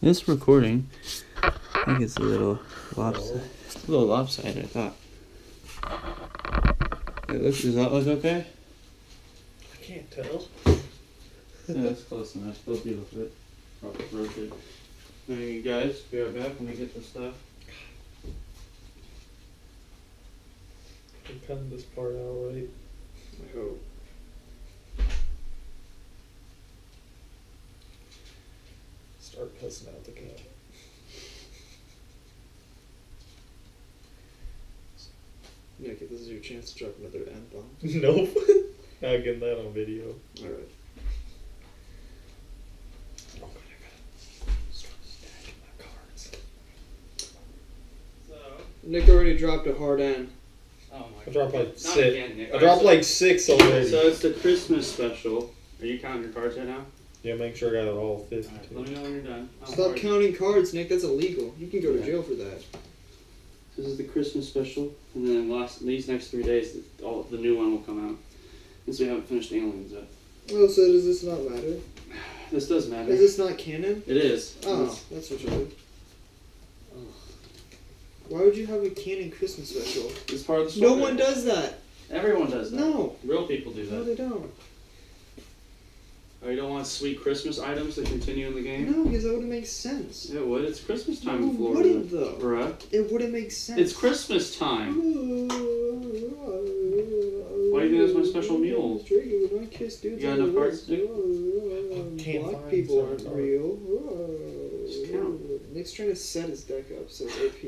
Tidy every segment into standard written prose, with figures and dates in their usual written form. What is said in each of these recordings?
It's recording. I think it's a little lopsided. A little lopsided, I thought. Does that look okay? I can't tell. Yeah, that's close enough. They'll be a bit rotated. Alright, you guys, be right back when we get the stuff. I'm cutting this part out, right? I hope. Start cussing out the cat. Nick, this is your chance to drop another N-bomb. Nope. Not getting that on video. Alright. Oh god, I gotta start stacking my cards. So, Nick already dropped a hard N. oh my I dropped like Not 6. again, Nick. I dropped like 6 already. So it's the Christmas special. Are you counting your cards right now? Yeah, make sure I got it all 50. Alright, let me know when you're done. Stop counting cards, Nick. That's illegal. You can go to jail for that. This is the Christmas special, and then these next 3 days, the new one will come out. Since we haven't finished Aliens yet. Oh, so does this not matter? This does matter. Is this not canon? It is. Oh, that's retarded. Why would you have a canon Christmas special? It's part of the story. No one does that. Everyone does that. No. Real people do that. No, they don't. Oh, you don't want sweet Christmas items to continue in the game? No, because that wouldn't make sense. It would. It's Christmas time No, in it Florida. wouldn't, though. Bruh. It wouldn't make sense. It's Christmas time. Why do you think that's my special mule? When I kiss dudes You got on the enough cards, wrist, I can't black find people some aren't cards. real. Just count. Nick's trying to set his deck up, says AP.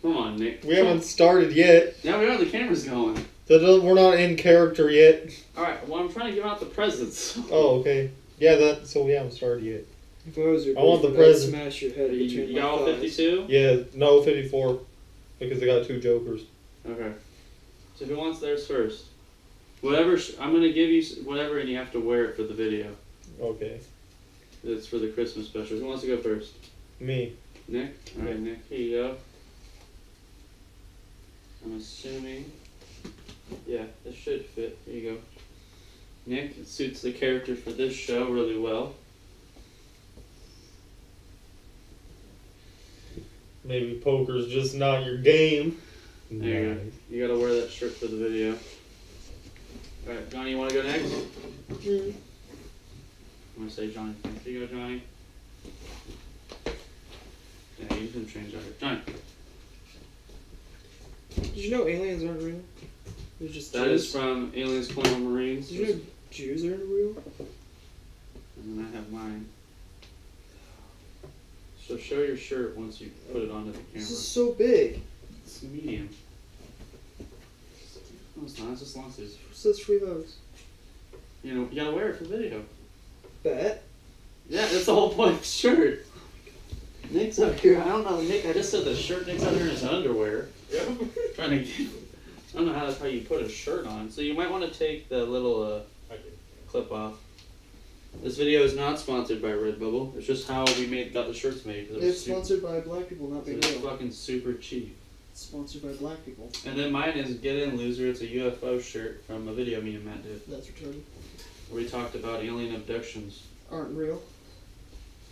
Come on, Nick. We haven't started yet. Yeah, we are. The camera's going. So we're not in character yet. Alright, well, I'm trying to give out the presents. Oh, okay. Yeah, so we haven't started yet. If I was your I want the boyfriend, I'd present. smash your head between You my got all thighs. 52? Yeah, no, 54. Because I got 2 jokers. Okay. So who wants theirs first? Whatever, I'm going to give you whatever and you have to wear it for the video. Okay. It's for the Christmas special. Who wants to go first? Me. Nick? Alright, Nick, here you go. I'm assuming... Yeah, this should fit. Here you go. Nick, it suits the character for this show really well. Maybe poker's just not your game. There you go. You gotta wear that shirt for the video. Alright, Johnny, you wanna go next? Mm. I'm gonna say Johnny. Here you go, Johnny. Yeah, you can change that. Johnny. Did you know aliens aren't real? They're just That Jews? is from Aliens Colonial Marines. Did you know Jews aren't real? And then I have mine. So show your shirt once you put it onto the camera. This is so big. It's medium. No, it's not. It's just long sleeves. It says free hugs. You know, you gotta wear it for video. Bet. Yeah, that's the whole point of the shirt. Nick's up here. I don't know, Nick. I just said the shirt. Nick's out here in his underwear. Yep. Trying to get. I don't know how that's how you put a shirt on. So you might want to take the little clip off. This video is not sponsored by Redbubble. It's just how we got the shirts made. It's sponsored by black people, not being It's real. fucking super cheap. It's sponsored by black people. And then mine is Get In Loser. It's a UFO shirt from a video me and Matt did. That's retarded. Where we talked about alien abductions. Aren't real.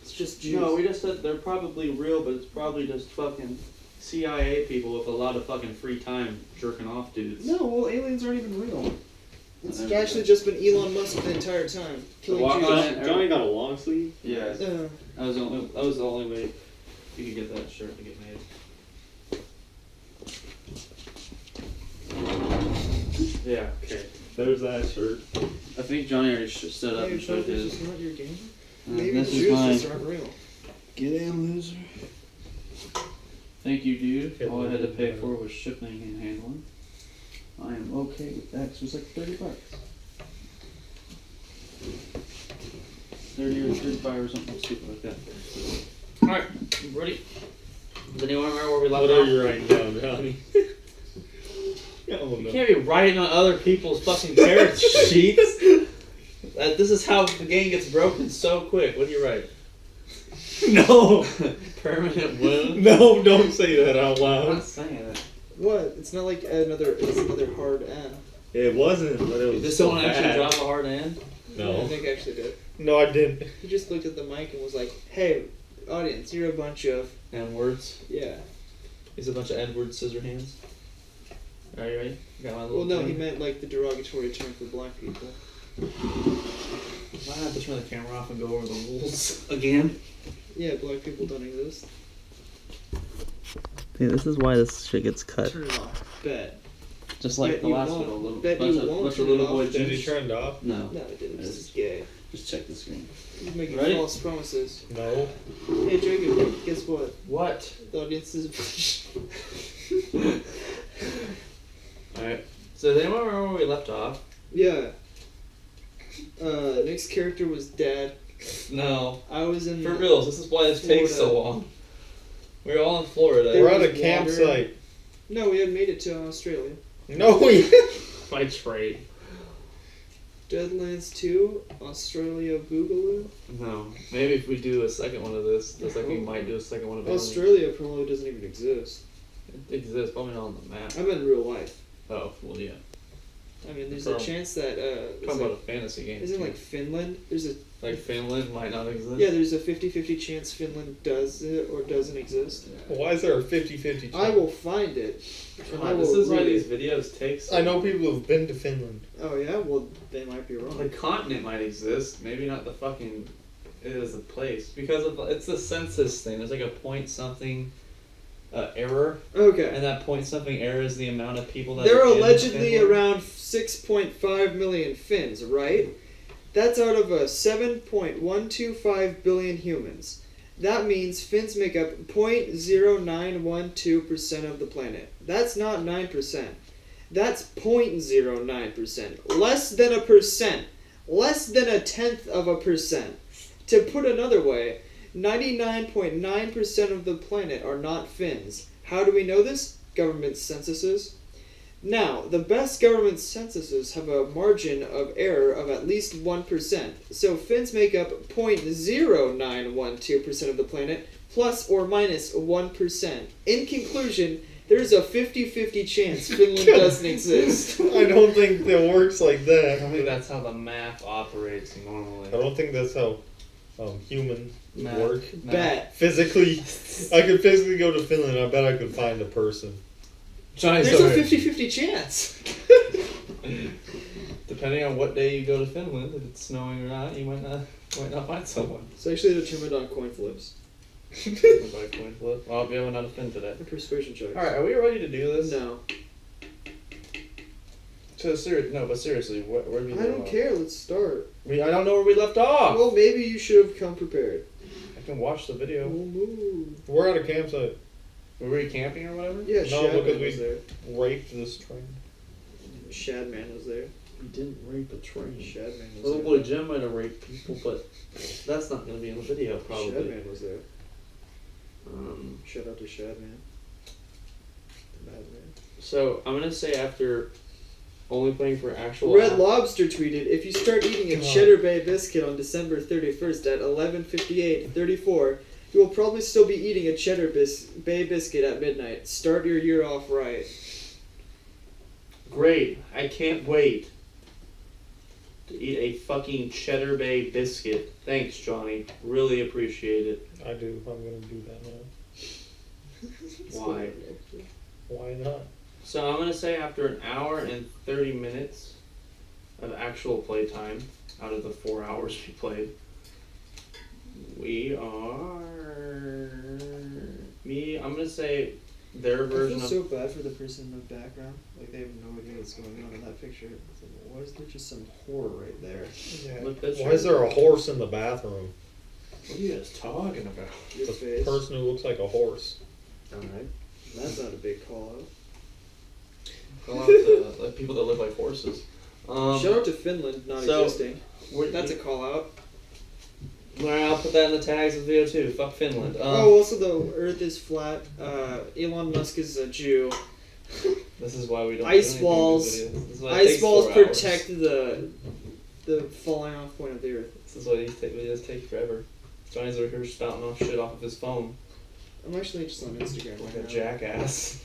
It's just Jews. No, we just said they're probably real, but it's probably just fucking CIA people with a lot of fucking free time jerking off dudes. No, well, aliens aren't even real. It's There we actually go. just been Elon Musk the entire time. Killing walk Jews. on it. Johnny got a long sleeve? Yeah, that was the only way you could get that shirt to get made. Yeah, okay. There's that shirt. I think Johnny already stood up Hey, and showed this his. is not your game. And Maybe this is Jews mine. just aren't real. Get in, loser. Thank you, dude. All I had to pay for was shipping and handling. I am okay with that. 'Cause it was like $30. 30 or 35 or something stupid like that. Alright, ready? Does anyone remember where we left What off? are you writing down, Johnny? Oh, You no. can't be writing on other people's fucking character sheets. This is how the game gets broken so quick. What do you write? No! Permanent wound? No, don't say that out I'm loud. not saying it. What? It's not like another hard N. It wasn't, but it was Did so someone actually bad. drop a hard end? No. Yeah, Nick actually did. No, I didn't. He just looked at the mic and was like, "Hey, audience, you're a bunch of N-words. yeah." He's a bunch of N-word scissor hands. Are you ready? Got my little Well, no, thing? he meant like the derogatory term for black people. Might have to turn the camera off and go over the rules again. Yeah, black people don't exist. Yeah, this is why this shit gets cut. Turn it off. Bet. Just like Bet the you last won't. video, a little Bet bunch you of, won't bunch turn of little it boy off. Did he juice. turn it off? No. No, it didn't. Yes. This is gay. Just check the screen. He's making Ready? false promises. No. Hey, Jacob, guess what? What? The audience is. Alright. So does anyone remember where we left off? Yeah. Nick's character was Dad. No. I was in. For reals, this is why this takes so Florida. long. We were all in Florida. There We're at a was water. campsite. No, we hadn't made it to Australia. No, we. By trade. Deadlands 2, Australia Boogaloo. No. Maybe if we do a second one of this, just like we might do a second one of it. Australia probably doesn't even exist. It exists, probably not on the map. I meant in real life. Oh, well, yeah. I mean, there's So, a chance that Talking about a fantasy game. isn't like Finland? There's a Like Finland might not exist. yeah, there's a 50-50 chance Finland does it or doesn't exist. Why is there a 50-50 chance? I will find it. And I This will is why read these it. videos take so I know people who've been to Finland. Oh yeah, well they might be wrong. The continent might exist, maybe not the fucking. It is a place because of it's the census thing. There's like a point something error, Okay. and that point something error is the amount of people that. There are are in allegedly Finland. around 6.5 million Finns, right? That's out of a 7.125 billion humans. That means Finns make up 0.0912% of the planet. That's not 9%. That's 0.09%. Less than a percent. Less than a tenth of a percent. To put another way, 99.9% of the planet are not Finns. How do we know this? Government censuses. Now, the best government censuses have a margin of error of at least 1%. So Finns make up 0.0912% of the planet, plus or minus 1%. In conclusion, there's a 50-50 chance Finland doesn't exist. I don't think that works like I that. don't think that's how the math operates normally. I don't think that's how human Math. work. Bet. Physically, I could physically go to Finland. I bet I could find a person. Johnny's There's a over here. 50-50 chance. Depending on what day you go to Finland, if it's snowing or not, you might not find someone. It's actually determined on coin flips. By coin flip. Well, we have another Finn today. A persuasion check. All right, are we ready to do this? No. So but seriously, where do we? I don't care. Let's start. I don't know where we left off. Well, maybe you should have come prepared. I can watch the video. We'll move. We're at a campsite. Were we camping or whatever? Yeah, No, Shadman because was there. Raped this train. Shadman was there. We didn't rape a train. Shadman was Little there. boy Jim might have raped people, but that's not going to be in the video probably. Shadman was there. Shout out to Shadman. The madman. So I'm gonna say after only playing for actual. Red Lobster tweeted, if you start eating a God. Cheddar Bay biscuit on December 31st at 11:58:34, you will probably still be eating a Cheddar Bay biscuit at midnight. Start your year off right. Great! I can't wait to eat a fucking Cheddar Bay biscuit. Thanks, Johnny. Really appreciate it. I do. I'm gonna do that now. Why? Why not? So I'm gonna say after an hour and 30 minutes of actual play time out of the 4 hours we played, I'm gonna say their I version feel of. so bad for the person in the background. Like, they have no idea what's going on in that picture. It's like, why is there just some whore right there? Yeah. Look, that's Why is there a horse in the bathroom? What are you guys talking about? Your The face. person who looks like a horse. Alright. That's not a big call out. Call out to like, people that live like horses. Shout out to Finland not so, existing. That's a call out. Alright, I'll put that in the tags of the video too. Fuck Finland. Oh, also the Earth is flat. Elon Musk is a Jew. This is why we don't. Ice do walls. anything in this video. This is why it Ice takes balls 4 hours. protect the falling off point of the Earth. This is why these videos take forever. Johnny's over here spouting off shit off of his phone I'm actually just on Instagram like right a now. jackass.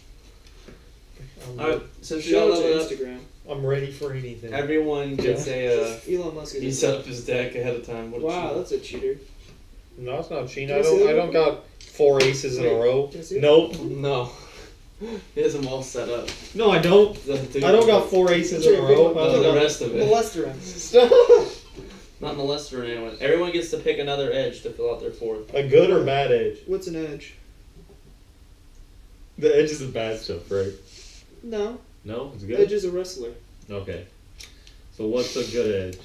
Alright, since we Show all it to leveled up, Instagram. I'm ready for anything. everyone gets a. Elon Musk is. He set up his deck ahead of time. What a Wow, cheater. that's a cheater. No, it's not cheating. Can I see that I don't got 4 aces in a Wait, row. can I see it? Nope. No. He has them all set up. No, I don't. I don't got 4 aces in a row. No, the rest of it. Molester him. Stop. Not molester anyone. Everyone gets to pick another edge to fill out their fourth. A good or bad edge? What's an edge? The edge is the bad stuff, right? No. No, it's good. Edge is a wrestler. Okay. So what's a good edge?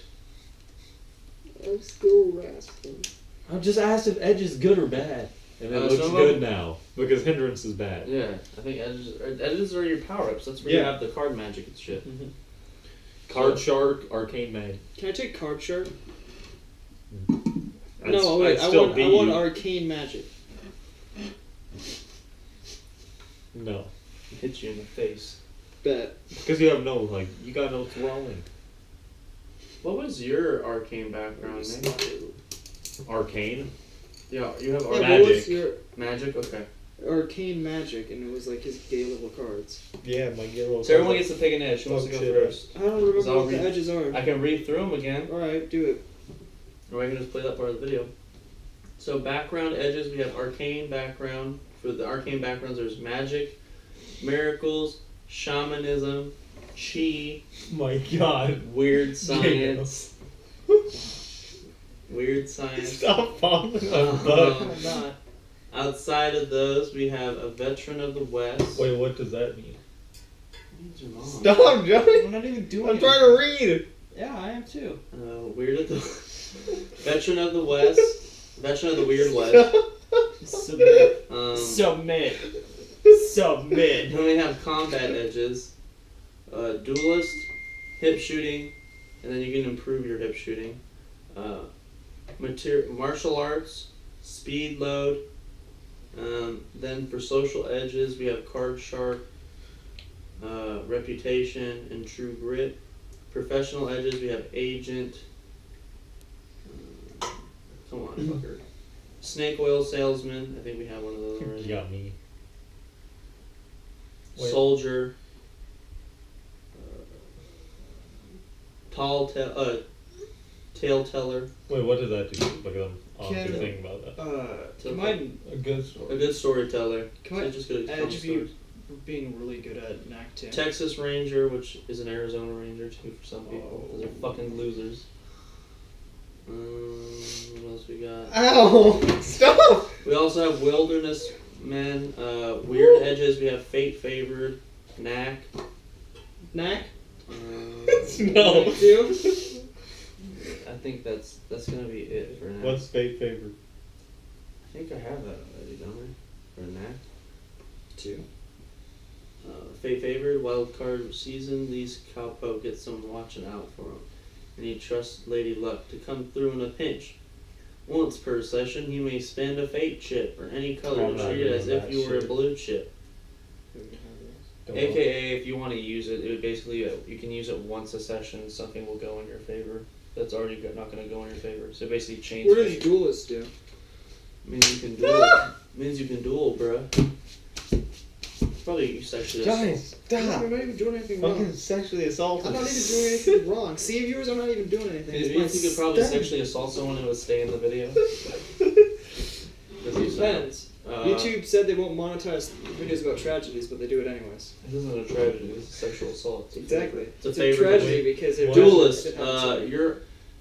I'm still wrestling. I just asked if edge is good or bad, and it looks some of good them- now because hindrance is bad. Yeah, I think edges are your power ups. That's where you Yeah. have the card magic and shit. Card shark, arcane mag. Can I take card shark? I'd- No, wait. I'd I still want beat you. arcane magic. No, Hit you in the face. Bet. because you have no you got no throwing. What was your arcane background, man? Arcane. Yeah, you have Yeah, arcane what was Magic. your magic. Okay. arcane magic? And it was like his gay level cards. Yeah, my yellow. So everyone gets to pick an edge. Who wants to go Shit. first? I don't remember So I'll what the read- edges are. I can read through them again, Alright, do it. or I can just play that part of the video. So background edges, we have arcane background. For the arcane backgrounds, there's magic, miracles, shamanism, chi, My God. weird science. Weird science. Stop falling on Uh-huh. butt. I'm not. Outside of those, we have a veteran of the West. Wait, what does that mean? Where's your mom? Stop, Joey. I'm not even doing I'm it. trying to read. Yeah, I am too. Weird of the veteran of the West. Veteran of the Weird West. Submit. Submit. Submit. Then we have combat edges. Duelist, hip shooting, and then you can improve your hip shooting. Martial arts, speed load. Then for social edges, we have card shark, reputation, and true grit. Professional edges, we have agent. Come on, fucker. Snake oil salesman. I think we have one of those already. You got me. Wait. Soldier. Tale teller. Wait, what does that do? Because I'm Can- thinking about that. Can my A good story. A good storyteller. Can So I just go to edge common you stories. for being really good at knack 10? Texas Ranger, which is an Arizona Ranger too for some people. Those are fucking losers. What else we got? Ow! Stop! We also have wilderness men. Weird edges. We have fate favored. Knack. Knack? No. Knack too? I think that's gonna be it for now. What's fate favorite? I think I have that already, don't I? For Knack. 2. Fate favored, wild card season. These cowpoke get some watching out for him, and he trusts Lady Luck to come through in a pinch. Once per session, you may spend a fate chip or any color I'm to not treat it as doing if that you were a shit. blue chip. Don't AKA, if you want to use it, it would basically you can use it once a session. Something will go in your favor. That's already not going to go in your favor. So basically, change. What does fate. duelist do? Means you can duel. Means you can duel, bruh. Probably sexually assault. Guys, I'm stop! not even doing anything I'm wrong. getting sexually assaulted. I'm not even doing anything wrong. See, viewers, I'm not even doing anything. It It's means you could probably stab. sexually assault someone and it would stay in the video. Depends. YouTube said they won't monetize videos about tragedies, but they do it anyways. It isn't a tragedy. It's a sexual assault. It's a Exactly. It's a It's a favorite. tragedy because it Duelist. it happens.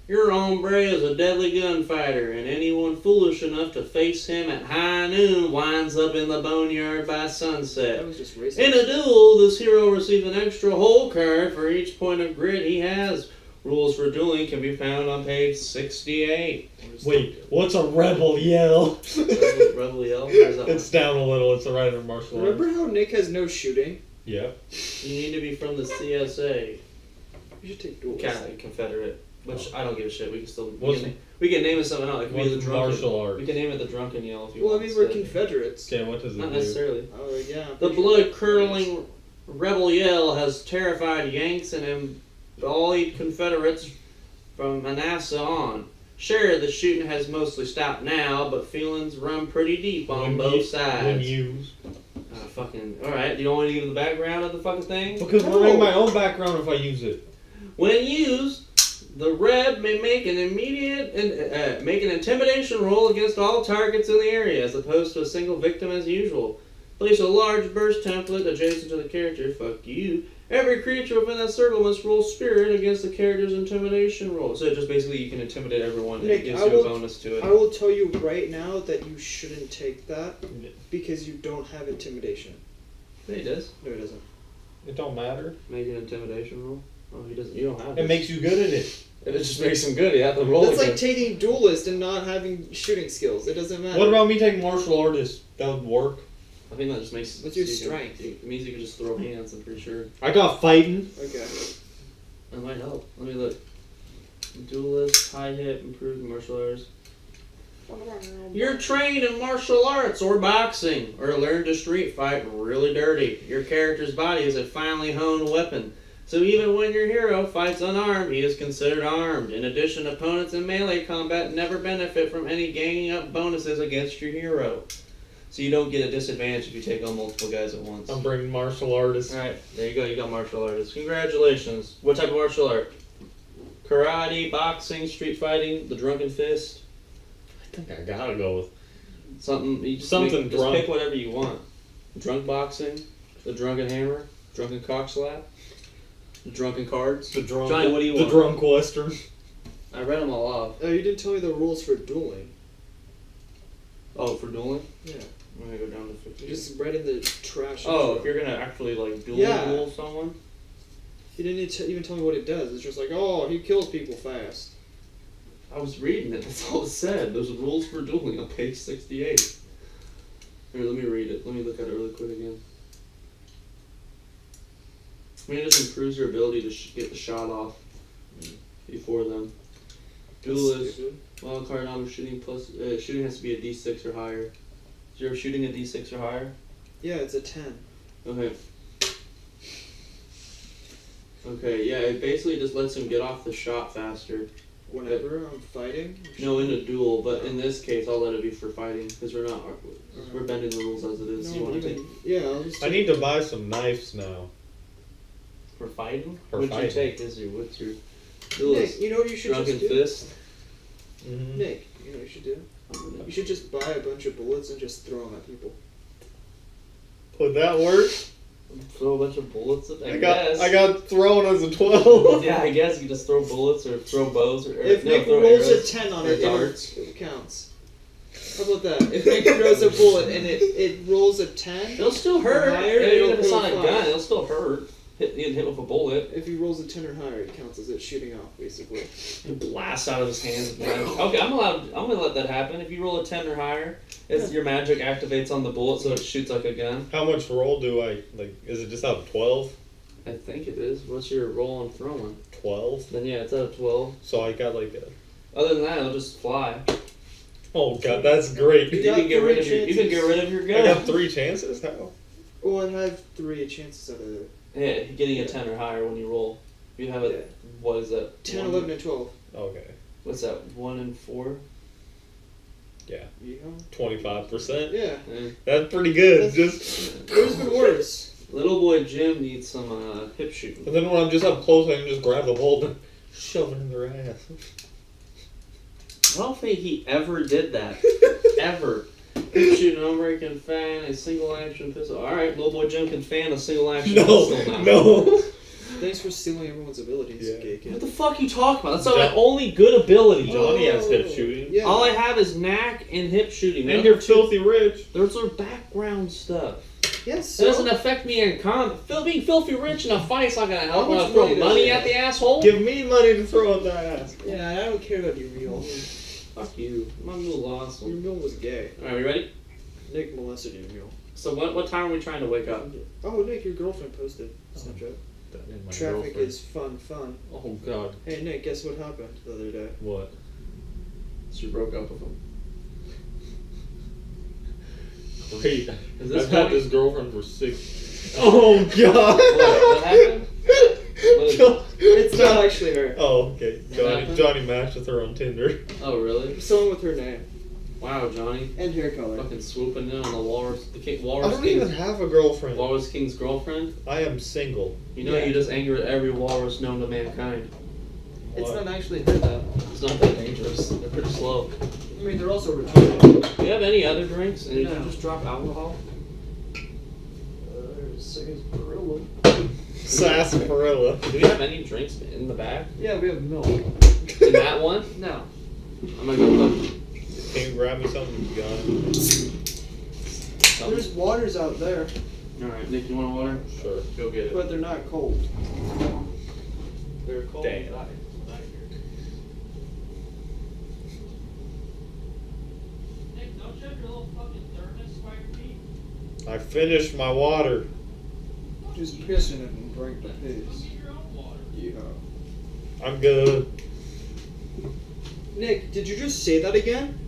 Your hombre is a deadly gunfighter, and anyone foolish enough to face him at high noon winds up in the boneyard by sunset. That was just racist. In a duel, this hero receives an extra hole card for each point of grit he has. Rules for dueling can be found on page 68. Wait, what's a rebel yell? Rebel Yell? Where's that It's down a little. It's a right in martial arts. Remember how Nick has no shooting? Yeah. one? You need to be from the CSA. You should take duelist. Catholic Confederate. Which I don't give a shit. We can still What's- we can name it something else. It could be the What's drunken. martial arts? We can name it the drunken yell if you Well, I want. mean, we're instead. Confederates. Okay, what does it Not do? necessarily. Oh, yeah. I'm The pretty sure blood we're curdling rebel yell has terrified Yanks and embodied Confederates from Manassas on. Sure, the shooting has mostly stopped now, but feelings run pretty deep on both When sides. used. Alright, you don't want to give the background of the fucking thing? Because we're making my own background if I use it. When used, the red may make an intimidation roll against all targets in the area, as opposed to a single victim as usual. Place a large burst template adjacent to the character. Fuck you. Every creature within that circle must roll spirit against the character's intimidation roll. So just basically you can intimidate everyone and Nick, it gives you a bonus to it. I will tell you right now that you shouldn't take that because you don't have intimidation. Yeah, he does. No, it doesn't. It don't matter. Make an intimidation roll. Oh, he doesn't. You don't have It makes you good at it. It just makes him good. You have to roll That's again. like taking duelist and not having shooting skills. It doesn't matter. What about me taking martial artist? That would work. I think that just makes. What's your so you can- strength? It means you can just throw hands. I'm pretty sure. I got fighting. Okay. That might help. Let me look. Duelist, high hit, improved martial arts. You're trained in martial arts or boxing, or learn to street fight really dirty. Your character's body is a finely honed weapon. So even when your hero fights unarmed, he is considered armed. In addition, opponents in melee combat never benefit from any ganging up bonuses against your hero. So you don't get a disadvantage if you take on multiple guys at once. I'm bringing martial artist. Alright, there you go, you got martial artists. Congratulations. What type of martial art? Karate, boxing, street fighting, the drunken fist? I think I gotta go with Something, you just Something just drunk. pick whatever you want. Drunk boxing, the drunken hammer, drunken cock slap, the drunken cards. the drunk. Johnny, what do you the want? drunk western. I read them all off. Oh, you didn't tell me the rules for dueling. Oh, for dueling? Yeah. I'm gonna go down to 50. You just read in the trash. Oh, if intro. you're gonna actually like duel Yeah. someone? You didn't even tell me what it does. It's just like, oh, he kills people fast. I was reading it, that's all it said. There's rules for dueling on page 68. Here, let me read it. Let me look at it really quick again. I mean, it just improves your ability to get the shot off before them. Duelist, Stupid. wild card on shooting plus shooting has to be a D6 or higher. Is your shooting a D6 or higher? Yeah, it's a 10. Okay. Okay, yeah, it basically just lets him get off the shot faster. Whenever I'm fighting. No, in a duel, but in this case, I'll let it be for fighting because we're bending the rules as it is. No, You want to even- take Yeah, I'll just. I need to buy some knives now. for fighting? For What'd fighting. you take? What's your Nick, duelist? you know what you should Drunken just do? fist. Mm-hmm. Nick, you know what you should do? You should just buy a bunch of bullets and just throw them at people. Would that work? Throw a bunch of bullets at. I guess. got thrown as a 12. Yeah, I guess you just throw bullets or throw bows or If no, Nick throw rolls arrows. a 10 on or it, darts. it counts. How about that? If Nick throws a bullet and it rolls a 10, It'll still hurt. Higher, Yeah, even it'll if it's not a roll gun, five. it'll still hurt. Hit with a bullet. if he rolls a 10 or higher, it counts as it shooting off, basically. It blasts out of his hands. Okay, I'm gonna let that happen. If you roll a 10 or higher, your magic activates on the bullet, so it shoots like a gun. How much roll do I, like, is it just out of 12? I think it is. What's your roll on throwing? 12? Then yeah, it's out of 12. So I got like a... Other than that, it'll just fly. Oh god, that's great. You got can get rid of three your. You can get rid of your I gun. got 3 chances? How? Well, I have 3 chances out of it. Yeah, getting a 10 or higher when you roll. You have a Yeah. what is that? 10, 1 11, and 12. Okay. What's that? 1 and 4. Yeah. Yeah. 25%? Yeah. That's pretty good. That's- Just... There's been worse. Little boy Jim needs some hip shooting. But then when I'm just up close, I can just grab the bolt and shove it in their ass. I don't think he ever did that. Ever. Hip shooting, hombre can fan a single action pistol. Alright, little boy Jim can fan a single action pistol now. No. Thanks for stealing everyone's abilities, Yeah. gay kid. What the fuck are you talking about? That's not my John- only good ability. Johnny has hip shooting. Yeah. All I have is knack and hip shooting. And you're filthy rich. Those are background stuff. Yes, It doesn't affect me in combat. Being filthy rich in a fight's not gonna help How when I much throw money does money he at have? the asshole. Give me money to throw at that ass. Yeah, I don't care about your meal. Fuck you. My mule Your awesome. meal was gay. Alright, we ready? Nick molested your meal. So what time are we trying to wake up? Oh, Nick, your girlfriend posted. Snapchat. My Traffic girlfriend. is fun. Oh god. Hey, Nick, guess what happened the other day? What? She broke up with him. Wait. Is this I've had funny? this girlfriend for 6. Oh god. What happened? What is- It's not actually her. Oh, okay. What happened? Johnny matched with her on Tinder. Oh, really? Someone with her name. Wow, Johnny. And hair color. Fucking swooping in on the Walrus. The king, I Walrus don't King's, even have a girlfriend. Walrus King's girlfriend. I am single. You know, Yeah. you just angered every walrus known to mankind. It's What? not actually her though. It's not that dangerous. They're pretty slow. I mean, they're also retarded. Do you have any other drinks? And did No. you just drop alcohol? There's Siga's Gorilla. Sarsaparilla. Do we have any drinks in the back? Yeah, we have milk. In that one? No. I'm gonna go look. Can you grab me something? You got it. There's waters out there, Alright, Nick, you want water? Sure. Go get it. but they're not cold. They're cold. Damn. Nick, don't you have your little fucking thermos by your feet? I finished my water. Just piss in it and drink the piss. Get your own water. Yeah. I'm good. Nick, did you just say that again?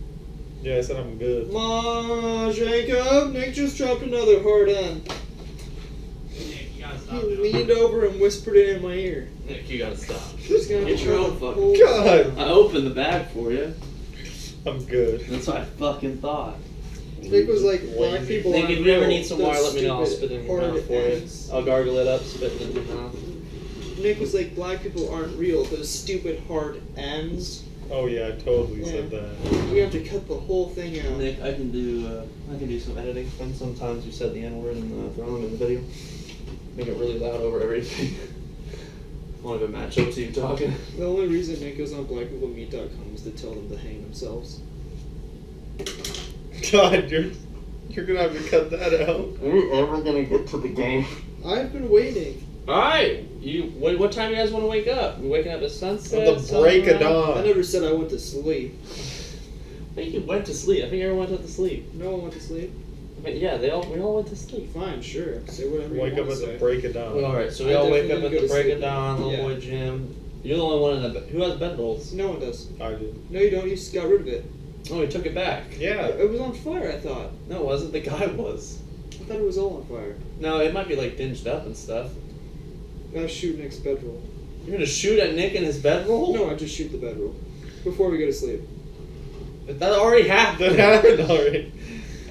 Yeah, I said I'm good. Ma, Jacob, Nick just dropped another hard N. Nick, you gotta He stop it. leaned over and whispered it in my ear. Nick, you gotta stop. He's gonna Get your try own the fucking- whole God. I opened the bag for you. I'm good. That's what I fucking thought. Nick was like, black Lazy. people Nick, aren't if you ever real, need some those water, let me know. I'll stupid spit it in your hard mouth for you. Ns. I'll gargle it up, spit it in your mouth. Nick was like, black people aren't real, those stupid hard N's. Oh yeah, I totally said that. We have to cut the whole thing out. Nick, I can do some editing. And sometimes you said the N word and throw them in the video. Make it really loud over everything. Won't even match up to you talking. The only reason Nick goes on blackpeoplemeet.com is to tell them to hang themselves. God, you're gonna have to cut that out. Are we ever gonna get to the game? I've been waiting. Alright! What time do you guys want to wake up? We waking up at sunset? At the break of sunrise? I dawn. never said I went to sleep. I think you went to sleep. I think everyone went to sleep. No one went to sleep. I mean, yeah, we all went to sleep. Fine, sure. Say whatever Wake you up want at to the say. break of dawn. Well, alright, so I we all wake up definitely at go the to break of sleep. dawn, little Yeah. boy Jim. You're the only one in the bed. Who has bedrolls? No one does. I did. No, you don't. You just got rid of it. Oh, he took it back. Yeah. It was on fire, I thought. No, it wasn't. The guy was. I thought it was all on fire. No, it might be like dinged up and stuff. I shoot Nick's bedroll. You're gonna shoot at Nick in his bedroll? No, I just shoot the bedroll. Before we go to sleep. That already happened. That happened already.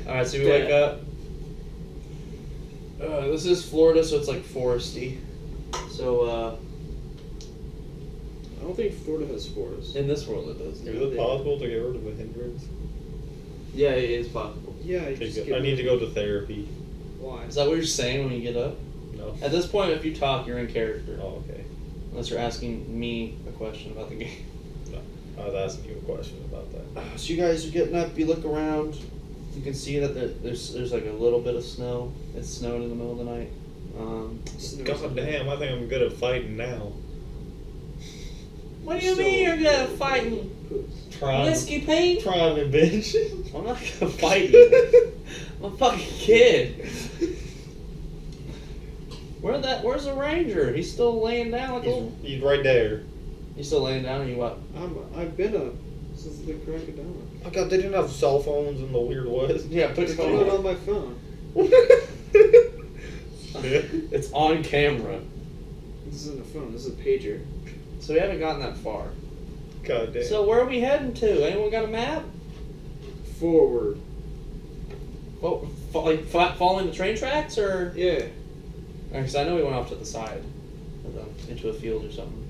Alright, so we wake up. This is Florida, so it's like foresty. So, I don't think Florida has forests. in this world it does. Is it possible to get rid of a hindrance? Yeah, it is possible. Yeah, you just get I need to go to therapy. Why? Is that what you're saying when you get up? No. At this point, if you talk, you're in character. Oh, okay. Unless you're asking me a question about the game. No. I was asking you a question about that. So you guys are getting up, you look around, you can see that there's like a little bit of snow. It snowed in the middle of the night. God damn, I think I'm good at fighting now. What do you mean you're good at fighting? Try Whiskey Pete? Try me, bitch. I'm not gonna fight you. I'm a fucking kid. Where's the ranger? He's still laying down like a... He's right there. He's still laying down, or you what? I've been up since the crack of dawn. Oh god, they didn't have cell phones in the Weird West. Yeah, put your It's not phone on my phone. Yeah. It's on camera. This isn't a phone. This is a pager. So we haven't gotten that far. God damn. So where are we heading to? Anyone got a map? Forward. Well, following the train tracks, or? Yeah. Because I know we went off to the side, into a field or something.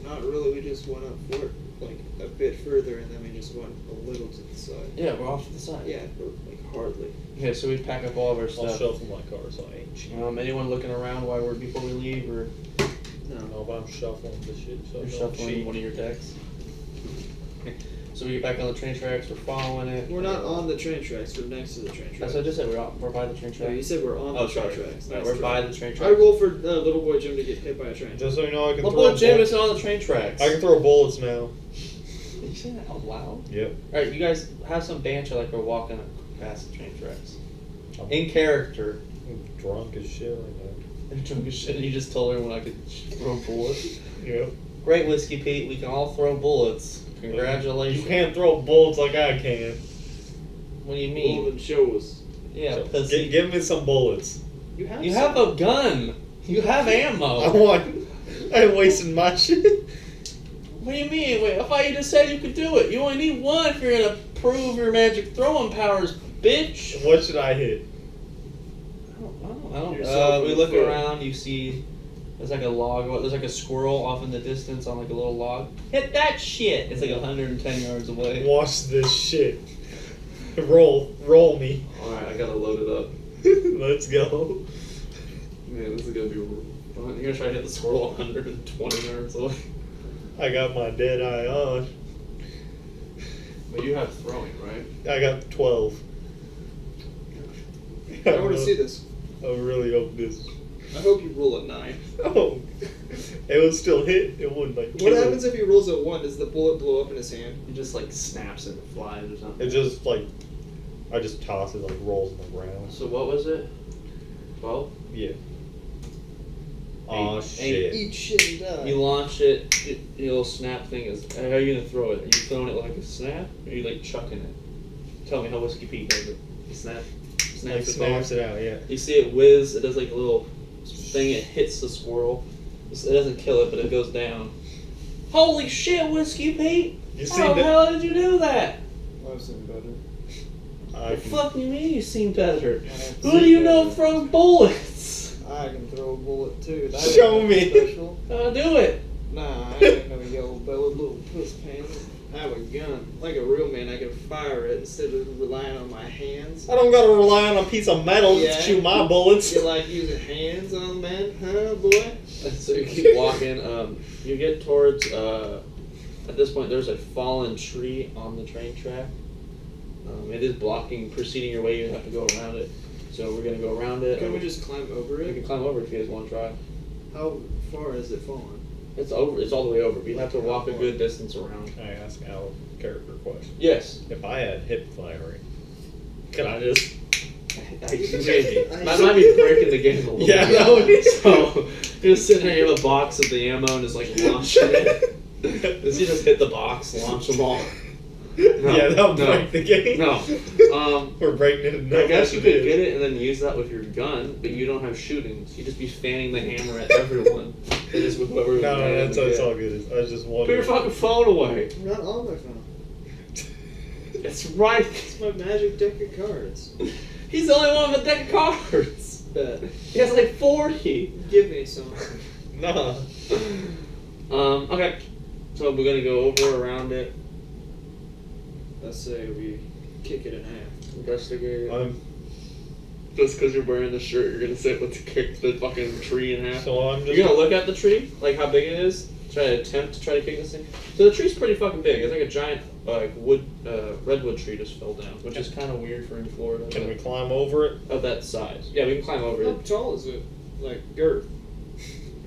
Not really. We just went up for it, like a bit further, and then we just went a little to the side. Yeah, we're off to the side. Yeah, but like hardly. Okay, so we pack up all of our I'll stuff. shuffle my car so I ain't cheap. Anyone looking around before we leave, or No. No, but I'm shuffling the shit so you're I don't shuffling cheat. one of your decks? So we get back on the train tracks. We're following it. We're not on the train tracks. We're next to the train tracks. That's what I just said. We're by the train No, tracks. you said we're on Oh, the train sorry. tracks. Right, That's we're true. by the train I tracks. roll for little boy Jim to get hit by a train. Just so you know, I can Little throw boy Jim bullets. isn't on the train tracks. I can throw bullets now. Did you say that out loud? Yep. Alright, you guys have some banter like we're walking past the train tracks. In character. I'm drunk as shit right now. And drunk as shit, and you just told everyone I could throw bullets. Yep. Great, Whiskey Pete. We can all throw bullets. Congratulations. You can't throw bullets like I can. What do you mean? Golden shows. Yeah, So, pussy. give me some bullets. You have. You some. have a gun. You have ammo. I ain't wasting my shit. What do you mean? Wait, I thought you just said you could do it. You only need one if you're gonna prove your magic throwing powers, bitch. What should I hit? I don't. Yourself We in look the foot. around. You see, there's like a log. There's like a squirrel off in the distance on like a little log. Hit that shit. It's like 110 yards away. Watch this shit. Roll me. All right, I gotta load it up. Let's go. Man, this is gonna be fun. You're gonna try to hit the squirrel 120 yards away. I got my dead eye on. But you have throwing, right? I got 12. I want to see this. I really hope this. I hope you roll a 9. Oh, it would still hit. It wouldn't like. What kill it. happens if he rolls a 1? Does the bullet blow up in his hand? It just like snaps and flies or something. It just like, I just toss it like rolls on the ground. So what was it? 12? Yeah. Oh shit. Eat shit and die. You launch it, the little snap thing is. How are you gonna throw it? Are you throwing it like a snap? Or are you like chucking it? Tell me how Whiskey Pete does it. He snaps Like it snaps back. it out, yeah. You see it whiz, it does like a little thing, it hits the squirrel. It doesn't kill it, but it goes down. Holy shit, Whiskey Pete! You see How the that? hell did you do that? I've seen better. I The can, fuck you mean you seen better? have Who seen do you know better. throws bullets? I can throw a bullet too. That Show ain't me. Special. Do it. Nah, I ain't no yellow bellied little puss pants. I have a gun. Like a real man, I can fire it instead of relying on my hands. I don't gotta rely on a piece of metal Yeah. to shoot my bullets. You like using hands on men, huh, boy? So you keep walking. You get towards. At this point, there's a fallen tree on the train track. It is blocking. Proceeding your way, you have to go around it. So we're gonna go around it. Can we just climb over We can it? climb over if you guys want to try. How far is it fallen? It's over. It's all the way over. But you have to walk a good distance around. Can I ask Al a character question? Yes. If I had hip firing, could I just? Maybe. That might be breaking the game a little Yeah, bit. that would be. So you're just sitting there, you have a box of the ammo and just like launching it. Does he just hit the box, launch them all? No, Yeah, that'll no, break the game. No. We're breaking it. I guess you could get it and then use that with your gun, but you don't have shooting. So you just be fanning the hammer at everyone. It is with whoever. No, that's all good. I was just Put wondering. your fucking phone away. I'm not on my phone. It's right. It's my magic deck of cards. He's the only one with a deck of cards. Bet. He has like 40. Give me some. Nah. Okay. So we're gonna go over around it. Let's say we kick it in half. Investigate. I'm Just because you're wearing the shirt, you're gonna say let's kick the fucking tree in half. so I'm just. You're gonna look at the tree, like how big it is. Try to attempt to try to kick this thing. So the tree's pretty fucking big. It's like a giant redwood tree just fell down, which is kind of weird for in Florida. Can we but climb over it? of that size? Yeah, we can climb over How it. tall is it? Like girth.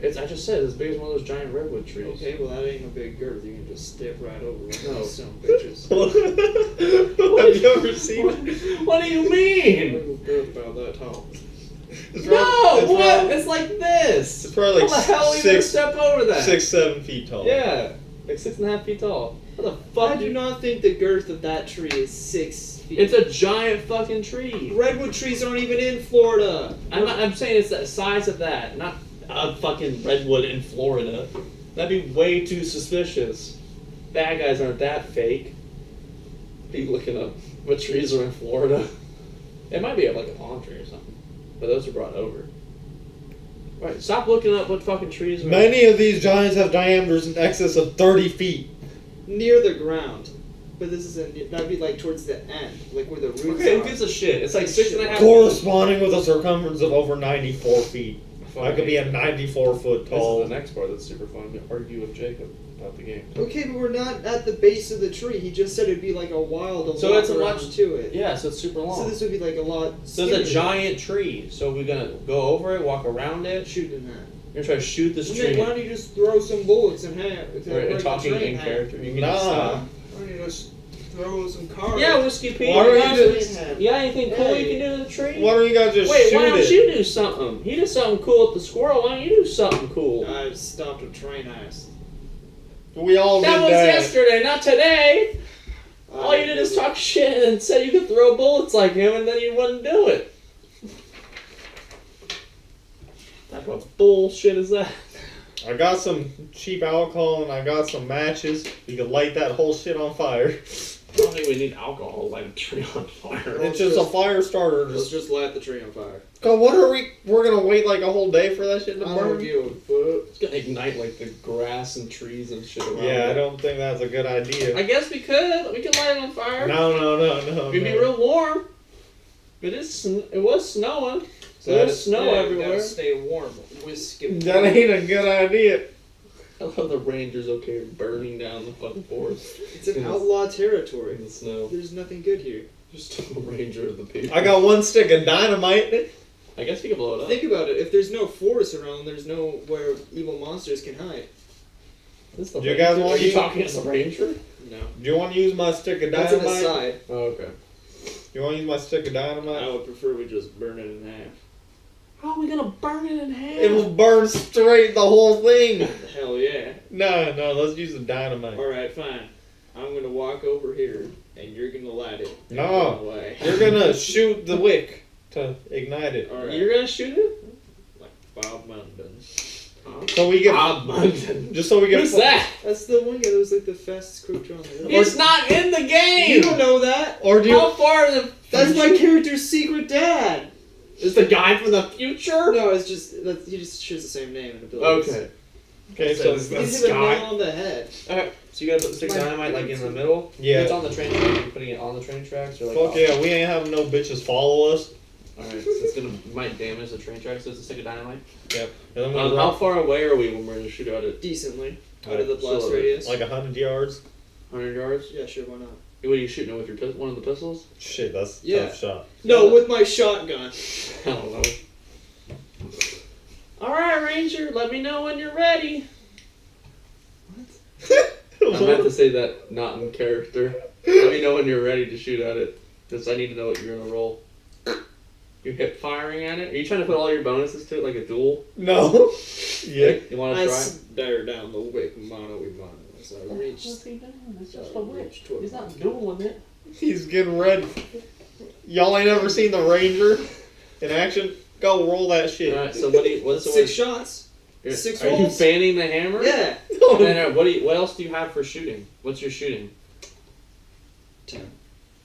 It's I just said it's as big as one of those giant redwood trees. Okay, well that ain't a big girth. You can just step right over it. No. Some bitches. Have you ever seen it? What do you mean? Little girth about that tall. It's No, prob- what? prob- It's like this. It's probably like How the hell are you gonna 6, step over that? 6, 7 feet tall. Yeah, like 6.5 feet tall. What the fuck? I do not think the girth of that tree is 6 feet. It's a giant fucking tree. Redwood trees aren't even in Florida. I'm saying it's the size of that, not a fucking redwood in Florida. That'd be way too suspicious. Bad guys aren't that fake. Be looking up what trees are in Florida. It might be like a palm tree or something, but those are brought over. Right, stop looking up what fucking trees are. Many of these giants have diameters in excess of 30 feet. Near the ground. But this is that'd be like towards the end, like where the roots Okay, are. who gives a shit? It's like 6.5. Corresponding with a circumference of over 94 feet. I could be a This 94 foot is tall. the next part that's super fun. Argue with Jacob about the game. Okay, but we're not at the base of the tree. He just said it'd be like a wild. So it's a around much to it. Yeah, so it's super long. So this would be like a lot. So there's a giant tree. So we're gonna go over it, walk around it. shooting that. You're gonna try to shoot this And tree. then why don't you just throw some bullets in half? We're talking in character. You can Nah. stop. Why don't you just throw some cards? Yeah, Whiskey Pete. Why don't you you got you got anything cool you can do to the tree? Why don't you guys just Wait, shoot why don't it? you do something? He did something cool at the squirrel. Why don't you do something cool? I stopped a train ass. We all That did was that. yesterday, not today. All you did is talk shit and said you could throw bullets like him, and then you wouldn't do it. What type of bullshit is that? I got some cheap alcohol and I got some matches. You can light that whole shit on fire. I don't think we need alcohol to light a tree on fire. It's just a fire starter. Let's just light the tree on fire. God, what are we? We're gonna wait like a whole day for that shit to I burn? don't give a fuck. It's gonna ignite like the grass and trees and shit around Yeah, I it. don't think that's a good idea. I guess we could. We could light it on fire. No. It'd be real warm. It was snowing. So That there's is- snow everywhere. Gotta stay warm. Whiskey. That ain't a good idea. I love the Rangers okay burning down the fucking forest It's an outlaw territory. in the snow. There's nothing good here. Just a Ranger of the people. I got one stick of dynamite. I guess we could blow it up. Think about it. If there's no forest around, there's nowhere evil monsters can hide. This is the Do you guys Ranger. want Are you to- talking as a Ranger? No. Do you want to use my stick of That's an dynamite? aside. Oh, okay. You want to use my stick of I dynamite? would prefer we just burn it in half. How are we gonna burn it in half? It will burn straight the whole thing. Hell yeah. No, let's use the dynamite. Alright, fine. I'm gonna walk over here, and you're gonna light it. and No. run away. You're gonna shoot the wick to ignite it. Alright. You're gonna shoot it? Like Bob Munden. So we get Bob Munden. just so we get Who's that? That's the one guy that was like the fastest quick draw on the world. It's not in the game. You don't know that. Or do you How far in the That's my character's secret dad. Is the guy from the future? No, it's just he just shares the same name and abilities. Okay. Okay, so So He That's hit a Sky. nail on the head. Alright, so you gotta put the stick of dynamite like in the middle. yeah. It's on the train tracks. You're putting it on the train tracks or like. Fuck off? yeah, we ain't having no bitches follow us. Alright, so it's gonna might damage the train tracks. So it's a stick of dynamite. And then we How far away are we when we're gonna shoot at it? Decently. Out of the So, blast radius. like 100 yards. 100 yards. Yeah, sure, why not? What are you shooting it with your one of the pistols? Shit, that's a Yeah. tough shot. No, with my shotgun. I don't know. All right, Ranger. Let me know when you're ready. I meant to say that not in character. Let me know when you're ready to shoot at it, because I need to know what you're gonna roll. You're hip firing at it. Are you trying to put all your bonuses to it like a duel? No. Yeah. You want I to try? stare down the wick mono as I reach. What's he doing? It's just Uh, a witch. reach toward He's my- not dueling it. He's getting ready. Y'all ain't ever seen the Ranger in action? Go roll that shit. All right. So what's the 6 shots. one? 6 Are you rolls. fanning the hammer? Yeah. And then, what else do you have for shooting? What's your shooting? 10.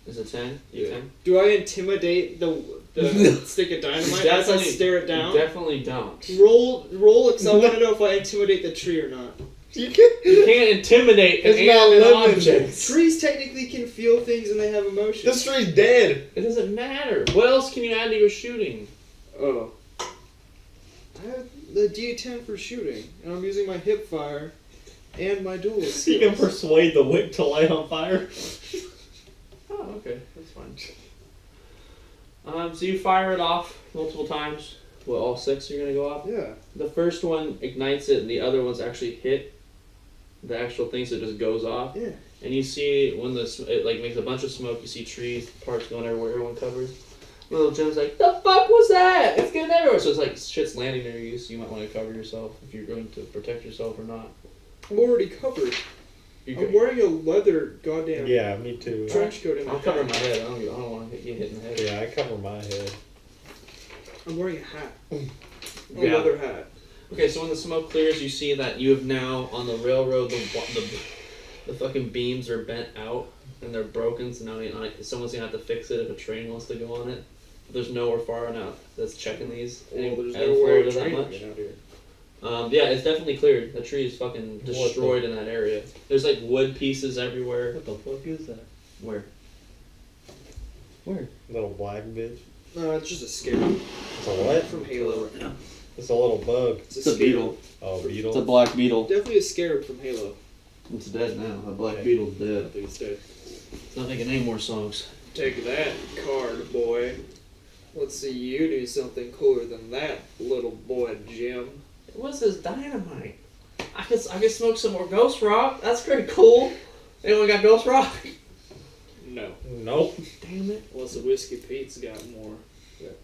Is it 10? Yeah. 10? Do I intimidate the stick of dynamite as I stare it down? You definitely don't. Roll, because I want to know if I intimidate the tree or not. You can't. You can't intimidate an It's not inanimate living. object. Trees technically can feel things and they have emotions. This tree's dead. It doesn't matter. What else can you add to your shooting? Oh. I have the D10 for shooting, and I'm using my hip fire and my dual skills. You can persuade the wick to light on fire. Oh, okay. That's fine. So you fire it off multiple times. Well, all 6 are going to go off? Yeah. The first one ignites it, and the other ones actually hit the actual thing, so it just goes off. Yeah. And you see when it like makes a bunch of smoke, you see trees, parts going everywhere, everyone covers. Little Jim's like, the fuck was that? It's getting everywhere. So it's like shit's landing near you, so you might want to cover yourself if you're going to protect yourself or not. I'm already covered. I'm wearing a leather goddamn Yeah, me too. trench coat in my I'll cover my head. head. I don't want to get hit in the head. Yeah, I cover my head. I'm wearing a hat. A Yeah. leather hat. Okay, so when the smoke clears, you see that you have now on the railroad the fucking beams are bent out and they're broken. So now someone's gonna have to fix it if a train wants to go on it. But there's nowhere far enough that's checking these. Well, there's and nowhere to Florida that train much. to get out here. Yeah, it's definitely cleared. The tree is fucking destroyed in that area. There's like wood pieces everywhere. What the fuck is that? Where? Little black bitch. No, it's just a scarab It's a what? from Halo. It's a little bug. It's It's a scarab. beetle. Oh, beetle. It's a black beetle. Definitely a scarab from Halo. It's dead now. A black Okay. beetle's I dead. think it's dead. It's not making any more songs. Take that, card boy. Let's see you do something cooler than that, little boy Jim. What's this dynamite? I could smoke some more Ghost Rock. That's pretty cool. Anyone got Ghost Rock? No. Nope. Damn it. Unless the Whiskey Pete's got more.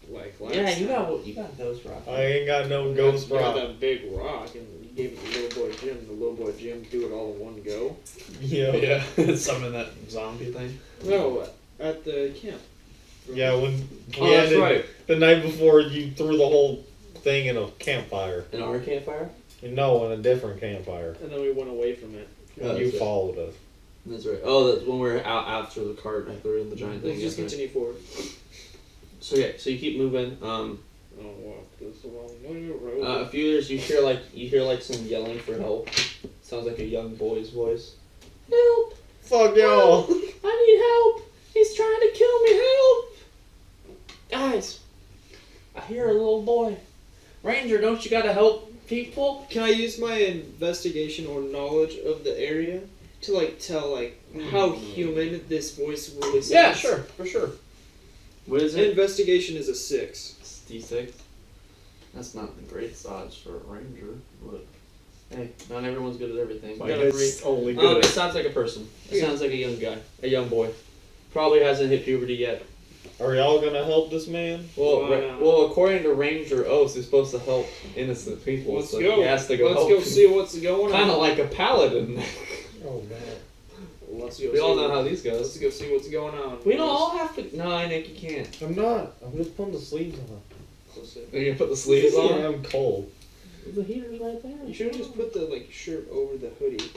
Like last Yeah, you time. got Ghost Rock. I ain't got no You ghost got rock. that big rock, and you gave it to little boy Jim. The little boy Jim do it all in one go. Yeah. Summon that zombie thing. No, at the camp. Yeah, when Oh, that's right. the night before you threw the whole thing in a campfire. In our campfire? No, in a different campfire. And then we went away from it. You followed us. That's right. Oh, that's when we're out after the cart after in the giant thing. Let's just that's right. continue forward. So yeah, so you keep moving. Oh, walk this along the road. A few years you hear like some yelling for help. Sounds like a young boy's voice. Help! Fuck y'all. I need help! He's trying to kill me! Help! Guys, I hear a little boy. Ranger, don't you gotta help people? Can I use my investigation or knowledge of the area to like tell like how human this voice really sounds? Yeah, sure, for sure. What is it? Investigation is a 6. It's D6. That's not the greatest odds for a ranger, but hey, not everyone's good at everything. Like, You got a 3. it's only good. It sounds like a person. It sounds like a young guy, a young boy. Probably hasn't hit puberty yet. Are y'all gonna help this man? Well, Wow. well, according to Ranger Oath, he's supposed to help innocent people. Let's so go. He has to go Let's help go them. see what's going on. Kind of like a paladin. Oh man. Let's go. We all see know what- how these goes. Let's go see what's going on. We don't all have to. No, Nick, you can't. I'm not. I'm just putting the sleeves on. You're gonna put the sleeves on. I'm cold. The heater's right there. You should have just put the like shirt over the hoodie.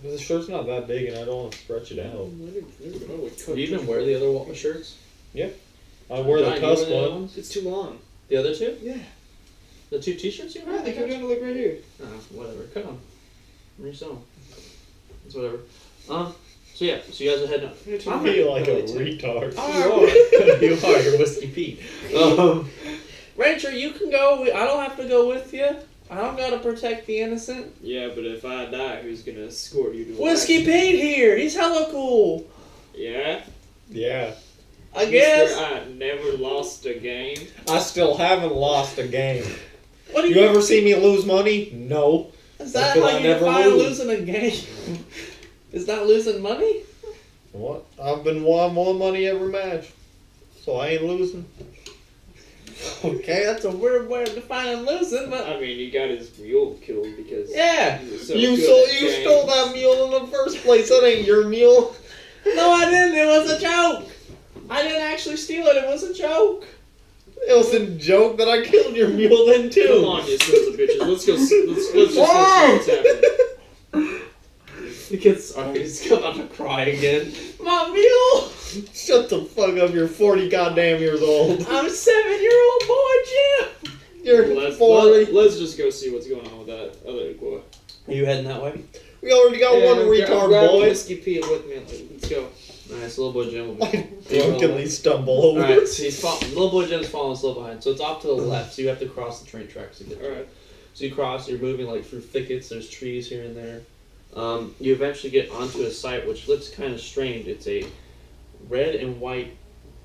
But the shirt's not that big, and I don't want to stretch it out. Do you even wear the other shirts? I wear the John, you cusk wear the other one. ones? It's too long. The other two? Yeah. The 2 t-shirts you Yeah, have? they go down to like right here. Whatever. Cut them. Resew them. It's whatever. So yeah. So you guys are heading up. I feel like a retard. You are. You're Whiskey Pete. Ranger, you can go. I don't have to go with you. I don't gotta protect the innocent. Yeah, but if I die, who's gonna escort you to Whiskey Pete here. He's hella cool. Yeah. Yeah. I guess. I never lost a game. I still haven't lost a game. What do You ever see me lose money? No. Is That's that 'cause how I you never define lose. losing a game? Is that losing money? What? I've been won money every match, so I ain't losing. Okay, that's a weird way of defining losing, but I mean, he got his mule killed because yeah. he was so You good at you games. stole that mule in the first place. That ain't your mule. No, I didn't. It was a joke. I didn't actually steal it. It was a joke. It was a joke that I killed your mule then too. Come on, you sons of bitches. Let's go. Let's just go see what's happening. The kid's sorry. He's about to cry again. My mule. Shut the fuck up. You're 40 goddamn years old. I'm a 7-year-old boy, Jim. You're Let's 40. let's just go see what's going on with that other boy. Are you heading that way? We already got one retard boy. Whiskey Pete with me. Let's go. Nice, little boy Jim will be. I drunkenly stumble over. Alright, so little boy Jim's following slow behind. So it's off to the left, so you have to cross the train tracks to get there. Alright. So you cross, you're moving like through thickets, there's trees here and there. You eventually get onto a site which looks kind of strange. It's a red and white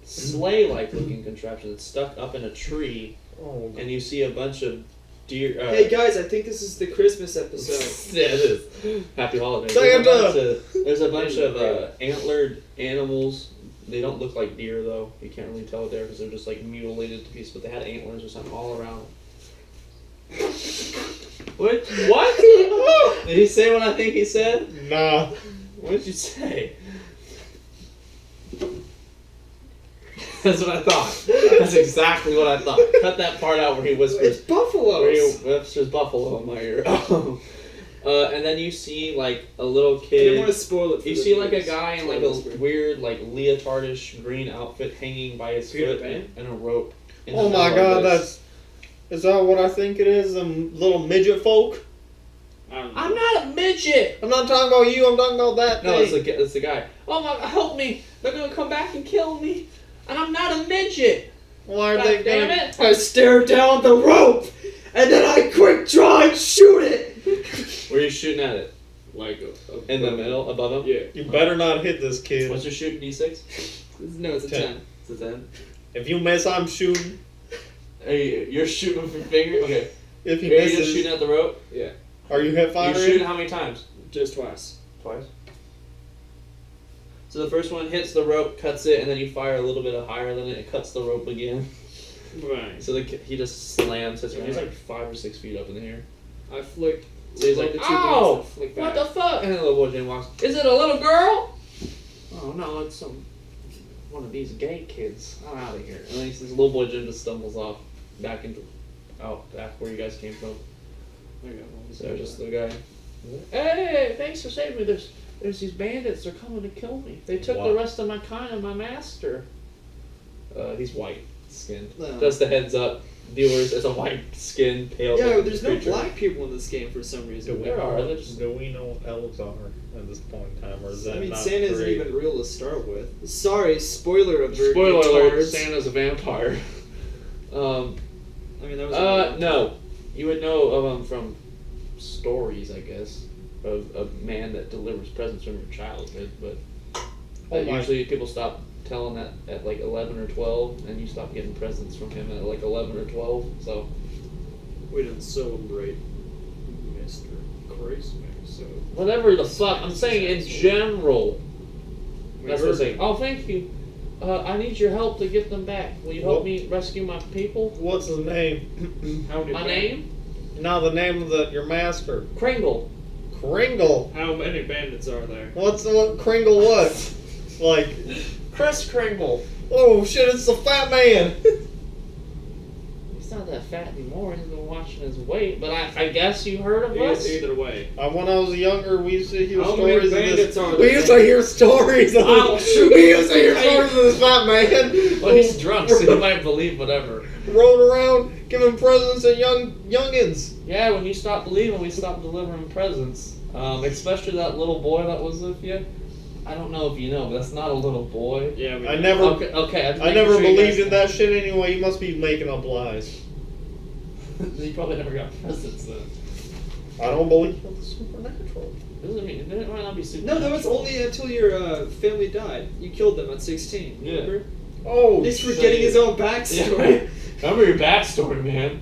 sleigh-like looking contraption that's stuck up in a tree, Oh, and you see a bunch of deer. Hey guys, I think this is the Christmas episode. Yeah, it is. Happy holidays. Santa! There's a bunch of antlered animals. They don't look like deer though. You can't really tell there because they're just like mutilated to pieces, but they had antlers or something all around. What? What? Did he say what I think he said? nah. What did you say? That's what I thought. That's exactly what I thought. Cut that part out where he whispers. It's buffaloes. Where he whispers buffalo in my ear. And then you see like a little I kid. didn't want to spoil it. For You the see like a viewers. guy in like a weird like leotardish green outfit hanging by his Peter foot Pan? and a rope. in Oh the my middle of god, this. is that what I think it is? Them little midget folk? I don't know. I'm not a midget. I'm not talking about you, I'm talking about that No, thing. it's the guy. Oh my! Help me! They're gonna come back and kill me, and I'm not a midget. Why are God they damn gonna... it! I stare down the rope, and then I quick draw and shoot it. Where are you shooting at it? Like In the middle, above him. Yeah. You better not hit this kid. What's your shooting D6? No, it's a 10. It's a 10. If you miss, I'm shooting. Hey, you're shooting with your finger. Okay. If he Are you just misses, shooting at the rope? are you hit You're firing? shooting how many times? Just twice. Twice. So the first one hits the rope, cuts it, and then you fire a little bit higher than it. It cuts the rope again. Right. So he just slams his. He's like 5 or 6 feet up in the air. I flick. So he's like, the two "Ow! guns and flick What back. the fuck?" And then the little boy Jane walks. Is it a little girl? Oh no, it's one of these gay kids. I'm out of here. And then this little boy Jim just stumbles off back where you guys came from. I got one. So just the guy. Hey, thanks for saving me. There's these bandits. They're coming to kill me. They took the rest of my kind and my master. He's white skinned. No. Just the heads up, viewers. It's a white skinned, pale. Yeah, there's no creature. black people in this game for some reason. There are. They're just- Do we know what elves are at this point in time, or is that I mean, not Santa isn't great? even real to start with. Sorry, spoiler alert. Spoiler alert: retards. Santa's a vampire. I mean, that was. No, you would know of him from stories, I guess, of a man that delivers presents from your childhood. But usually people stop telling that at like 11 or 12, and you stop getting presents from him at like 11 or 12. So We don't celebrate Mr. Christmas, so. whatever the fuck, I'm saying in general. That's what I'm saying. Oh, thank you. I need your help to get them back. Will you help me rescue my people? What's his name? My name? No, the name of your master. Kringle. Kringle. How many bandits are there? What Kringle? What? Like, Chris Kringle. oh shit! It's the fat man. He's not that fat anymore. He's been watching his weight. But I guess you heard of us. Either way. When I was younger, we used to hear How many stories of this. bandits are We there? used to hear stories of I'll this. shoot We used to hear you. stories of this fat man. Well, he's drunk, so he might believe whatever. Rolling around giving presents to youngins. Yeah, when you stop believing, we stop delivering presents. Especially that little boy that was with you. I don't know if you know, but that's not a little boy. Yeah, we I know. never. Okay. I never believed in that shit anyway. You must be making up lies. You probably never got presents then. I don't believe in the supernatural. Doesn't mean it might not be super. No, that was only until your family died. You killed them at 16. Yeah. Remember? Oh, He's forgetting his own backstory. Remember your backstory, man.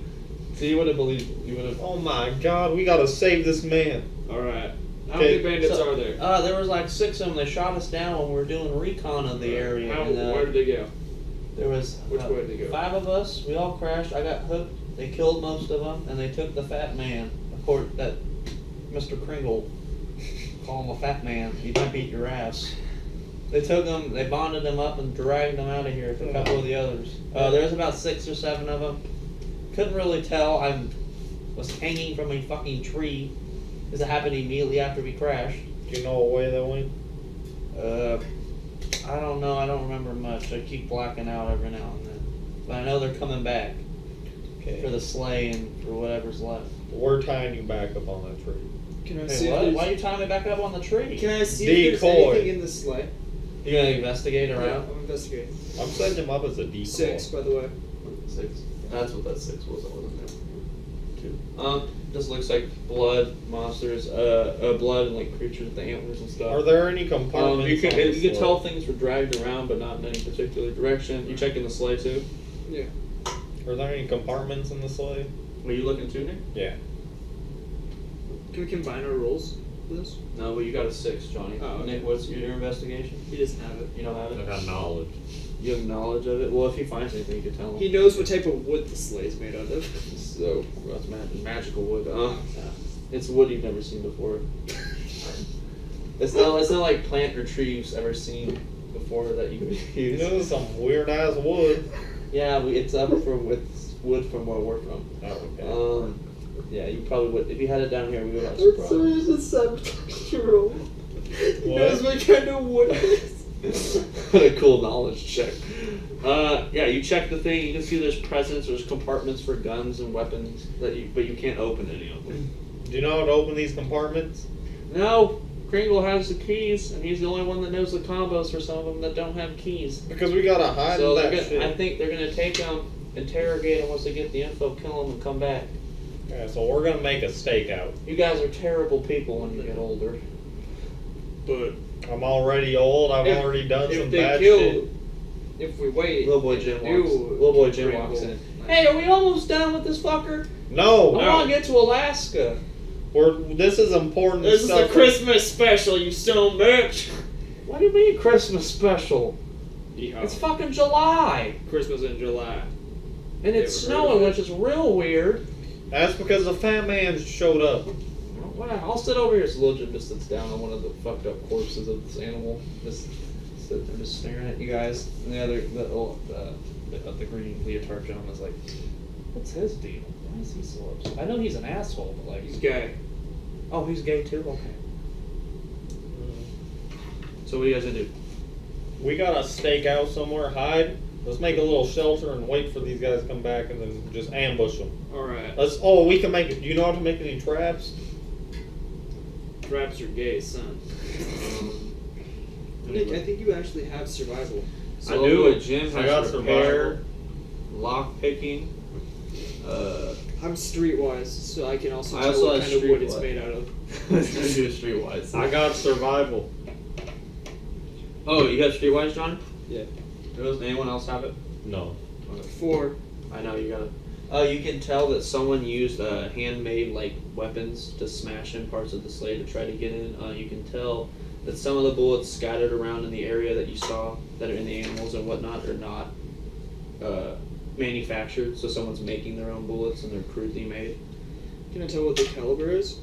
So you would have believed. You would have. Oh my God, we gotta save this man. Alright. How Okay, many bandits are there? There was like 6 of them. They shot us down when we were doing recon of the area. How, and, where did they go? There was Which way did they go? 5 of us. We all crashed. I got hooked. They killed most of them, and they took the fat man. Of course, that Mr. Kringle. Call him a fat man. He might beat your ass. They took him. They bonded him up and dragged him out of here with a couple of the others. There was about 6 or 7 of them. Couldn't really tell. I was hanging from a fucking tree. Because it happened immediately after we crashed. Do you know what way they went? I don't know. I don't remember much. I keep blacking out every now and then. But I know they're coming back Okay. for the sleigh and for whatever's left. We're tying you back up on that tree. Can I Hey, see if what? there's- Why are you tying me back up on the tree? Can I see if there's Decoy. anything in the sleigh? You gonna investigate Yeah, around? I'm investigating. I'm setting him up as a decoy. 6, by the way. 6. That's what that 6 was. It wasn't there. 2. Just looks like blood monsters. Blood and like creatures with the antlers and stuff. Are there any compartments? You can on the you can sleigh? tell things were dragged around, but not in any particular direction. You checking the sleigh too? Yeah. Are there any compartments in the sleigh? Were you looking too, Nick? Yeah. Can we combine our rolls for this? No, but you got a 6, Johnny. Oh, okay. Nick, what's your investigation? He doesn't have it. You don't have I it? got knowledge. You have knowledge of it? Well, if he finds anything, you can tell him. He knows what type of wood the sleigh's made out of. So, that's magical wood. It's wood you've never seen before. It's not like plant or tree you've ever seen before that you would You use. know, some weird ass wood. Yeah, it's up with wood from where we're from. Oh, okay. Yeah, you probably would. If you had it down here, we would have some So problems. he's a 17-year-old. He What? knows what kind of wood it is. What a cool knowledge check. Yeah, you check the thing. You can see there's presents. There's compartments for guns and weapons but you can't open any of them. Do you know how to open these compartments? No, Kringle has the keys, and he's the only one that knows the combos for some of them that don't have keys. Because we gotta hide So that they're shit. I think they're gonna take them, interrogate them once they get the info, kill them, and come back. Yeah, so we're gonna make a stakeout. You guys are terrible people when you get older. But I'm already old. I've If- already done if some they bad kill- shit. if we wait, Little boy and Jim they walks. do Little boy Jim Kringle- walks in. Hey, are we almost done with this fucker? No, I want to get to Alaska. this is important This is stuff. the Christmas special, you son of a bitch. What do you mean Christmas special? Yeehaw. It's fucking July, Christmas in July. and it's Never heard of snowing, it. which is real weird. That's because the fat man showed up. Well, I'll sit over here. So little Jim just sits down on one of the fucked up corpses of this animal. Just sit there, just staring at you guys. And the other, the green leotard gentleman is like, What's his deal? Why is he so upset? I know he's an asshole, but like He's gay. Oh, he's gay too? Okay. So what are you guys gonna do? We gotta stake out somewhere, hide. Let's make a little shelter and wait for these guys to come back and then just ambush them. Alright. We can make it. Do you know how to make any traps? Traps are gay, son. Nick, I think you actually have survival. So I do. A gym I got has survival. repair, lock picking. I'm streetwise, so I can also I tell also what have kind of wood it's streetwise. made out of. I was gonna do streetwise. I got survival. Oh, you have streetwise, John? Yeah. Does anyone else have it? No. 4. I know you got it. You can tell that someone used handmade like weapons to smash in parts of the sleigh to try to get in. You can tell that some of the bullets scattered around in the area that you saw that are in the animals and whatnot are not manufactured. So someone's making their own bullets and they're crudely made. Can I tell what the caliber is?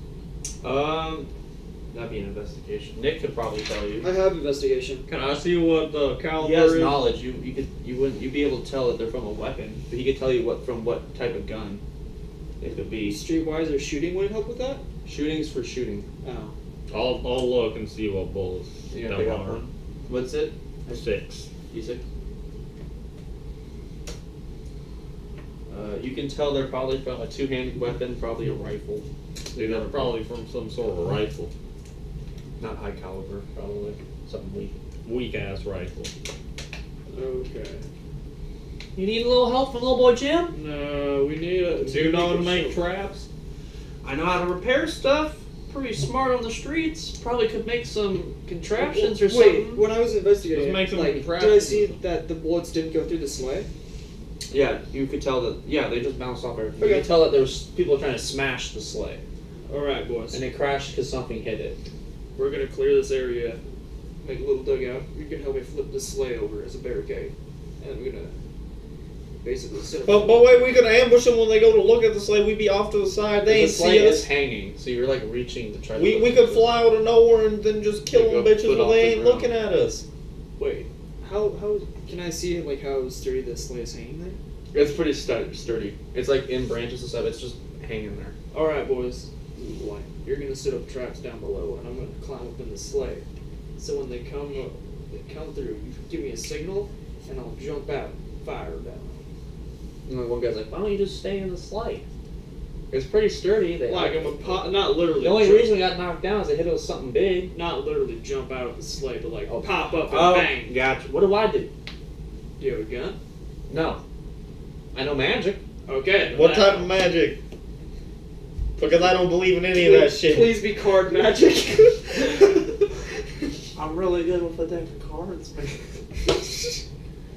That'd be an investigation. Nick could probably tell you. I have investigation. Can I see what the caliber He has is? knowledge. You'd be able to tell that they're from a weapon, but he could tell you from what type of gun it could be. Streetwise or shooting wouldn't help with that? Shooting's for shooting. Oh. I'll look and see what bullets. You gonna pick up one? What's it? 6. D6. You can tell they're probably from a two-handed weapon, probably a rifle. They're probably from some sort of rifle. Not high caliber, probably something weak. Weak ass rifle. Okay. You need a little help from little boy Jim? No, we need a... Do you know how to make sure. traps? I know how to repair stuff. Pretty smart on the streets. Probably could make some contraptions or Wait, something. when I was investigating, Just make some did I contraptions. see that the bullets didn't go through the sleigh? Yeah, you could tell that. Yeah, they just bounced off everything. You Okay. could tell that there was people trying to smash the sleigh, Alright, boys. and it crashed because something hit it. We're gonna clear this area, make a little dugout. You can help me flip this sleigh over as a barricade. And we're gonna basically set up... But wait, we could ambush them when they go to look at the sleigh. We'd be off to the side. They The ain't sleigh see is us. hanging, so you're like reaching to try to. We look could at fly out of nowhere and then just kill Like them a bitches foot when off they the ain't ground. looking at us. Wait, how can I see like how sturdy this sleigh is hanging there? It's pretty sturdy. It's like in branches and stuff. It's just hanging there. Alright, boys. Boy, you're gonna set up traps down below, and I'm gonna climb up in the sleigh. So when they come through, you give me a signal, and I'll jump out, fire down. And then one guy's like, "Why don't you just stay in the sleigh?" It's pretty sturdy. Like I'm not literally. The only jump, reason we got knocked down is they hit it with something big. not literally jump out of the sleigh, but like pop up and Oh, bang. gotcha. What do I do? Do you have a gun? No. I know magic. Okay. What type of magic? Because I don't believe in any of that shit. Please be card magic. I'm really good with a deck of cards, man.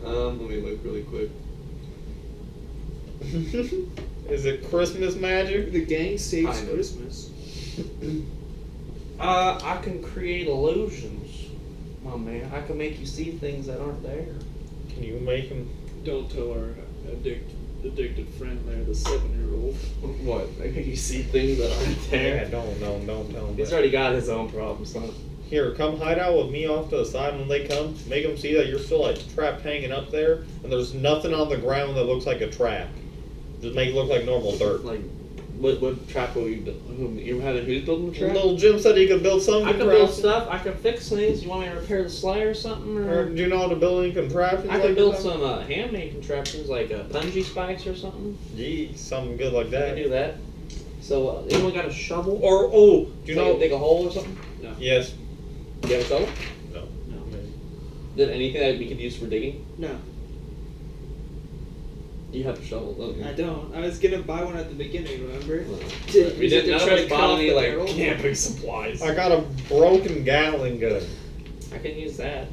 Let me look really quick. Is it Christmas magic? The gang saves Kind of. Christmas. I can create illusions, my man. I can make you see things that aren't there. Can you make him? Don't tell our addicted friend there, the 7-year-old. What? I make you see things that aren't there. Don't tell him. He's that. already got his own problems, huh? Here, come hide out with me off to the side when they come. Make them see that you're still like trapped hanging up there, and there's nothing on the ground that looks like a trap. Just make it look like normal dirt. Like, what trap will you build? You had who's building the trap? Little Jim said he could build some I can build contraptions. stuff. I can fix things. You want me to repair the sleigh or something? Or do you know how to build any contraptions? I can like build that? some handmade contraptions like bungee spikes or something. Gee, something good like I that. can do that. So, anyone got a shovel? Or do you So I know? can dig a hole or something? Yes. Do you have a shovel? No. Did anything that we could use for digging? No, You have a shovel, don't you? I don't. I was gonna buy one at the beginning, remember? Well, To we use it didn't to none try of to us cut bought off any the like barrel. camping supplies. I got a broken Gatling gun. I can use that.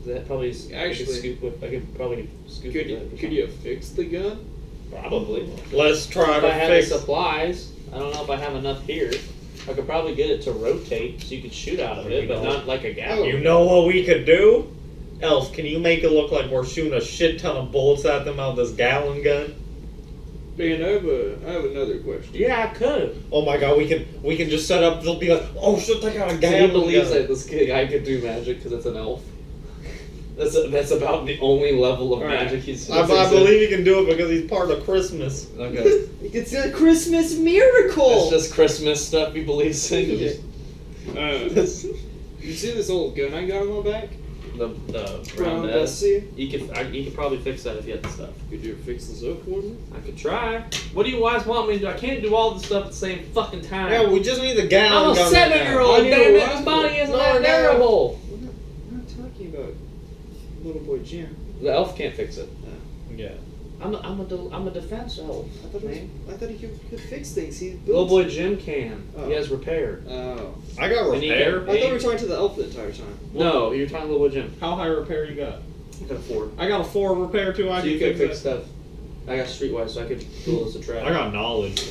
That probably Actually, I could probably scoop with that. Could you fix the gun? Probably. Let's try If I to had fix. the supplies, I don't know if I have enough here. I could probably get it to rotate so you could shoot out of it, but not like a gap. You know what we could do? Elf, can you make it look like we're shooting a shit ton of bullets at them out of this Gatling gun? Man, I have another question. Yeah, I could. Oh my god, we can just set up. They'll be like, oh shit, they got a So he Gatling believes gun. that this guy could do magic because it's an elf. That's about the only level of Alright. magic he's. I believe he can do it because he's part of Christmas. Okay. It's a Christmas miracle. It's just Christmas stuff he believes in. You see this old gun I got on my back? The Brown brown Bessie. You could probably fix that if you had the stuff. Could you fix this up for me? I could try. What do you guys want me to do? I can't do all the stuff at the same fucking time. Yeah, we just need the gallon I'm a gun right now. 7-year-old. I know, Damn it, right? this body isn't No, that no. terrible. I'm not talking about little boy Jim. The elf can't fix it. Yeah. I'm a defense elf. I thought he could fix things. He Little builds. boy Jim can. Oh. He has repair. Oh. I got And he repair. can- I thought we were talking to the elf the entire time. No, you're talking little boy Jim. How high repair you got? I got a 4. I got a 4 repair too. I So you can can fix that. stuff. I got streetwise, so I could tool as a trap. I got knowledge.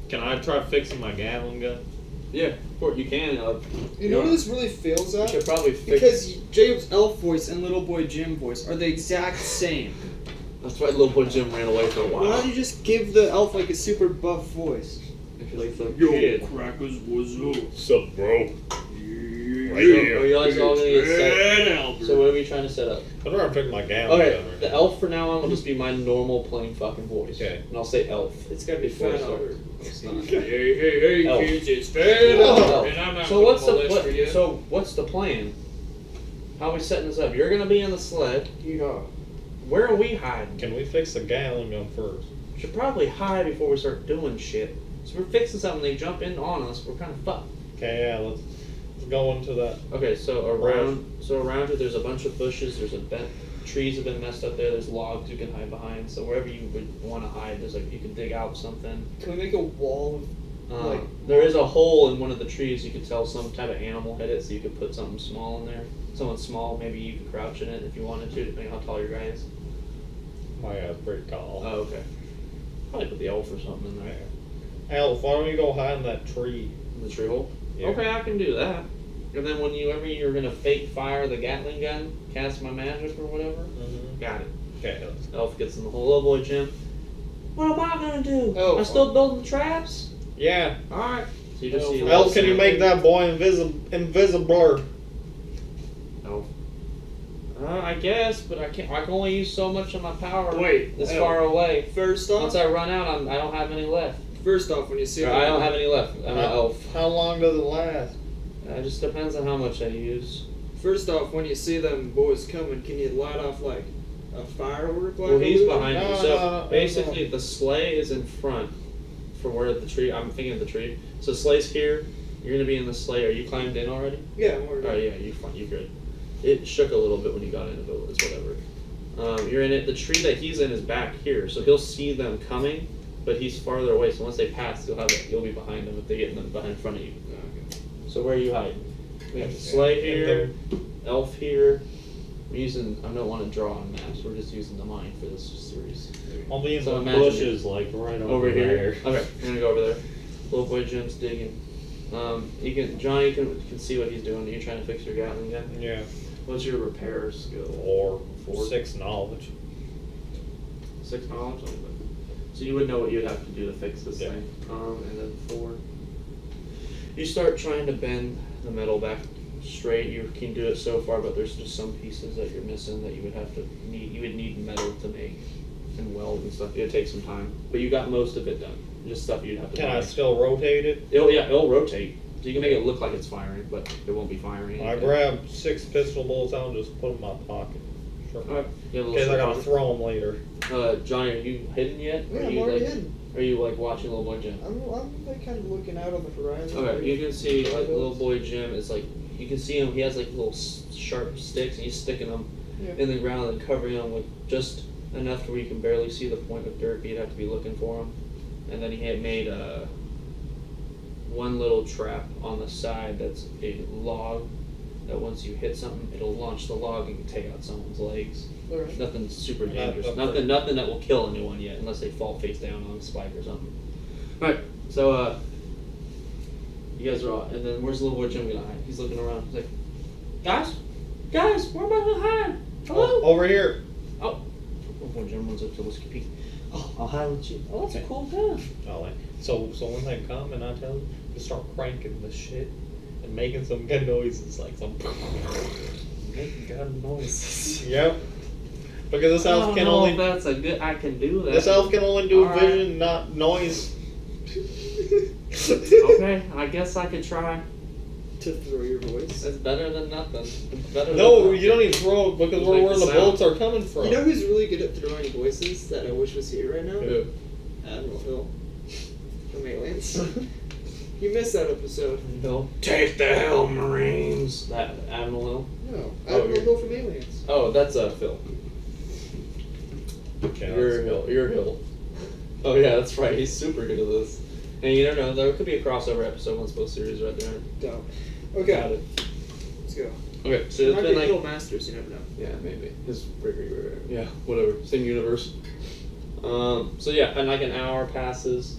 Can I try fixing my gallon gun? Yeah, of course you can. You know what this really fails You at? should probably fix. Because Jacob's elf voice and little boy Jim voice are the exact same. That's why little boy Jim ran away for a Why while. don't you just give the elf like a super buff voice? Like the kid. crackers, what's up? Sup, bro? So, are you guys all gonna get set? So what are we trying to set up? I'm trying to fix my gallon Okay, gun right the now. elf for now on will just be my normal plain fucking voice. Okay. And I'll say elf. It's gotta be Before I fat start. over. It's not. Hey, Elf. kids, it's fat Elf. and I'm not So what's the molest for you. so what's the plan? How are we setting this up? You're gonna be in the sled. Yeah. Where are we hiding? Can we fix the gallon gun first? Should probably hide before we start doing shit. So we're fixing something, they jump in on us, we're kind of fucked. Okay, yeah, let's go into that. Okay, so around here, there's a bunch of bushes. There's trees have been messed up there. There's logs you can hide behind. So wherever you would want to hide, there's like you can dig out something. Can we make a wall of like There is a hole in one of the trees. You could tell some type of animal hit it, so you could put something small in there. Something small, maybe you could crouch in it if you wanted to, depending on how tall your guy is. My guy's pretty tall. Oh, okay. Probably put the elf or something in there. Elf, why don't you go hide in that tree? In the tree hole. Yeah. Okay, I can do that. And then whenever you're gonna fake fire the Gatling gun, cast my magic or whatever. Mm-hmm. Got it. Okay, let's Elf gets in the hole. Little boy Jim. What am I gonna do? Oh, I'm still building traps. yeah. All right. So you just see. Elf, can you make that boy invisible? Elf. I guess, but I can't. I can only use so much of my power. Wait, this Elf. far away. First Once off, I run out, I don't have any left. when you see I don't have any left. I'm an elf. How long does it last? It just depends on how much I use. First off, when you see them boys coming, can you light off like a firework? Well, he's over behind you. No, So no, no, basically, no. the sleigh is in front for where the tree. I'm thinking of the tree. So sleigh's here. You're gonna be in the sleigh. Are you climbed in already? there? Yeah, I'm already. Oh yeah, you're fine. You're good. It shook a little bit when you got into it. It's whatever. You're in it. The tree that he's in is back here, so he'll see them coming, but he's farther away. So once they pass, you'll be behind them if they get in front of you. Okay. So where are you hiding? We have the sleigh here, elf here. I don't want to draw on maps. We're just using the mind for this series. I'll be in So the imagine bushes, like right Over here. there. Okay, we're gonna go over there. Little boy Jim's digging. Johnny can see what he's doing. Are you trying to fix your Gatling gun? Yeah. What's your repair skill? Or 4. 6 knowledge. 6 knowledge. So you would know what you'd have to do to fix this Yeah. thing. And then 4. You start trying to bend the metal back straight. You can do it so far, but there's just some pieces that you're missing that you would need metal to make and weld and stuff. It'd take some time, but you got most of it done. Just stuff you'd have to. Can I buy. still rotate it? It'll rotate. So you can make it look like it's firing, but it won't be firing. I grab 6 pistol bullets out and just put them in my pocket. Sure. Alright. You have a Because I little gotta throw them later. Johnny, are you hidden yet? Yeah, Or are I'm you already like, in. Are you like watching Little Boy Jim? I'm like kind of looking out on the horizon. Okay, you can see like Little Boy Jim is like you can see him. He has like little sharp sticks, and he's sticking them Yeah. in the ground and covering them with just enough to where you can barely see the point of dirt. But you'd have to be looking for him. And then he had made one little trap on the side that's a log. That once you hit something, it'll launch the log and take out someone's legs. Alright. Nothing super Not dangerous. up Nothing that will kill anyone yet, unless they fall face down on a spike or something. Alright, so you guys are all, and then where's Little Boy Jim gonna hide? He's looking around. He's like, guys, where am I gonna hide? Hello? Over here. Oh, Little Boy Jim runs up to Whiskey Pete. Oh, I'll hide with you. Oh, that's a cool gun. Oh, like, so when they come and I tell you, just start cranking the shit and making some good noises, like some. making gun noises. Yep. Because this elf can only. That's a good. I can do that. This elf can only do Alright. vision, not noise. Okay, I guess I could try. To throw your voice. It's better than nothing. It's better No, than you don't even throw it because we're Make where the the sound. bullets are coming from. You know who's really good at throwing voices that I wish was here right now? Who? Admiral Hill. From Aliens. You missed that episode. Hill. Take the helm, Marines. That Admiral Hill. No, Oh, Admiral you're- Hill from Aliens. Oh, that's Phil. Okay, You're Hill. You're Hill. Oh yeah, that's right. He's super good at this. And you never know. There could be a crossover episode once both series right there. Dope. Got Okay, it. let's go. Okay, so There it's might been be like Hill Masters, you never know. yeah, maybe his yeah, whatever, same universe. So yeah, and like an hour passes,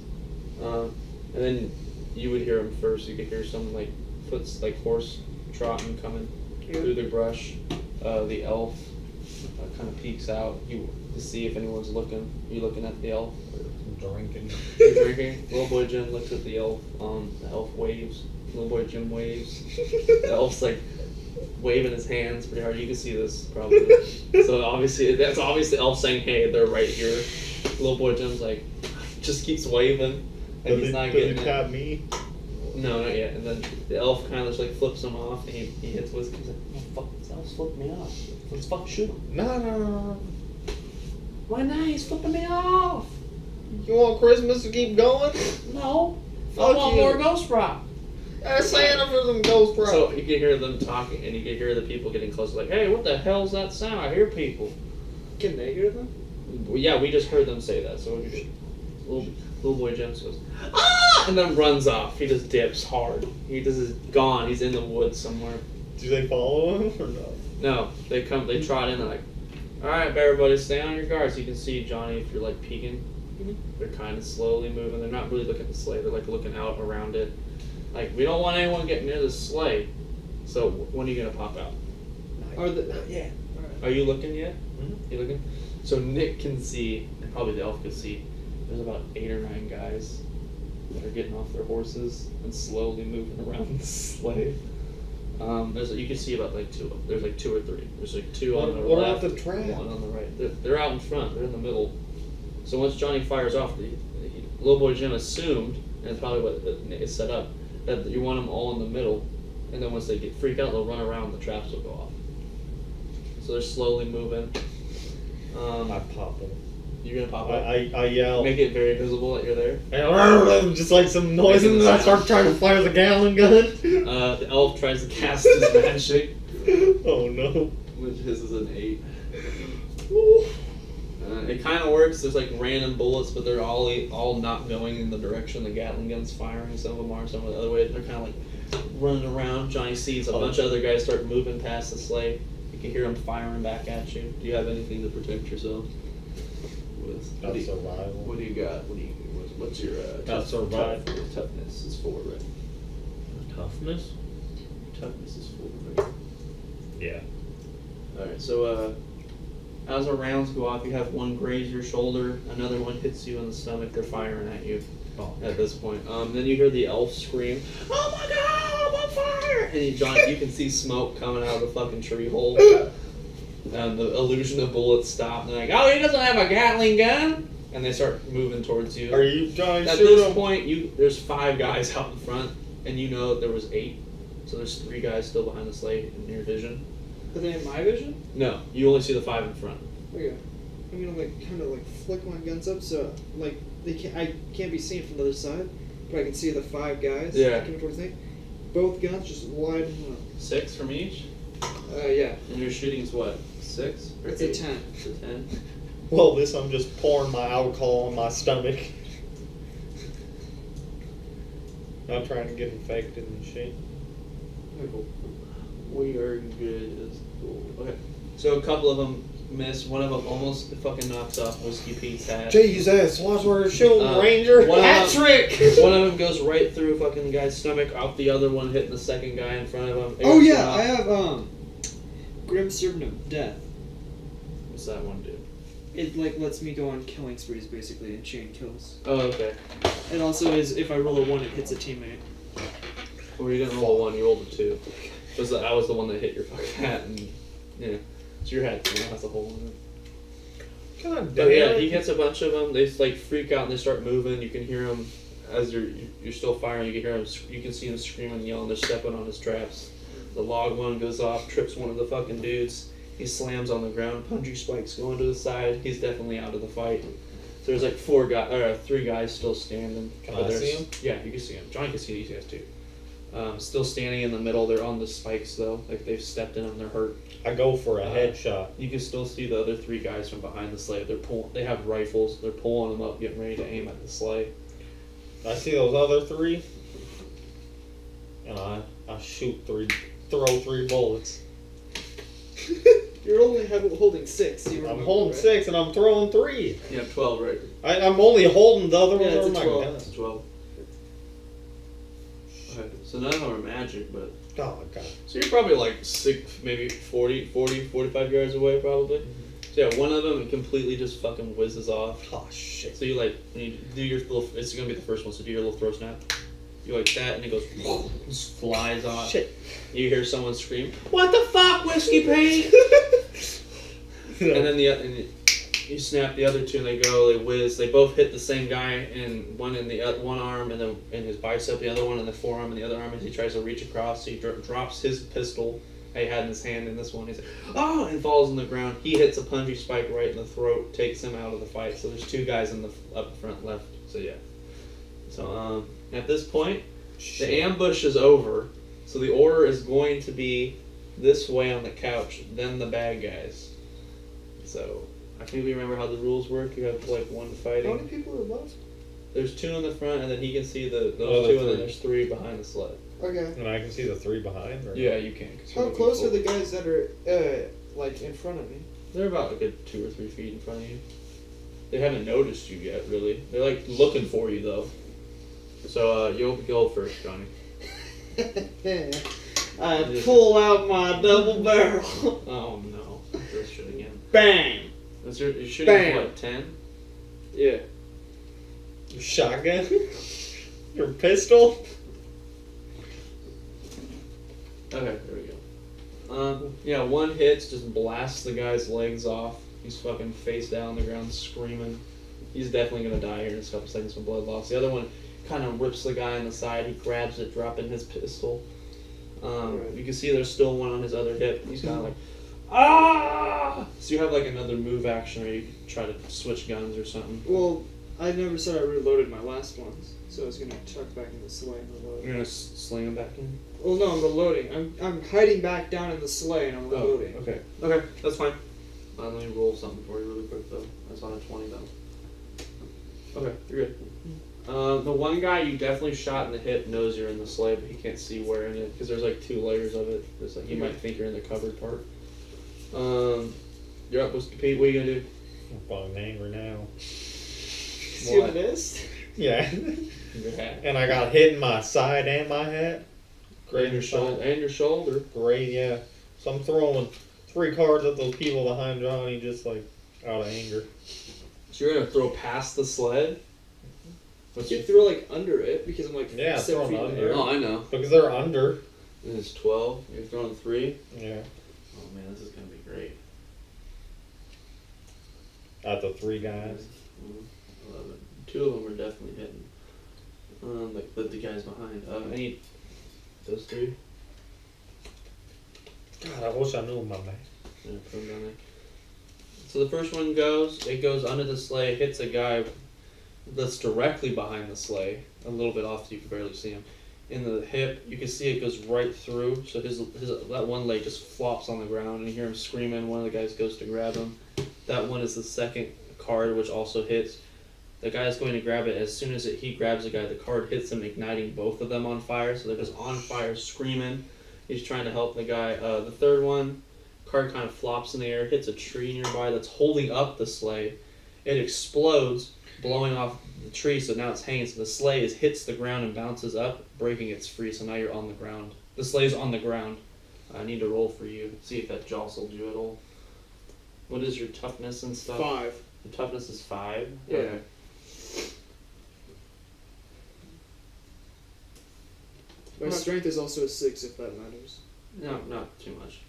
and then you would hear him first. You could hear some like horse trotting coming through the brush. The elf kind of peeks out to see if anyone's looking. You looking at the elf? Drinking. You're drinking. Little boy Jim looks at the elf. The elf waves. Little boy Jim waves. The elf's like waving his hands pretty hard. You can see this probably. So obviously that's obviously the elf saying, "Hey, they're right here." Little boy Jim's like just keeps waving, and he's not getting Does it. he tap me? No, not yet. And then the elf kind of just like flips him off, and he hits Whiskey. He's like, "Oh fuck, this elf's flipping me off. Let's fucking shoot him." No. Why not? He's flipping me off. You want Christmas to keep going? No. Fuck I want you. more Ghost Rock. Ask Santa for some ghost rock. So you can hear them talking, and you can hear the people getting closer. Like, "Hey, what the hell's that sound? I hear people." Can they hear them? Well, yeah, we just heard them say that. So little boy James goes, "Ah!" and then runs off. He just dips hard. He just is gone. He's in the woods somewhere. Do they follow him or no? No, they trot in. They're like, "All right, everybody, stay on your guard." So you can see Johnny if you're like peeking. They're kind of slowly moving. They're not really looking at the sleigh. They're like looking out around it. Like, we don't want anyone getting near the sleigh. So when are you gonna pop out? Are the Yeah. Are you looking yet? Mhm. You looking? So Nick can see, and probably the elf can see. There's about 8 or 9 guys that are getting off their horses and slowly moving around the sleigh. You can see about like 2 of them. There's like 2 or 3. There's like 2 on the What left, about the trap? 1 on the right. They're out in front. They're in the middle. So once Johnny fires off, little boy Jim assumed, and it's probably what is set up, that you want them all in the middle, and then once they get freaked out, they'll run around. The traps will go off. So they're slowly moving. I pop him. You're gonna pop up. I yell. Make it very visible that you're there. And just like some noise, and then I start trying to fire the gallon gun. The elf tries to cast his magic, Oh no. which his is an 8. It kind of works. There's like random bullets, but they're all not going in the direction the Gatling gun's firing. Some of them are, some of the other way. They're kind of like running around. Johnny sees a bunch of other guys start moving past the sleigh. You can hear them firing back at you. Do you have anything to protect yourself with? What do you, survival. what do you got? What's your survival. toughness is 4, right? Toughness? Toughness is 4, right? Yeah. Alright, so as our rounds go off, you have one graze your shoulder, another one hits you in the stomach, they're firing at you at this point. Then you hear the elf scream, "Oh my god, I'm on fire!" And you can see smoke coming out of the fucking tree hole. And the illusion of bullets stop, and they're like, "Oh, he doesn't have a Gatling gun!" And they start moving towards you. Are you trying to At shoot this him? point, there's 5 guys out in front, and you know there was 8. So there's 3 guys still behind the sleigh in your vision. Are they in my vision? No, you only see the 5 in front. Okay. I'm gonna like kind of like flick my guns up so like I can't be seen from the other side, but I can see the 5 guys Yeah. coming towards me. Both guns just widen up. 6 from each? Yeah. And your shooting's what? 6? Or It's a 8? 10. It's a 10? Well, I'm just pouring my alcohol on my stomach. Not trying to get infected and shit. Okay, cool. We are good as cool. Okay. So a couple of them miss. One of them almost fucking knocks off Whiskey Pete's hat. Jesus, watch where you're shooting, Ranger. one of Hat them- trick! One of them goes right through fucking the guy's stomach, off the other one hitting the second guy in front of him. Oh Eric's yeah, off. I have Grim Servant of Death. What's that one do? It like lets me go on killing sprees basically and chain kills. Oh, okay. It also is if I roll a 1, it hits a teammate. Well, you didn't roll a 1, you rolled a 2. That was the one that hit your fucking hat and Yeah. So your hat has a hole in it. God damn But yeah, it. he hits a bunch of them. They like freak out and they start moving. You can hear them as you're still firing. You can hear them. You can see them screaming, and yelling. They're stepping on his traps. The log one goes off, trips one of the fucking dudes. He slams on the ground. Punji spikes going to the side. He's definitely out of the fight. So there's like 3 guys still standing. Can But I there's- see 'em? Yeah, you can see them. Johnny can see these guys too. Still standing in the middle. They're on the spikes though. Like they've stepped in them. They're hurt. I go for a headshot. You can still see the other 3 guys from behind the sleigh. They're pulling. They have rifles. They're pulling them up, getting ready to aim at the sleigh. I see those other 3, and I shoot 3, throw 3 bullets. You're only holding 6. You I'm remember, holding right? 6 and I'm throwing 3. You have 12, right? I'm only holding the other Yeah, ones. it's a Oh my 12. God. It's 12. Okay, so none of them are magic, but Oh my God. so you're probably like 6, maybe 45 yards away, probably. So yeah, one of them completely just fucking whizzes off. Oh shit. So you like when you do your little, it's gonna be the first one. So do your little throw snap. You like that, and it goes, just flies off. Shit. You hear someone scream, "What the fuck, whiskey paint?" And then you snap the other 2, and they go, they whiz. They both hit the same guy, and one in the one arm, and then in his bicep, the other one in the forearm, and the other arm as he tries to reach across. So he drops his pistol that he had in his hand in this one. He's like, "Oh!" and falls on the ground. He hits a punji spike right in the throat, takes him out of the fight. So there's 2 guys in the up front left. So yeah. So at this point, the ambush is over. So the order is going to be this way on the couch, then the bad guys. So I think we remember how the rules work. You have like 1 How fighting. many people are left? There's 2 in the front, and then he can see those other 2, and then 3. there's 3 behind the sled. Okay. And I can see the 3 behind. Or Yeah, you can. 'Cause you're How looking close are forward. the guys that are like in front of me? They're about like a 2 or 3 feet in front of you. They haven't noticed you yet, really. They're like looking for you though. So you'll go first, Johnny. I pull out my double barrel. Oh no! This shit again. Bang! You're shooting Bam. for what, 10? Yeah. Your shotgun. Your pistol. Okay, there we go. Yeah, 1 hits, just blasts the guy's legs off. He's fucking face down on the ground screaming. He's definitely gonna die here in a couple seconds from blood loss. The other one kind of rips the guy in the side. He grabs it, dropping his pistol. You can see there's still one on his other hip. He's kind of like, ah! So you have like another move action, or you can try to switch guns or something. Well, I never said I reloaded my last ones, so I was gonna chuck back in the sleigh and reload. You're gonna sling him back in. Well, no, I'm reloading. I'm hiding back down in the sleigh and I'm reloading. Oh, okay. Okay, that's fine. Let me roll something for you really quick though. That's on a 20 though. Okay, you're good. The one guy you definitely shot in the hip knows you're in the sleigh, but he can't see where in it because there's like 2 layers of it. There's like he might think you're in the covered part. You're up, Pete. What are you gonna do? I'm fucking angry now. See what it is? Yeah. Your hat. And I got hit in my side and my hat. And your shoulder. And your shoulder. Great, yeah. So I'm throwing 3 cards at those people behind Johnny just like out of anger. So you're gonna throw past the sled. What's You your throw like under it because I'm like Yeah, 7 throw feet them in the under. air. Oh, I know. Because they're under. And it's 12. You're throwing 3. Yeah. Oh man, this is gonna be great. At the 3 guys. 11. 2 of them are definitely hitting. Like the guys behind. I need those 3. God, I wish I knew my man. Yeah, put them down there. So the first one goes. It goes under the sleigh, hits a guy that's directly behind the sleigh, a little bit off so you can barely see him. In the hip, you can see it goes right through. So his that one leg just flops on the ground, and you hear him screaming. One of the guys goes to grab him. That one is the second card, which also hits. The guy's going to grab it. As soon as he grabs the guy, the card hits him, igniting both of them on fire. So they're just on fire, screaming. He's trying to help the guy. The third one, card kind of flops in the air, hits a tree nearby that's holding up the sleigh. It explodes, blowing off the tree, so now it's hanging. So the sleigh hits the ground and bounces up, breaking its free. So now you're on the ground. The sleigh's on the ground. I need to roll for you. See if that jostled you at all. What is your toughness and stuff? 5. The toughness is 5? Yeah. Okay. My strength is also a 6 if that matters. No, not too much.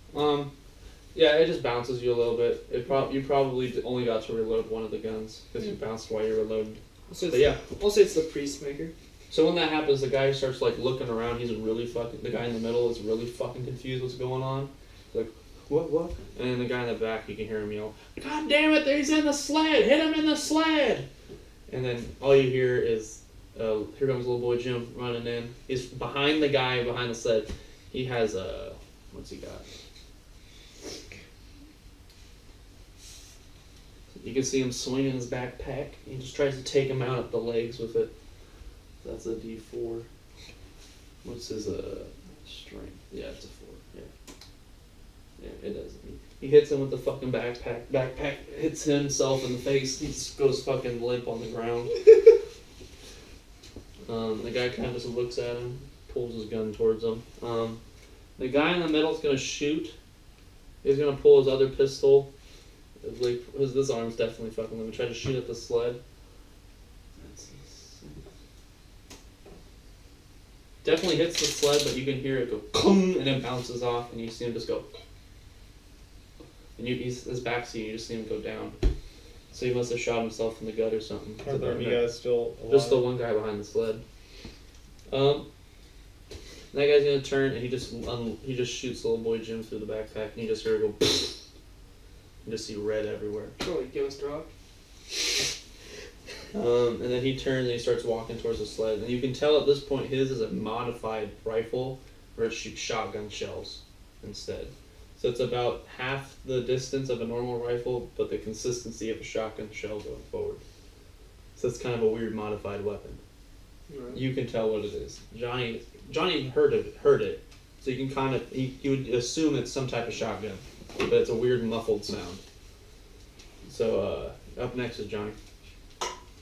Yeah, it just bounces you a little bit. You probably only got to reload one of the guns because you bounced while you were reloading. So But yeah. I'll say it's the priest maker. So when that happens, the guy starts like looking around. He's really fucking. The guy in the middle is really fucking confused what's going on. He's like, what? And then the guy in the back, you can hear him yell, "God damn it! He's in the sled! Hit him in the sled!" And then all you hear is, here comes little boy Jim running in. He's behind the guy behind the sled. He has what's he got? You can see him swinging his backpack. He just tries to take him out at the legs with it. That's a D4. What's his strength? Yeah, it's a 4. Yeah, it does. He hits him with the fucking backpack. Backpack hits himself in the face. He just goes fucking limp on the ground. The guy kind of just looks at him, pulls his gun towards him. The guy in the middle is gonna shoot. He's gonna pull his other pistol. Like this arm's definitely fucking him. Try to shoot at the sled. Definitely hits the sled, but you can hear it go "kung" and it bounces off, and you see him just go. And he's his back seat, you just see him go down. So he must have shot himself in the gut or something. Are you guys still alive? Just the one guy behind the sled. That guy's gonna turn, and he just shoots little boy Jim through the backpack, and you just hear it go. You just see red everywhere. Oh, he ghost rock. And then he turns and he starts walking towards the sled. And you can tell at this point his is a modified rifle where it shoots shotgun shells instead. So it's about half the distance of a normal rifle, but the consistency of a shotgun shell going forward. So it's kind of a weird modified weapon. Right. You can tell what it is. Johnny heard it. So you can kind of, you would assume it's some type of shotgun, but it's a weird muffled sound. So up next is Johnny.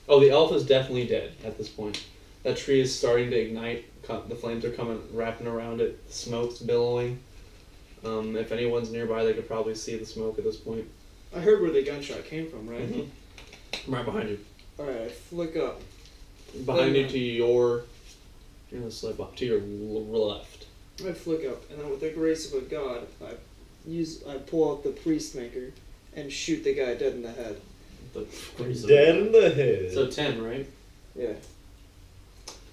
Oh, the elf is definitely dead at this point. That tree is starting to ignite. The flames are wrapping around it. The smoke's billowing. If anyone's nearby, they could probably see the smoke at this point. I heard where the gunshot came from, right? Mm-hmm. Right behind you. Alright, I flick up. Behind you to your... You're gonna slip up to your left. I flick up, and then with the grace of a god, I pull out the priest maker and shoot the guy dead in the head. Dead in the head. So 10, right? Yeah.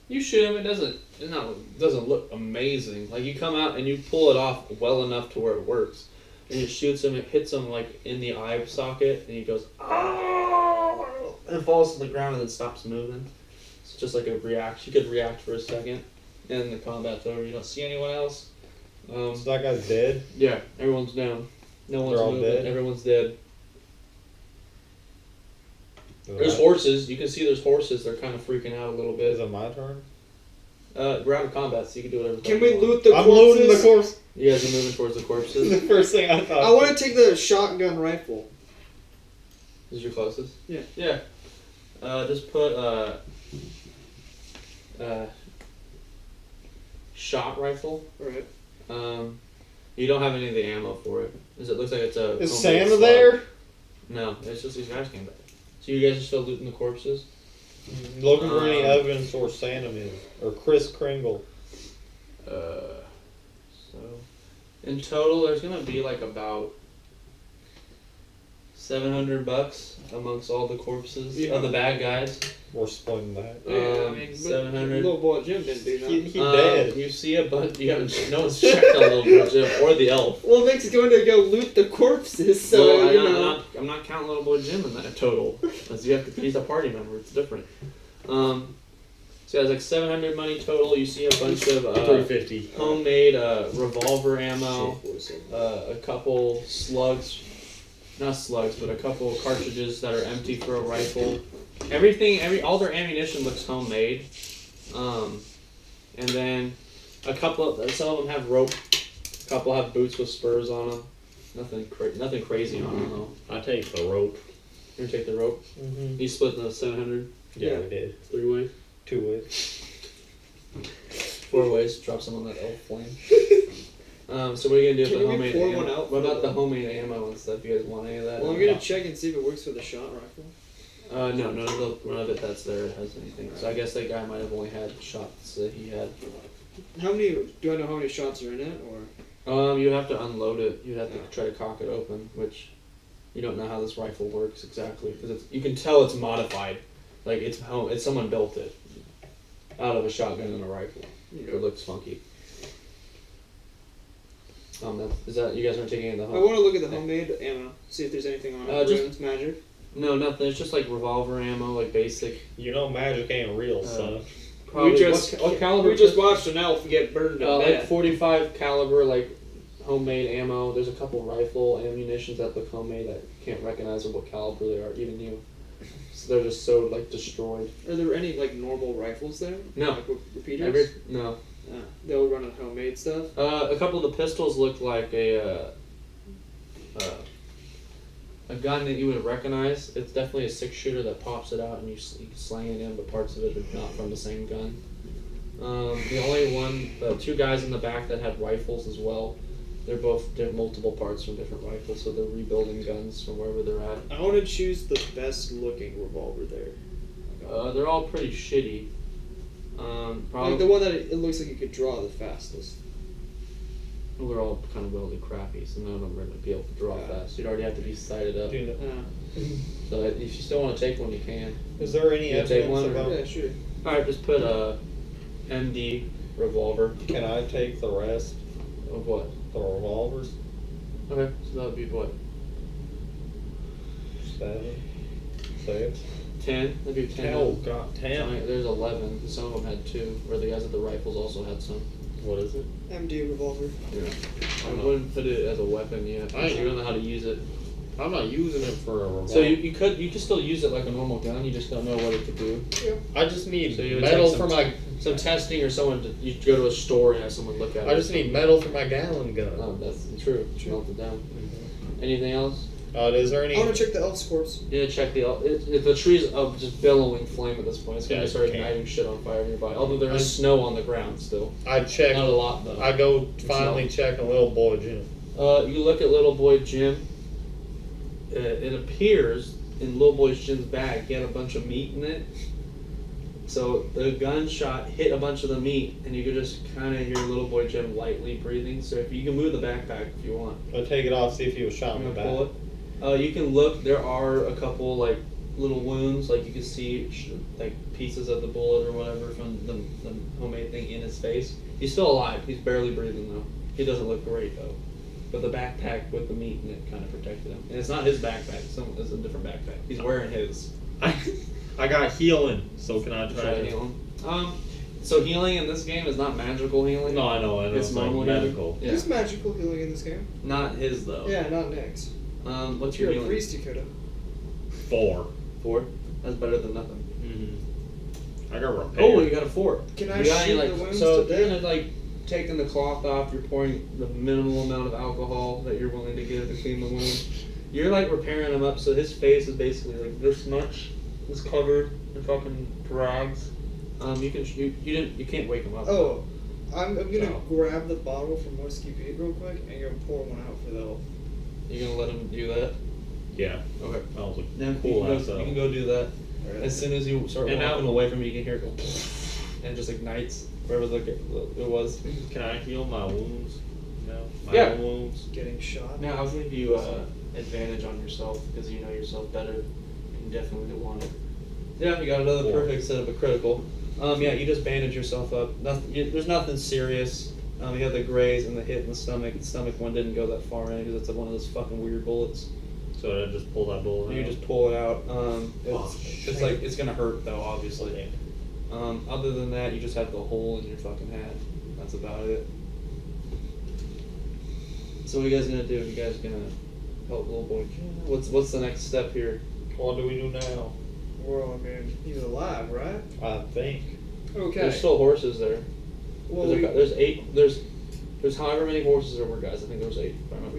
You shoot him. It doesn't look amazing. Like you come out and you pull it off well enough to where it works, and it shoots him. It hits him like in the eye socket, and he goes "Oh!" and falls to the ground and then stops moving. It's just like a react. You could react for a second, and the combat's over. You don't see anyone else. So that guy's dead? Yeah, everyone's down. No one's They're all moving. dead? Everyone's dead. There's horses. You can see there's horses. They're kind of freaking out a little bit. Is it my turn? We're out of combat, so you can do whatever. Can we loot the corpses? I'm loading the corpse. You guys are moving towards the corpses. The first thing I thought. I want to take the shotgun rifle. This is your closest? Yeah. Yeah. Just put shot rifle. Alright. You don't have any of the ammo for it. It looks like it's a. Is homemade Santa slug. there? No, it's just these guys came back. So you guys are still looting the corpses? Looking for any evidence where Santa is. Or Kris Kringle. So in total, there's gonna be like about $700 amongst all the corpses of the bad guys. We're splitting that. Yeah, I mean, 700. Little boy Jim didn't do nothing. He dead. You see a bunch. You haven't. No one's checked on Little Boy Jim or the elf. Well, Nick's going to go loot the corpses, so Well, you know. I'm not counting Little Boy Jim in that total, because you have to. He's a party member. It's different. So it's like 700 money total. You see a bunch of 350. homemade revolver ammo, a couple slugs, not slugs, but a couple of cartridges that are empty for a rifle. All their ammunition looks homemade. And then some of them have rope. A couple have boots with spurs on them. Nothing crazy on them though. I take the rope. You're gonna take the rope. Mm-hmm. You split the 700 Yeah, we did. 3 ways. 2 ways. 4 ways. Drop some on that elf flame. So what are you gonna do with Can the we homemade pour ammo? one out What for about the the- homemade ammo and stuff? You guys want any of that? Well, I'm gonna check and see if it works for the shot rifle. No, none of it that's there has anything. So I guess that guy might have only had shots that he had. How many? Do I know how many shots are in it, or? You have to unload it. You have to try to cock it open, which you don't know how this rifle works exactly because you can tell it's modified, like it's home. It's someone built it out of a shotgun and a rifle. Yeah. It looks funky. Is that you guys aren't taking any of the I home? want to look at the homemade ammo, see if there's anything on it. Just- Runes, magic. No, nothing. It's just like revolver ammo, like basic. You know magic ain't real, son. Probably we just what caliber? we just watched an elf get burned to like death. 45 caliber, like homemade ammo. There's a couple rifle ammunitions that look homemade. I can't recognize what caliber they are, even you. So they're just so like destroyed. Are there any like normal rifles there? No. Like repeaters. No. They'll run with homemade stuff. A couple of the pistols look like a gun that you would recognize. It's definitely a 6-shooter that pops it out and you can slang it in, but parts of it are not from the same gun. The only one, the 2 guys in the back that had rifles as well. They're multiple parts from different rifles, so they're rebuilding guns from wherever they're at. I want to choose the best looking revolver there. They're all pretty shitty. Probably Like the one that it looks like you could draw the fastest. well, they're all kind of really crappy, so none of them are going to be able to draw fast. You'd already have to be sighted up. Do you know- So if you still want to take one, you can. Is there any You take evidence one or- about? Yeah, sure. Alright, just put a MD revolver. Can I take the rest? Of what? The revolvers? Okay, so that would be what? 7, 6. 10? That'd be 10. Oh god, 10. There's 11. Some of them had 2, or the guys at the rifles also had some. What is it? MD revolver. Yeah. I wouldn't put it as a weapon yet. I- You don't know how to use it. I'm not using it for a revolver. So you could still use it like a normal gun. You just don't know what it could do. I just need So you would metal take for my. some testing, or someone you go to a store and have someone look at it. I just need metal for my gallon gun. Oh, that's true. Melt it down. Anything else? Is there I any? want to check the elf's corpse. Yeah, check the tree's up just billowing flame at this point. It's gonna Yeah, start can't. igniting shit on fire nearby. Although there is snow on the ground still. I check. Not a lot though. I go finally check a little boy Jim. You look at little boy Jim. It appears in little boy Jim's bag he had a bunch of meat in it. So the gunshot hit a bunch of the meat, and you could just kind of hear little boy Jim lightly breathing. So if you can move the backpack if you want. I'll take it off, see if he was shot I'm in the gonna back. pull it. You can look. There are a couple like little wounds, like you can see like pieces of the bullet or whatever from the homemade thing in his face. He's still alive. He's barely breathing though. He doesn't look great though. But the backpack with the meat in it kind of protected him. And it's not his backpack. It's a different backpack. He's wearing his. I got healing, so can I Try try to to? heal him. So healing in this game is not magical healing. No, I know. It's normal like healing. medical. Yeah. There's magical healing in this game. Not his though. Yeah, not Nick's. What's If your you're a healing? priest, you could've. 4. 4. That's better than nothing. I got repair. Oh, you got a 4. Can I You got any, shoot like, the wounds so to you're death? gonna like taking the cloth off. You're pouring the minimal amount of alcohol that you're willing to give to clean the wound. You're like repairing him up, so his face is basically like this much. It's covered in fucking rags. You can't wake him up. Oh, I'm gonna No. grab the bottle from Whiskey Pete real quick and gonna pour one out for the elf. You gonna let him do that? Yeah. Okay. That was a Then cool you, ass can go do that. Alright. As soon as you start And walking now- away from it, you can hear it go, and it just ignites wherever it was. Can I heal my wounds? No. My Yeah. own wounds. Getting shot. Now I'll give you advantage on yourself because you know yourself better. You definitely want it. Yeah, you got another 4. perfect instead of a critical. Yeah, you just bandage yourself up. There's nothing serious. You have the graze and the hit in the stomach. The stomach one didn't go that far in because it's one of those fucking weird bullets. So I just pull that bullet You out? just pull it out. It's shit. like it's gonna hurt though, obviously. Other than that, you just have the hole in your fucking head. That's about it. So what are you guys gonna do? You guys gonna help little boy? What's the next step here? What do we do now? Well, I mean, he's alive, right? I think. Okay. There's still horses there. well, There's 8. There's however many horses there were, guys. I think there was 8. If I remember.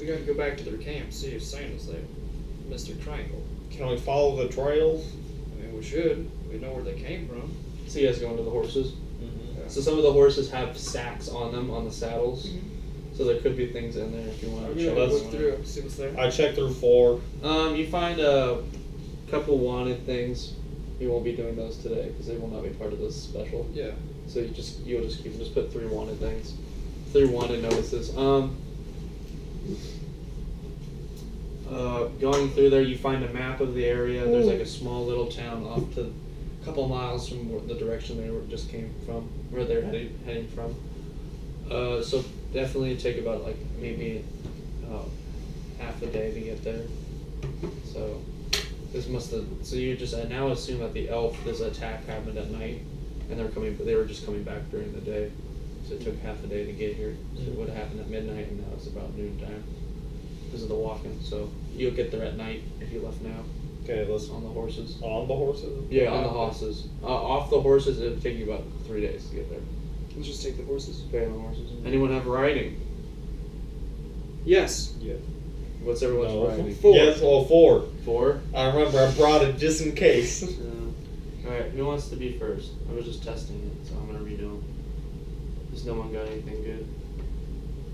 we gotta go back to their camp, see if Santa's there, Mr. Triangle. Can we follow the trails? I mean, we should. We know where they came from. So you guys going to the horses? Mm-hmm. So some of the horses have sacks on them on the saddles. So there could be things in there if you want I'm to gonna check. look through, see what's there. I checked through 4. You find a couple wanted things. You won't be doing those today because they will not be part of this special. Yeah. So you'll just put 3 wanted things. through wanted notices. Going through there, you find a map of the area. There's like a small little town off to a couple miles from the direction they just came from, where they're heading from. So definitely take about like maybe half a day to get there. So this must have. So you just now assume that the elf this attack happened at night, and they were just coming back during the day. So it took half a day to get here. So it would have happened at midnight, and now it's about noontime. Because of the walking, so you'll get there at night if you left now. Okay, let's On the horses. on the horses. Yeah, on the horses. Off the horses, it would take you about 3 days to get there. Let's just take the horses. Okay, on the horses. Anyone have riding? Yes. Yeah. What's everyone's No. riding? 4. Yes, well, 4. 4. I remember I brought it just in case. All right, who wants to be first? I was just testing it, so I'm gonna redo them. Has no one got anything good?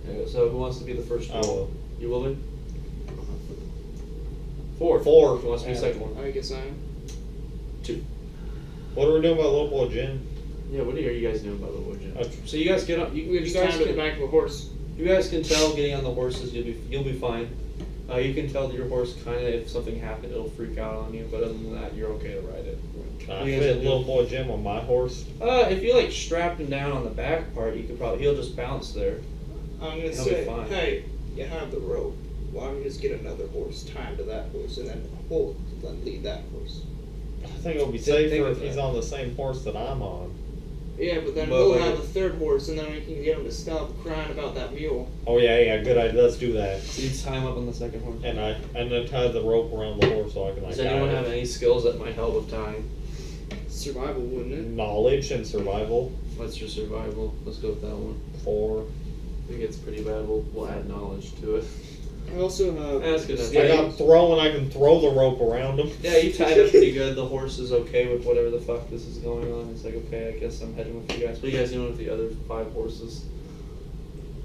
Yeah, so who wants to be the first I one? will. You will be? 4. 4. Who wants to be the second one? I guess I am. 2. What are we doing about little boy Jim? Yeah, what are you guys doing about the wood gym? Okay. So you guys get up. We You just guys tied to the can, back of a horse. you guys can tell getting on the horses. You'll be fine. You can tell that your horse kind of, if something happened, it'll freak out on you. But other than that, you're okay to ride it. Can I You guys fit can do- little boy Jim on my horse? If you like strapped him down on the back part, you could probably he'll just bounce there. I'm gonna He'll be say, fine. hey, you have the rope. Why don't you just get another horse tied to that horse and then lead that horse? I think it'll be Think safer of if he's that. on the same horse that I'm on. Yeah, but then Well, we'll like- have a third horse, and then we can get him to stop crying about that mule. Oh yeah, good idea. Let's do that. So you tie him up on the second horse. And then tie the rope around the horse so I can like. Does anyone guide have it. any skills that might help with tying? Survival, wouldn't it? Knowledge and survival? What's your survival? Let's go with that one. 4. If it gets pretty bad, we'll add knowledge to it. I also have. That's good enough. I Yeah, got throwing. I can throw the rope around him. Yeah, you tied up pretty good. The horse is okay with whatever the fuck this is going on. It's like, okay, I guess I'm heading with you guys. What are you guys doing with the other 5 horses?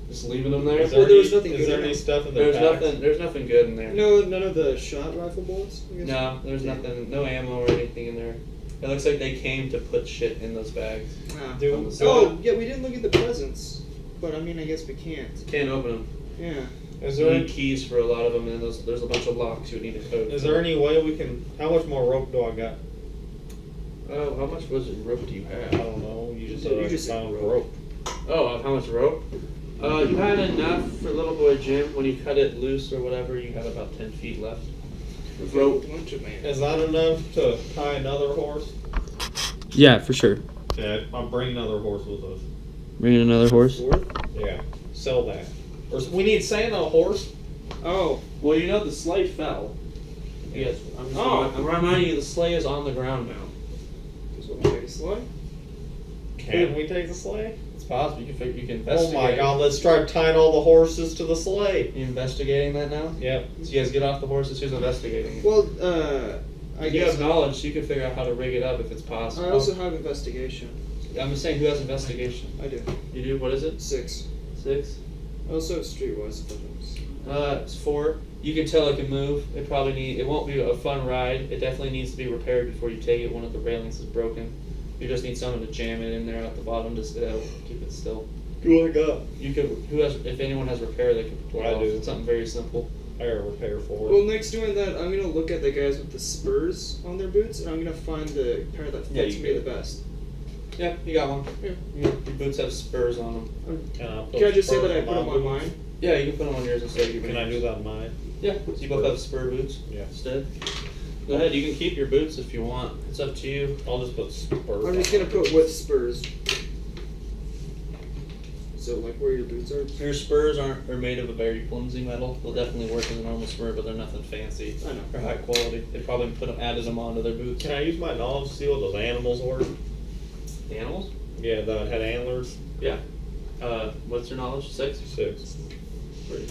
Just leaving them there? Is there, Well, there was any, nothing is good there in any it. stuff in their packs? There's nothing good in there. No, none of the shot rifle bullets? I guess? No, there's nothing, no ammo or anything in there. It looks like they came to put shit in those bags. Ah. Dude, On the side. Oh, yeah, we didn't look at the presents. But I mean, I guess we can't. Can't open them. Yeah. Is You there need any, keys for a lot of them, and there's a bunch of locks you would need a code. is for. there any way we can? How much more rope do I got? How much rope do you I have? don't know. You just You just said found rope. Oh, how much rope? You had enough for little boy Jim. When you cut it loose or whatever, you had about 10 feet left. Rope. Bunch of man. Is that enough to tie another horse? Yeah, for sure. Okay, I'll bring another horse with us. Bring in another horse. Fourth? Yeah, sell that. Or we need Santa a horse. Oh. Well, you know the sleigh fell. Yes, I'm reminding you the sleigh is on the ground now. Just want to take a slide? Can we take the sleigh? It's possible. You can Oh investigate. my God! Let's try tying all the horses to the sleigh. You investigating that now? Yep. So you guys get off the horses. Who's investigating it? Well, I You guess. have knowledge, so you can figure out how to rig it up if it's possible. I also have investigation. I'm just saying, who has investigation? I do. You do. What is it? 6. 6. I also have streetwise intelligence. It's 4. You can tell it can move. It won't be a fun ride. It definitely needs to be repaired before you take it. One of the railings is broken. You just need someone to jam it in there at the bottom to keep it still. Who I got? You could. If anyone has repair, they can pull it I off. do. It's something very simple. I got a repair for Well, it. next doing that, I'm gonna look at the guys with the spurs on their boots, and I'm gonna find the pair that Yeah, fits you me do. the best. Yeah, you got one. Yeah. Your boots have spurs on them. Can I just say that I put them on mine? Yeah, you can put them on yours instead of your Can I do that on mine? Yeah, so you both have spur boots Yeah. instead. Go ahead, you can keep your boots if you want. It's up to you. I'll just put spurs. I'm just gonna put with spurs. So, like where your boots are? Your spurs are made of a very flimsy metal. They'll definitely work as a normal spur, but they're nothing fancy. I know. They're high quality. They probably added them onto their boots. Can I use my knowledge to see what those animals were? The animals? Yeah, that had antlers. Yeah. What's your knowledge? 6? 6. 3.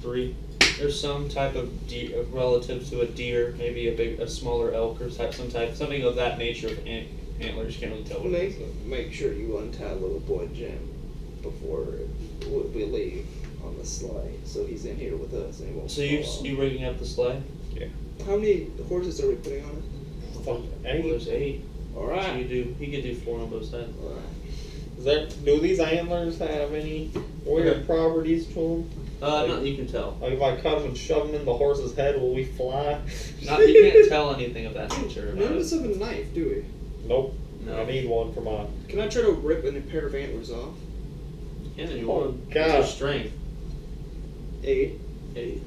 3. There's some type of deer, relative to a deer, maybe a smaller elk or something of that nature of antlers. You can't really tell what it is. Make sure you untie little boy Jim before we leave on the sleigh, so he's in here with us and he won't. So you fall off. you rigging up the sleigh? How many horses are we putting on it? Fuck, Well, there's 8. All So right. he could do 4 on both sides. All right. Do these antlers have any weird properties to them? Not you can tell. Like if I cut them and shove them in the horse's head, will we fly? Not you can't tell anything of that nature. None of About us have a knife, do we? Nope. No. I need one for my. Can I try to rip a pair of antlers off? Yeah, you Oh, want God. What's your strength? 8. 8.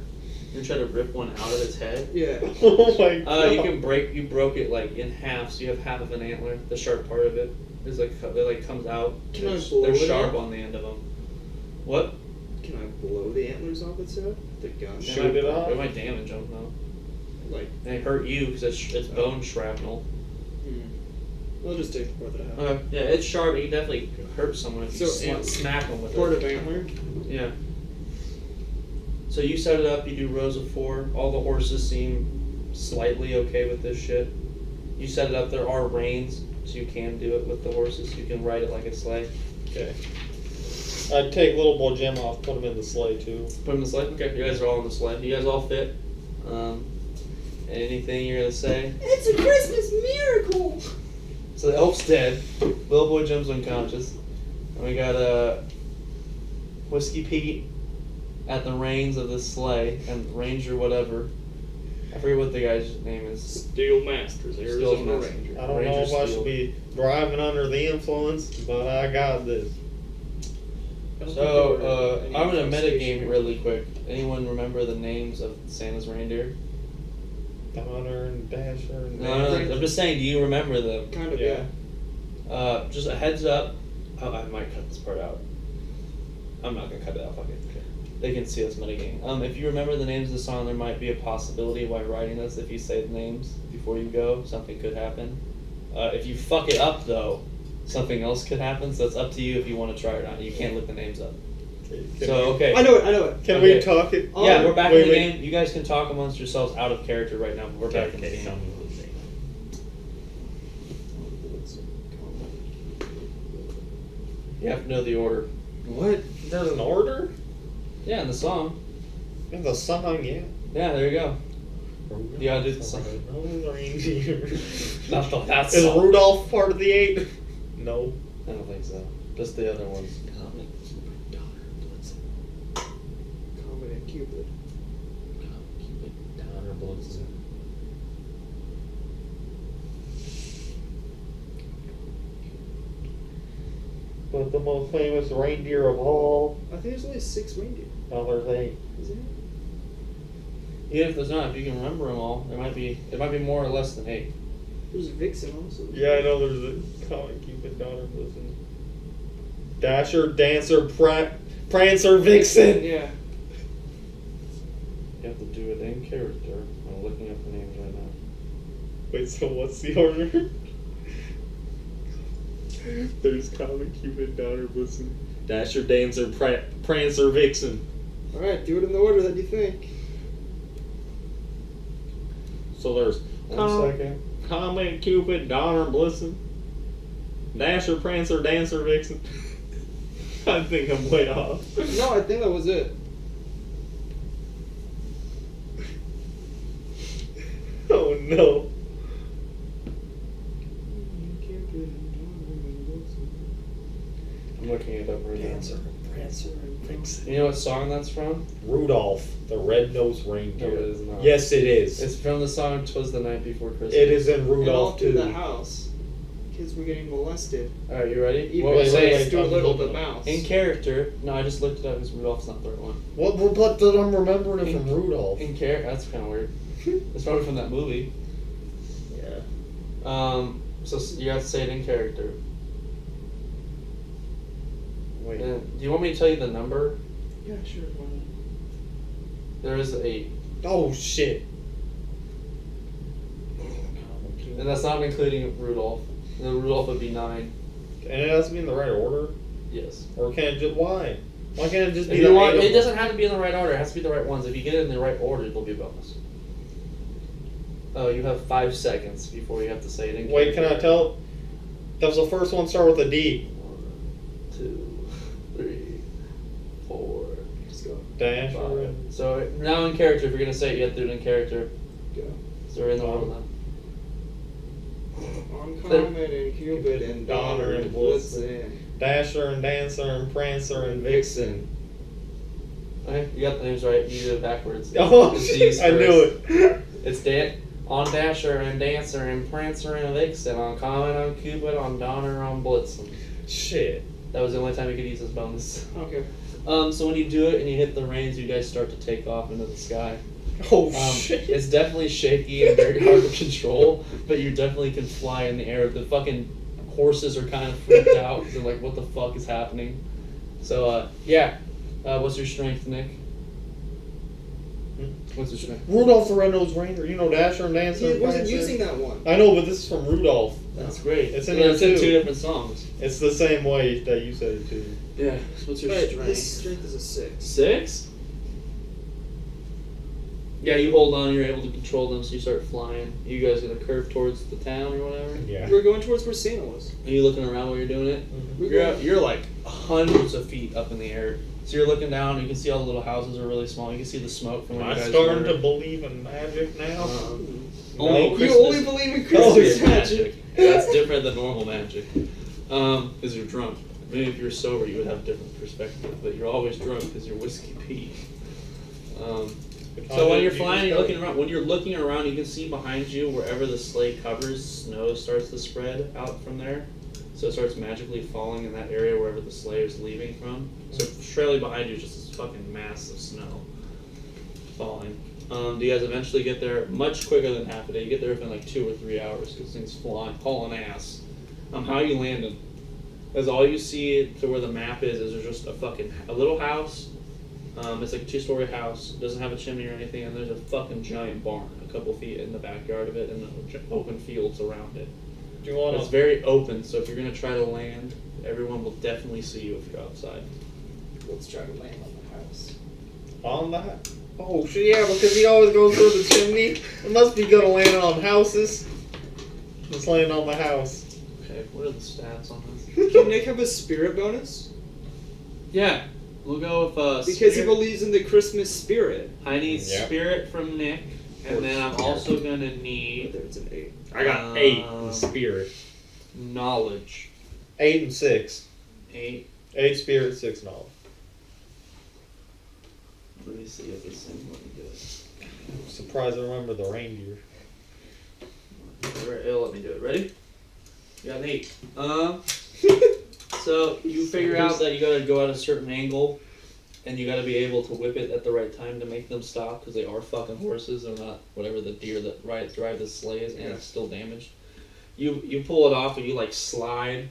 You try to rip one out of its head. Yeah. Oh my god. You broke it like in half, so you have half of an antler. The sharp part of it is like it comes out. Can I There's- blow They're it sharp off? on the end of them. What? Can I blow the antlers off its head? The gun? Shoot it off? It might damage them though. Like, They hurt you because it's bone shrapnel. we'll just take the part that I have. Okay. Yeah, it's sharp. You can definitely hurt someone if you So, smack them with Part it. of antler? Yeah. So you set it up. You do rows of 4. All the horses seem slightly okay with this shit. You set it up. There are reins, so you can do it with the horses. You can ride it like a sleigh. Okay. I'd take little boy Jim off, put him in the sleigh too. Put them in the sleigh. Okay. You guys are all in the sleigh. You guys all fit. Anything you're gonna say? It's a Christmas miracle! So the elf's dead. Little boy Jim's unconscious. And we got Whiskey Pete at the reins of the sleigh and Ranger whatever. I forget what the guy's name is. Steel Masters, Steel's Arizona Master. Ranger. I don't Ranger know if I Steel. should be driving under the influence, but I got this. So, I'm gonna metagame really quick. Anyone remember the names of Santa's reindeer? Donner and Dasher and No, Dancer. I'm just saying, do you remember them? Kind of, Yeah. yeah. Just a heads up. Oh, I might cut this part out. I'm not gonna cut it out, fuck it. They can see us metagame. If you remember the names of the song, there might be a possibility while writing this, if you say the names before you go, something could happen. If you fuck it up though, something else could happen, so it's up to you if you want to try it or not. You can't look the names up. So, okay. I know it. Can Okay. we talk it? Yeah, we're back Wait, in the wait. game. You guys can talk amongst yourselves out of character right now, but we're back in the game. You have to know the order. What? There's an order? Yeah, in the song. In the song, yeah. Yeah, there you go. You gotta do the song. Not the that Is song. Rudolph part of the 8? No. I don't think so. Just the other ones. Comet and Cupid. But the most famous reindeer of all. I think there's only 6 reindeer. No, there's 8. Is it? Even if there's not, if you can remember them all, it might be more or less than 8. There's Vixen also. Yeah, I know there's a Comet, Cupid, Donner, Blitzen. Dasher, Dancer, Prancer, Vixen! Yeah. You have to do it in character. I'm looking up the names right now. Wait, so what's the order? There's Comet, Cupid, Donner, Blitzen. Dasher, Dancer, Prancer, Vixen. Alright, do it in the order that you think. So there's One second. Comet, Cupid, Donner, Blitzen. Dasher, Prancer, Dancer, Vixen. I think I'm way off. No, I think that was it. Oh no. I'm looking it up right Dancer, Prancer, and now. Vixen. You know what song that's from? Rudolph, the red-nosed reindeer. No, it is not. Yes, it is. It's from the song "'Twas the Night Before Christmas." It is in And all Rudolph through too. the house. Kids were getting molested. All right, you ready? Even What we say Stuart Little the mouse. in character? No, I just looked it up because Rudolph's not the right one. What? But I'm remembering it from Rudolph. In character, that's kind of weird. It's probably from that movie. Yeah. So you have to say it in character. Wait. And do you want me to tell you the number? Yeah, sure. Why There is 8, Oh shit. and that's not including Rudolph. The Rudolph would be 9. And it has to be in the right order, Yes. or can it just why? Why can't it just be If the you want, 8 of it them? doesn't have to be in the right order. It has to be the right ones. If you get it in the right order, it'll be a bonus. Oh, you have 5 seconds before you have to say it in Wait, can I character. tell? Does the first one start with a D? 1, 2, 3, 4, Just go. Dasher. 5. So now in character, if you're gonna say it, you have to do it in character. Go. So we're in the order now. On Comet and Cupid and Donner and Blitzen. Dasher and Dancer and Prancer and Vixen. Okay, you got the names right. You did it backwards. Oh, It's shit, these I knew first. it. It's on Dasher and Dancer and Prancer and Vixen, on Comet, on Cupid, on Donner, on Blitzen. Shit. That was the only time you could use this bonus. Okay. So when you do it and you hit the reins, you guys start to take off into the sky. Oh, shit. It's definitely shaky and very hard to control, but you definitely can fly in the air. The fucking horses are kind of freaked out. They're like, what the fuck is happening? So, yeah. What's your strength, Nick? What's your strength? Rudolph the Red-Nosed Reindeer. You know Dasher and Dancer He and wasn't Prancer? using that one. I know, but this is from Rudolph. That's great. It's in Yeah, there it's in too. two different songs. It's the same way that you said it too. Yeah. What's your Right, strength? his strength is a 6. 6? Yeah, you hold on, you're able to control them, so you start flying. You guys gonna curve towards the town or whatever? Yeah. We're going towards where Santa was. Are you looking around while you're doing it? Mhm. You're like hundreds of feet up in the air. So you're looking down, you can see all the little houses are really small. You can see the smoke from where you I'm guys starting were. to believe in magic now. Only You Christmas- only believe in Christmas Christmas magic. That's different than normal magic. Because you're drunk. Maybe if you're sober, you would have a different perspective. But you're always drunk because you're whiskey Pete. So when you're flying, you're looking around. When you're looking around, you can see behind you wherever the sleigh covers, snow starts to spread out from there. So it starts magically falling in that area wherever the sleigh is leaving from. So trailing behind you is just this fucking mass of snow falling. Do you guys eventually get there much quicker than half a day? You get there within like 2 or 3 hours because things flying, hauling ass. How are you landing? Because all you see to where the map is there's just a little house. It's like a 2-story house. It doesn't have a chimney or anything, and there's a fucking giant barn a couple feet in the backyard of it, and the open fields around it. Do you want It's very open, so if you're gonna try to land, everyone will definitely see you if you're outside. Let's try to land on the house. on that? Oh shit, yeah, because he always goes through the chimney. It must be good to land on houses. Let's land on the house. Okay, what are the stats on this? Can Nick have a spirit bonus? Yeah, we'll go with Because he spirit. believes in the Christmas spirit. I need Yeah. spirit from Nick, and then I'm also gonna need Whether it's an 8. I got 8 in spirit. knowledge. 8 and 6. 8. 8 spirit, 6 knowledge. Let me see if this thing let me do it. I'm surprised I remember the reindeer. Alright, it'll let me do it. Ready? You got an 8. So you figure out that you gotta go at a certain angle, and you gotta be able to whip it at the right time to make them stop, because they are fucking horses. They're not whatever the deer that drive the sleigh is, and it's still damaged. You pull it off, and you like slide,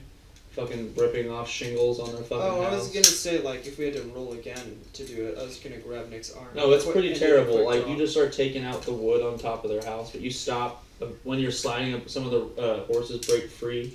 fucking ripping off shingles on their fucking Oh, I house. was gonna say, like, if we had to roll again to do it, I was gonna grab Nick's arm. No, it's pretty And do a terrible. quick Like, draw. you just start taking out the wood on top of their house, but you stop when you're sliding up. Some of the horses break free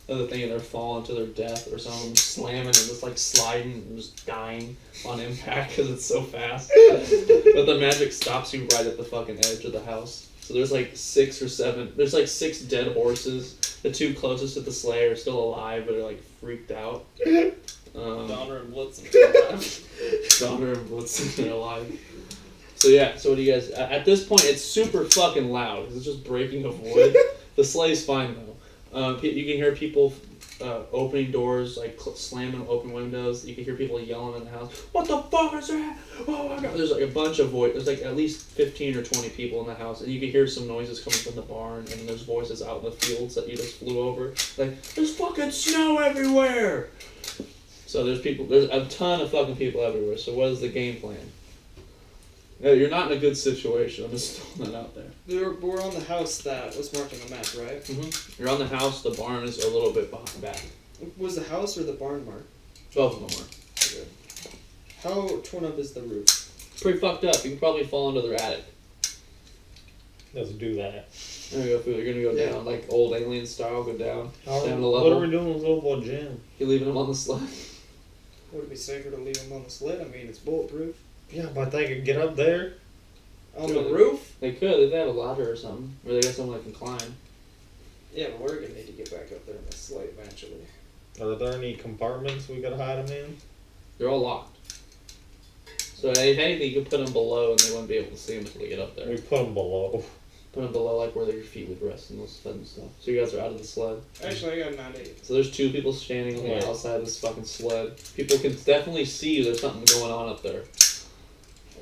of the thing and they're falling to their death, or some of them slamming and just like sliding and just dying on impact because it's so fast. But the magic stops you right at the fucking edge of the house. So there's like 6 or 7. There's like 6 dead horses. The 2 closest to the sleigh are still alive, but are like freaked out. Donner and Blitzen. Donner and Blitzen are alive. So yeah, so what do you guys... At this point, it's super fucking loud, because it's just breaking of wood. The sleigh's fine, though. You can hear people opening doors, like slamming open windows. You can hear people yelling in the house, "What the fuck is that? Oh my god!" There's like a bunch of voices. There's like at least 15 or 20 people in the house, and you can hear some noises coming from the barn, and there's voices out in the fields that you just flew over. Like, there's fucking snow everywhere! So there's a ton of fucking people everywhere. So what is the game plan? No, you're not in a good situation. I'm just throwing that out there. We're on the house that was marked on the map, right? Mm-hmm. You're on the house. The barn is a little bit behind back. Was the house or the barn marked? Both of them are. Okay. How torn up is the roof? Pretty fucked up. You can probably fall into their attic. Let's do that. There you go, fool. You're gonna go Yeah. down, like old alien style, go down. Down the What level. are we doing with little boy Jim? You're leaving him on the sled. Would it be safer to leave him on the sled? I mean, it's bulletproof. Yeah, but they could get up there. On Sure, the they- roof? They could, if they have a ladder or something. Or they got someone that can climb. Yeah, but we're gonna need to get back up there in the sled eventually. Are there any compartments we could hide them in? They're all locked. So if anything, you could put them below and they wouldn't be able to see them until they get up there. We put them below. Put them below like where your feet would rest and those fun stuff. So you guys are out of the sled. Actually, I got 9-8. So there's 2 people standing on the Yeah. outside of this fucking sled. People can definitely see there's something going on up there.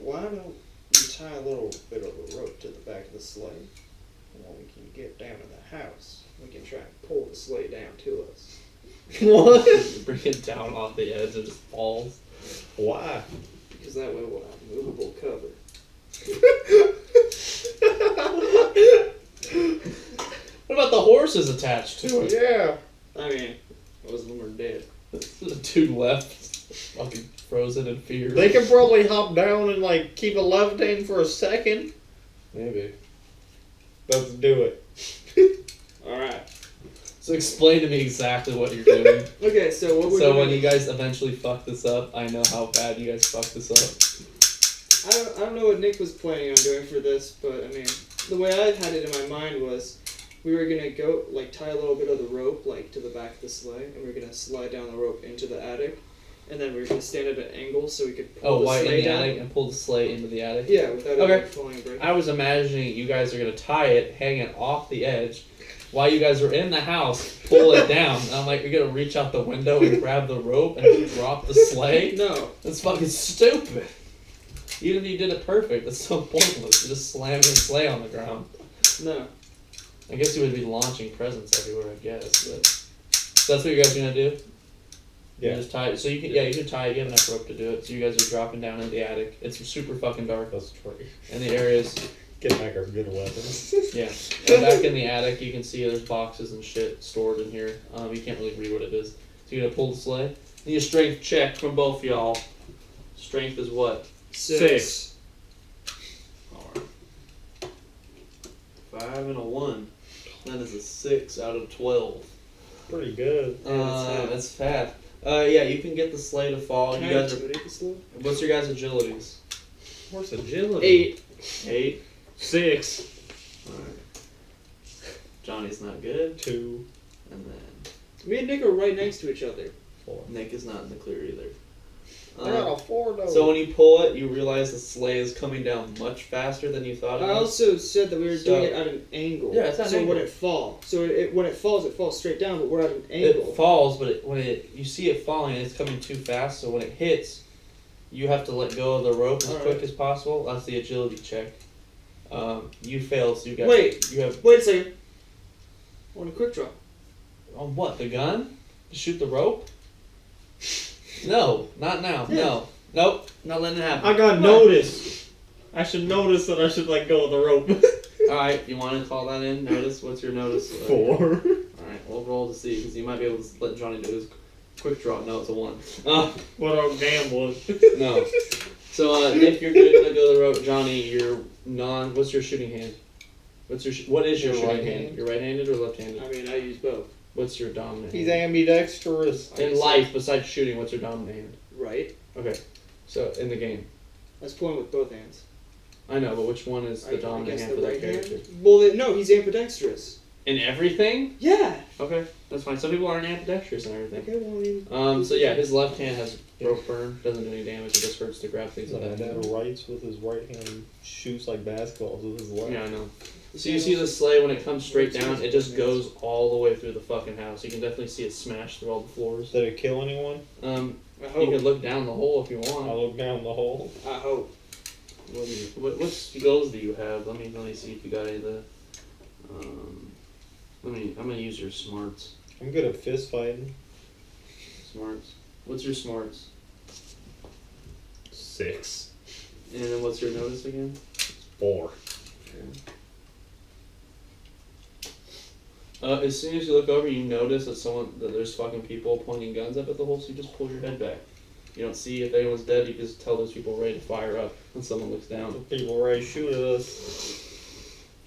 Why don't you tie a little bit of a rope to the back of the sleigh? And when we can get down to the house, we can try and pull the sleigh down to us. What? You bring it down off the edge and it just falls. Why? Because that way we'll have movable cover. What about the horses attached to it? Yeah. I mean, most of them are dead. The 2 left, fucking frozen in fear. They can probably hop down and like keep it levitating for a second. Maybe. Let's do it. Alright. So explain to me exactly what you're doing. Okay, so what we're So doing... when you guys eventually fuck this up, I know how bad you guys fucked this up. I don't know what Nick was planning on doing for this, but I mean, the way I had it in my mind was we were gonna go, like, tie a little bit of the rope, like, to the back of the sleigh, and we were gonna slide down the rope into the attic, and then we were gonna stand at an angle so we could pull the White in sleigh the down. attic and pull the sleigh into the attic? Yeah, without Okay. it like, falling and breaking. I was imagining you guys are going to tie it, hang it off the edge, while you guys are in the house, pull it down. And I'm like, you're going to reach out the window and grab the rope and drop the sleigh? No. That's fucking stupid. Even if you did it perfect, that's so pointless. You just slam your sleigh on the ground. No. I guess you would be launching presents everywhere, I guess. But so that's what you guys are going to do? You Yeah. just tie it. So you can, you can tie it. You have enough rope to do it. So you guys are dropping down in the attic. It's super fucking dark. That's true. And the area's Get back our good weapons. yeah. And back in the attic, you can see there's boxes and shit stored in here. You can't really read what it is. So you're gonna pull the sleigh. Need a strength check from both y'all. Strength is what? 6. Alright. 5 and a 1. That is a 6 out of 12. Pretty good. That's fat. Yeah, you can get the sleigh to fall. Can You I guys are. intimidate the sleigh? What's your guys' agilities? Horse agility. 8. 8. 6. Alright. Johnny's not good. 2. And then Me and Nick are right next to each other. 4. Nick is not in the clear either. I got a 4 though. So when you pull it, you realize the sleigh is coming down much faster than you thought it I was. also said that we were doing it at an angle. Yeah, it's at an so angle. when it falls. So when it falls straight down, but we're at an angle. It falls, but you see it falling, and it's coming too fast. So when it hits, you have to let go of the rope as quick as possible. That's the agility check. You fail, so you got. Wait. You have Wait a second. I want a quick draw. on what? The gun? To shoot the rope? No, not now. Yeah. No, nope, not letting it happen. I got notice. I should notice that I should let go of the rope. All right, you want to call that in? Notice. What's your notice? 4. All right, we'll roll to see because you might be able to let Johnny do his quick draw. No, it's a 1. What I'm gambling. No. So Nick, you're good to let go of the rope. Johnny, you're what's your shooting hand? What is your Your shooting right hand? hand. You're right-handed or left-handed? I mean, I use both. What's your dominant He's hand? ambidextrous. In life, besides shooting, what's your dominant hand? Right. Okay. So in the game, I was pulling with both hands. I know, but which one is the dominant guess hand the for that right hand. character? Well, no, he's ambidextrous. In everything? Yeah. Okay, that's fine. Some people aren't ambidextrous and everything. Okay, well, I mean, So yeah, his left hand has rope burn. Doesn't do any damage. It just hurts to grab things with My that dad hand. writes with his right hand, shoots like basketballs with his left. Yeah, I know. So you see the sleigh when it comes straight down, it just goes all the way through the fucking house. You can definitely see it smash through all the floors. Did it kill anyone? I You hope. can look down the hole if you I want. looked down the hole. I hope. What skills do you have? Let me see if you got any of the. I'm gonna use your smarts. I'm good at fist fighting. Smarts. What's your smarts? 6. And then what's your notice again? 4. As soon as you look over, you notice that there's fucking people pointing guns up at the hole. So you just pull your head back. You don't see if anyone's dead. You just tell those people ready to fire up when someone looks down. People ready to shoot at us.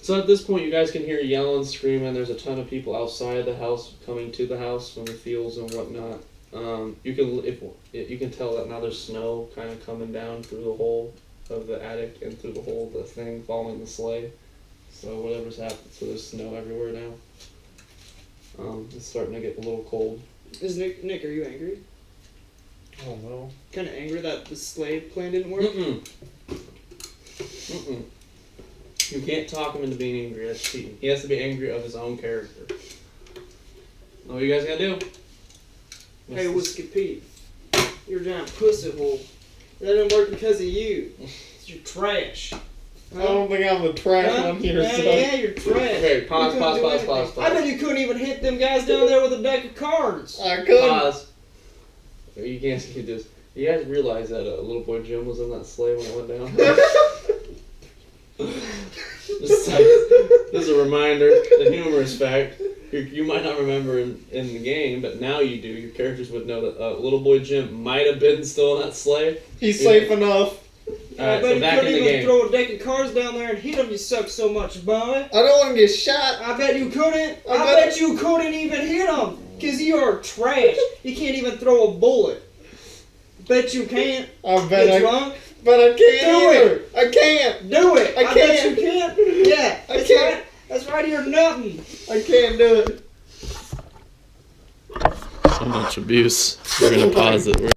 So at this point, you guys can hear yelling, screaming. There's a ton of people outside the house coming to the house from the fields and whatnot. You can tell that now there's snow kind of coming down through the hole of the attic and through the hole of the thing following the sleigh. So whatever's happened, so there's snow everywhere now. It's starting to get a little cold. Is Nick, are you angry? I don't know. Kind of angry that the sleigh plan didn't work? Mm-mm. You can't talk him into being angry. That's cheating. He has to be angry of his own character. What are you guys gonna do? Hey, Whiskey Pete, you're a giant pussy hole. That didn't work because of you. You're trash. I don't think I'm the trash one here, yeah, son. yeah, you're trash. Okay, pause, You couldn't pause, do pause, anything. pause, pause. I bet you couldn't even hit them guys down there with a deck of cards. I couldn't. Pause. You can't see this. You guys realize that little boy Jim was in that sleigh when it went down? This is a reminder, the humorous fact. You might not remember in the game, but now you do. Your characters would know that little boy Jim might have been still in that sleigh. He's safe enough. Alright, I bet so you back in couldn't the even game. throw a deck of cards down there and hit them. You suck so much, boy. I don't want to get shot. I bet you couldn't. I bet- bet you couldn't even hit them. Because you are trash. You can't even throw a bullet. Bet you can't. I bet Get I, drunk. but I can't Do either. I can't. Do it. I bet can't. you can't. Yeah. I That's can't. right. That's right. You're nothing. I can't do it. So much abuse. We're gonna pause it. We're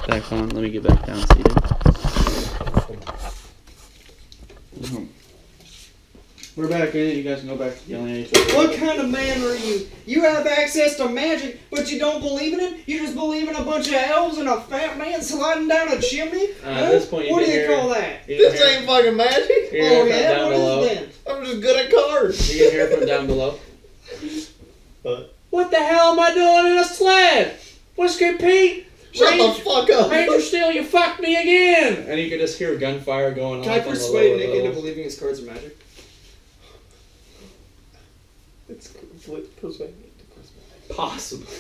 back on. Let me get back down seated. We're back in it. You guys can go back to yelling at each other. What kind of man are you? You have access to magic, but you don't believe in it? You just believe in a bunch of elves and a fat man sliding down a chimney? At this point, you what do can you hear- call that? This ain't fucking magic. You Oh can hear from yeah, down what below. is it then? I'm just good at cards. You can hear from down below. But What the hell am I doing in a sled? Whiskey Pete! shut the fuck up. Ranger Steel, you fucked me again! And you can just hear gunfire going Can on. I on the persuade lower Nick into levels. believing his cards are magic? It's persuade me to Christmas. Possibly.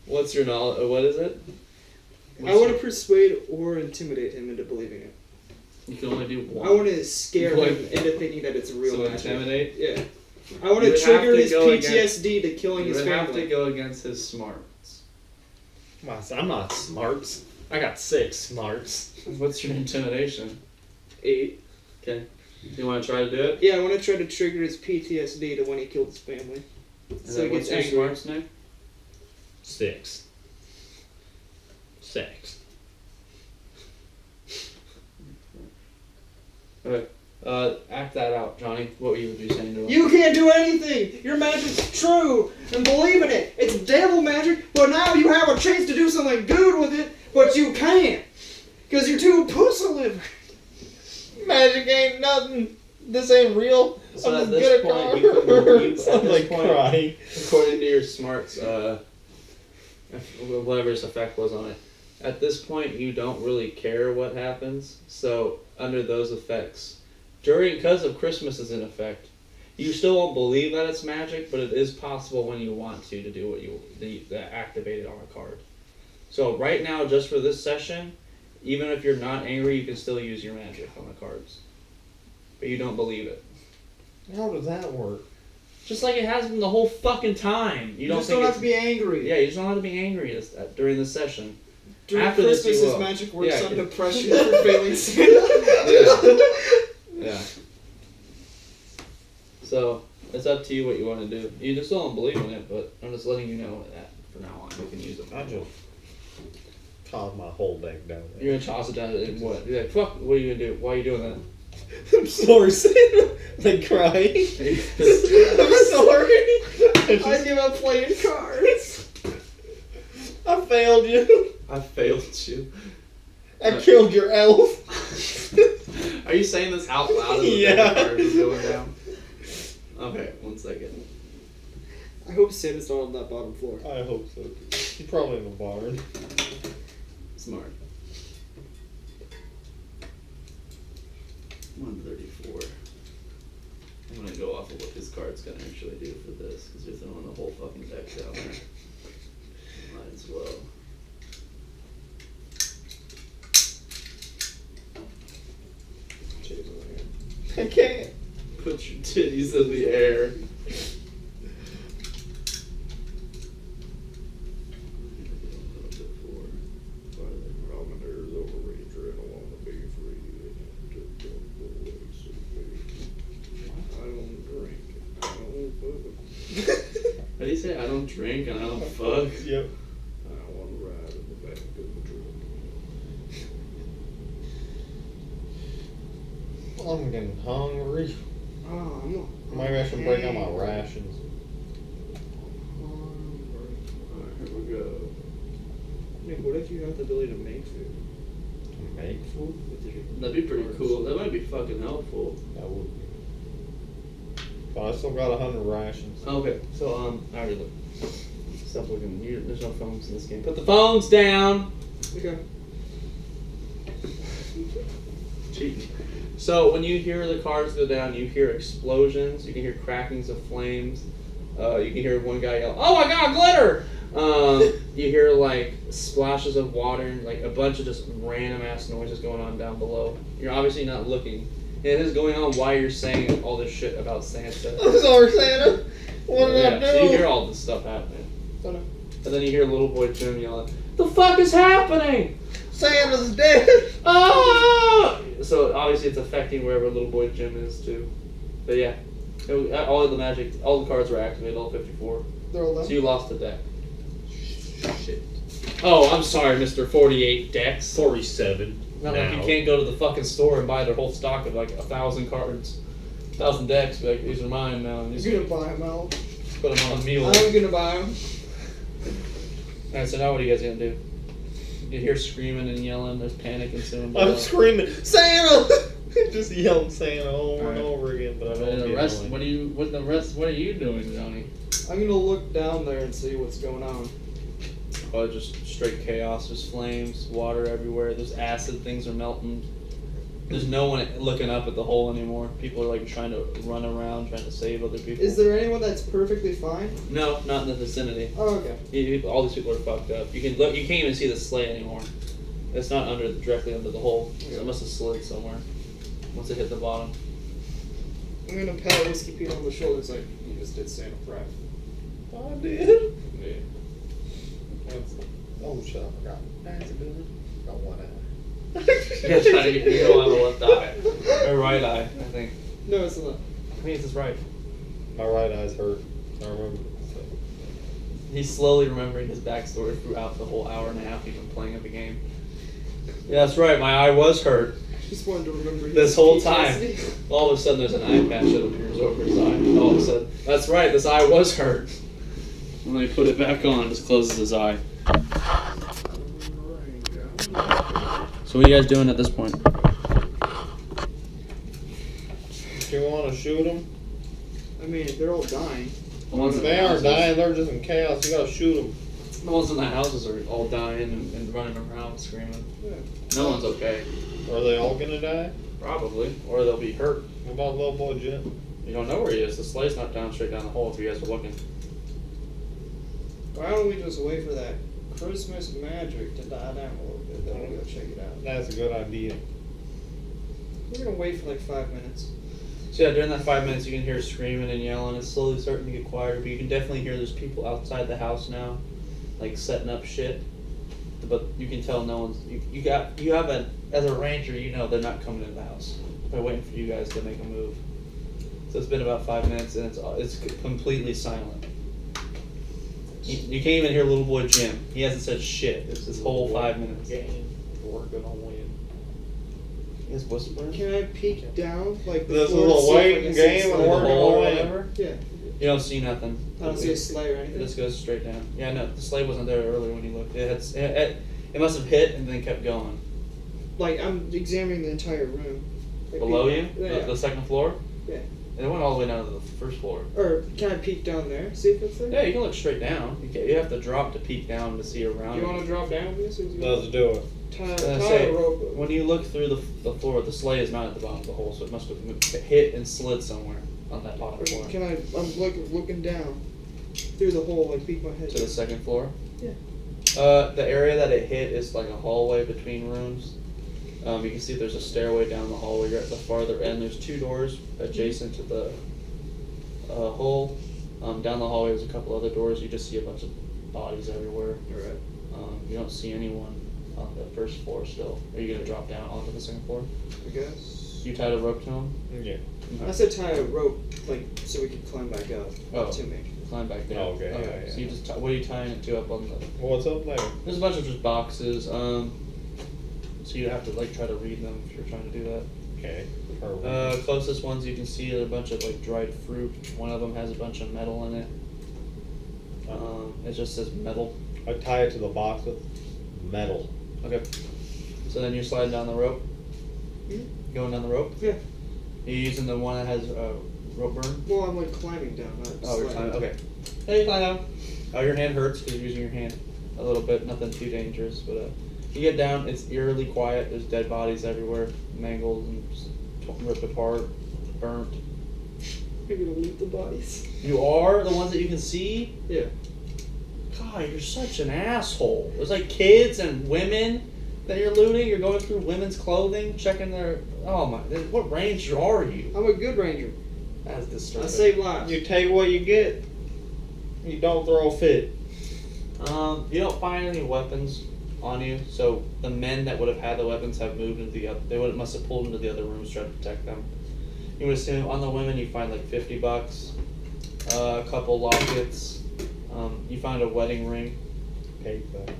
What's your knowledge? What is it? I want to persuade or intimidate him into believing it. You can only do one. I want to scare What? him into thinking that it's real So magic. intimidate? Yeah. I want You to would trigger have to his go PTSD to killing You his would have to family. go against his smarts. Come on, son, I'm not smarts. I got 6 smarts. What's your intimidation? 8. Okay. You want to try to do it? Yeah, I want to try to trigger his PTSD to when he killed his family. And So then he what's gets your angry. smarts, Nick? 6. 6. Okay. Act that out, Johnny. What would you be saying to him? You can't do anything! Your magic's true! And believe in it! It's devil magic, but now you have a chance to do something good with it, but you can't! Because you're too pussy liver. Magic ain't nothing. This ain't real. So I'm at just this good at point, you cards. at I'm this like point- crying. According to your smarts, whatever his effect was on it. At this point, you don't really care what happens. So under those effects, because of Christmas is in effect, you still won't believe that it's magic, but it is possible when you want to do what you activate it on a card. So right now, just for this session, even if you're not angry, you can still use your magic on the cards, but you don't believe it. How does that work? Just like it has been the whole fucking time. You just don't have to be angry. Yeah, you just don't have to be angry during this session. During After this, Christmas, you his will. magic works Yeah. on depression for failing Santa. Yeah. So it's up to you what you want to do. You just don't believe in it, but I'm just letting you know that for now on you can use it. I just tossed my whole deck down there. You're gonna toss it down and what? You're like, fuck, what are you gonna do? Why are you doing that? I'm sorry, Santa. Like crying. I'm sorry. I give up playing cards. I failed you. I failed you. I killed your elf. Are you saying this out loud as the Yeah. card is going down? Okay, 1 second. I hope Santa's not on that bottom floor. I hope so. He's probably in the barn. Smart. 134. I'm gonna go off of what his card's gonna actually do for this, because you're throwing the whole fucking deck down there. Might as well. I can't. Put your titties in the air. How do you say I don't drink and I don't fuck? Yep. I want to ride in the back of the truck. I'm I'm getting hungry. Oh, I'm not. Maybe I should break out my rations. Alright, here we go. Nick, what if you have the ability to make food? To make food? That'd be pretty cool. That might be fucking helpful. That would be. But I still got 100 rations. Okay, so I already looked. Stop looking. There's no phones in this game. Put the phones down. Okay. Cheating. So when you hear the cars go down, you hear explosions. You can hear crackings of flames. You can hear one guy yell, "Oh my God, glitter!" You hear like splashes of water and like a bunch of just random ass noises going on down below. You're obviously not looking. And it is going on while you're saying all this shit about Santa. I'm sorry, Santa. What did I do? So you hear all this stuff happening. Don't know. And then you hear little boy Jim yelling, "The fuck is happening? Santa's dead. Ah!" So obviously it's affecting wherever little boy Jim is too. But yeah, all the cards were activated, all 54. They're all done. So you lost a deck. Shit. Oh, I'm sorry, Mr. 48 decks. 47. Not like you can't go to the fucking store and buy their whole stock of like 1,000 cards, 1,000 decks. Be like, these are mine now. And I'm just gonna buy them out. put them on a meal. I'm gonna buy them. Alright, so now what are you guys gonna do? You hear screaming and yelling. There's panic ensuing. I'm screaming, Santa! Just yelling Santa over Alright. and over again, but I don't The get rest. annoyed. What are you doing, Johnny? I'm gonna look down there and see what's going on. Oh, just straight chaos. There's flames, water everywhere. There's acid. Things are melting. There's no one looking up at the hole anymore. People are like trying to run around, trying to save other people. Is there anyone that's perfectly fine? No, not in the vicinity. Oh, okay. All these people are fucked up. You can look. You can't even see the sleigh anymore. It's not directly under the hole. So it must have slid somewhere once it hit the bottom. I'm gonna pat Whiskey Pete on the shoulder. It's like, you just did Santa prep. I did. Yeah. Oh, shit, I forgot. That's a good one. Got one eye. Yeah, Johnny, you don't have a left eye or right eye. I think. No, it's not. I think it's his right. My right eye's hurt. I remember. He's slowly remembering his backstory throughout the whole hour and a half he's been playing of the game. Yeah, that's right. My eye was hurt Just wanted to remember his this whole time. PTSD. All of a sudden, there's an eye patch that appears over his eye. All of a sudden, that's right. This eye was hurt. And then he put it back on, just closes his eye. So what are you guys doing at this point? Do you want to shoot them? I mean, they're all dying. The ones in They the aren't houses. dying, they're just in chaos. You gotta shoot them. The ones in the houses are all dying and running around screaming. Yeah. No one's okay. Are they all gonna die? Probably. Or they'll be hurt. What about little boy Jim? You don't know where he is. The sleigh's not down straight down the hole if you guys were looking. Why don't we just wait for that Christmas magic to die down a little bit? Then we'll go check it out. That's a good idea. We're gonna wait for like 5 minutes. So yeah, during that 5 minutes you can hear screaming and yelling. It's slowly starting to get quieter, but you can definitely hear there's people outside the house now, like setting up shit. But you can tell no one's. You have as a ranger, you know they're not coming in the house. They're waiting for you guys to make a move. So it's been about 5 minutes and it's completely silent. You can't even hear little boy Jim. He hasn't said shit. It's this whole 5 minutes. We're gonna win. He's whispering. Can I peek down like the This is floor to a see if I waiting can see game a and sleigh? we're The hole gonna or win. whatever. Yeah. You don't see nothing. I don't see a sleigh or It anything. just goes straight down. Yeah, no, the sleigh wasn't there earlier when you looked. It must have hit and then kept going. Like, I'm examining the entire room. Like, Below peek- you? Yeah. The second floor? Yeah. And it went all the way down to the first floor. Or can I peek down there? See if it's there? Yeah, you can look straight down. You have to drop to peek down to see around. You want to drop down with this? Let's do it. Tie say, a rope. when you look through the floor, the sleigh is not at the bottom of the hole, so it must have hit and slid somewhere on that bottom Or floor. can I? I'm looking down through the hole, like peek my head. To the second floor? Yeah. The area that it hit is like a hallway between rooms. You can see there's a stairway down the hallway. You're at the farther end. There's two doors adjacent to the hole. Down the hallway there's a couple other doors. You just see a bunch of bodies everywhere. Alright. You don't see anyone on the first floor still. Are you going to drop down onto the second floor? I guess. You tied a rope to him? Yeah. I said tie a rope, like, so we could climb back up Oh. to me. Climb back there. Oh, okay, yeah, yeah. So you just what are you tying it to up on the... What's up there? There's a bunch of just boxes. So you have to like try to read them if you're trying to do that. Okay. Closest ones you can see are a bunch of like dried fruit. One of them has a bunch of metal in it. It just says metal. I tie it to the box with metal. Okay. So then you're sliding down the rope. Mhm. Going down the rope. Yeah. You're using the one that has rope burn. Well, I'm like climbing down, not Oh, you're sliding. climbing. Okay. Hey, you climb down. Oh, your hand hurts because you're using your hand a little bit. Nothing too dangerous, but you get down. It's eerily quiet. There's dead bodies everywhere, mangled and ripped apart, burnt. You're gonna loot the bodies. You are the ones that you can see. Yeah. God, you're such an asshole. There's like kids and women that you're looting. You're going through women's clothing, checking their. Oh my! What ranger are you? I'm a good ranger. That's disturbing. I save lives. You take what you get. You don't throw a fit. You don't find any weapons on you, so the men that would have had the weapons have moved into the other. Must have pulled into the other rooms to try to protect them. You would assume on the women you find like $50, a couple lockets. You find a wedding ring. Take that.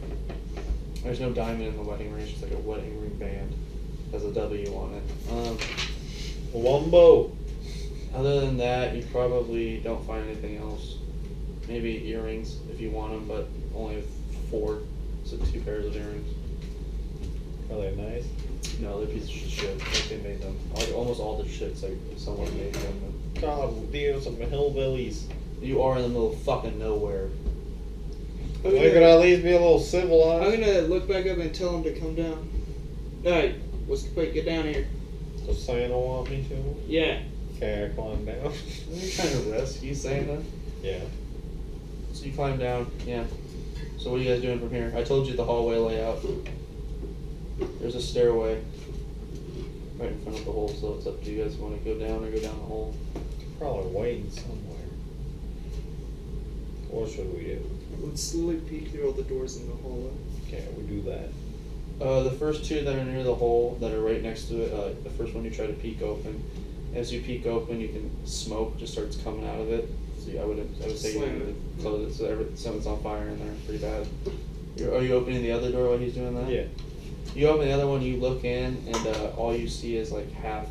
There's no diamond in the wedding ring. It's just like a wedding ring band. Has a W on it. Wumbo. Other than that, you probably don't find anything else. Maybe earrings if you want them, but only 4, so 2 pairs of earrings. Are they nice? No, they're pieces of shit. Like they made them. Almost all the shit's like someone made them. God, these are some hillbillies. You are in the middle of fucking nowhere. I'm We could gonna, at least be a little civilized. I'm gonna look back up and tell him to come down. Hey, what's the point? Get down here. Does Santa want me to? Yeah. Okay, I climb down. Are you trying to rescue Santa? Yeah. So you climb down, yeah. So what are you guys doing from here? I told you the hallway layout. There's a stairway right in front of the hole, so it's up to you guys if you want to go down or go down the hole. Probably waiting somewhere. What should we do? Let's slowly peek through all the doors in the hallway. Okay, we do that. The first 2 that are near the hole, that are right next to it, the first one you try to peek open. As you peek open, you can smoke just starts coming out of it. So I would say you Slam need to close it so something's on fire in there, pretty bad. Are you opening the other door while he's doing that? Yeah. You open the other one, you look in, and all you see is like half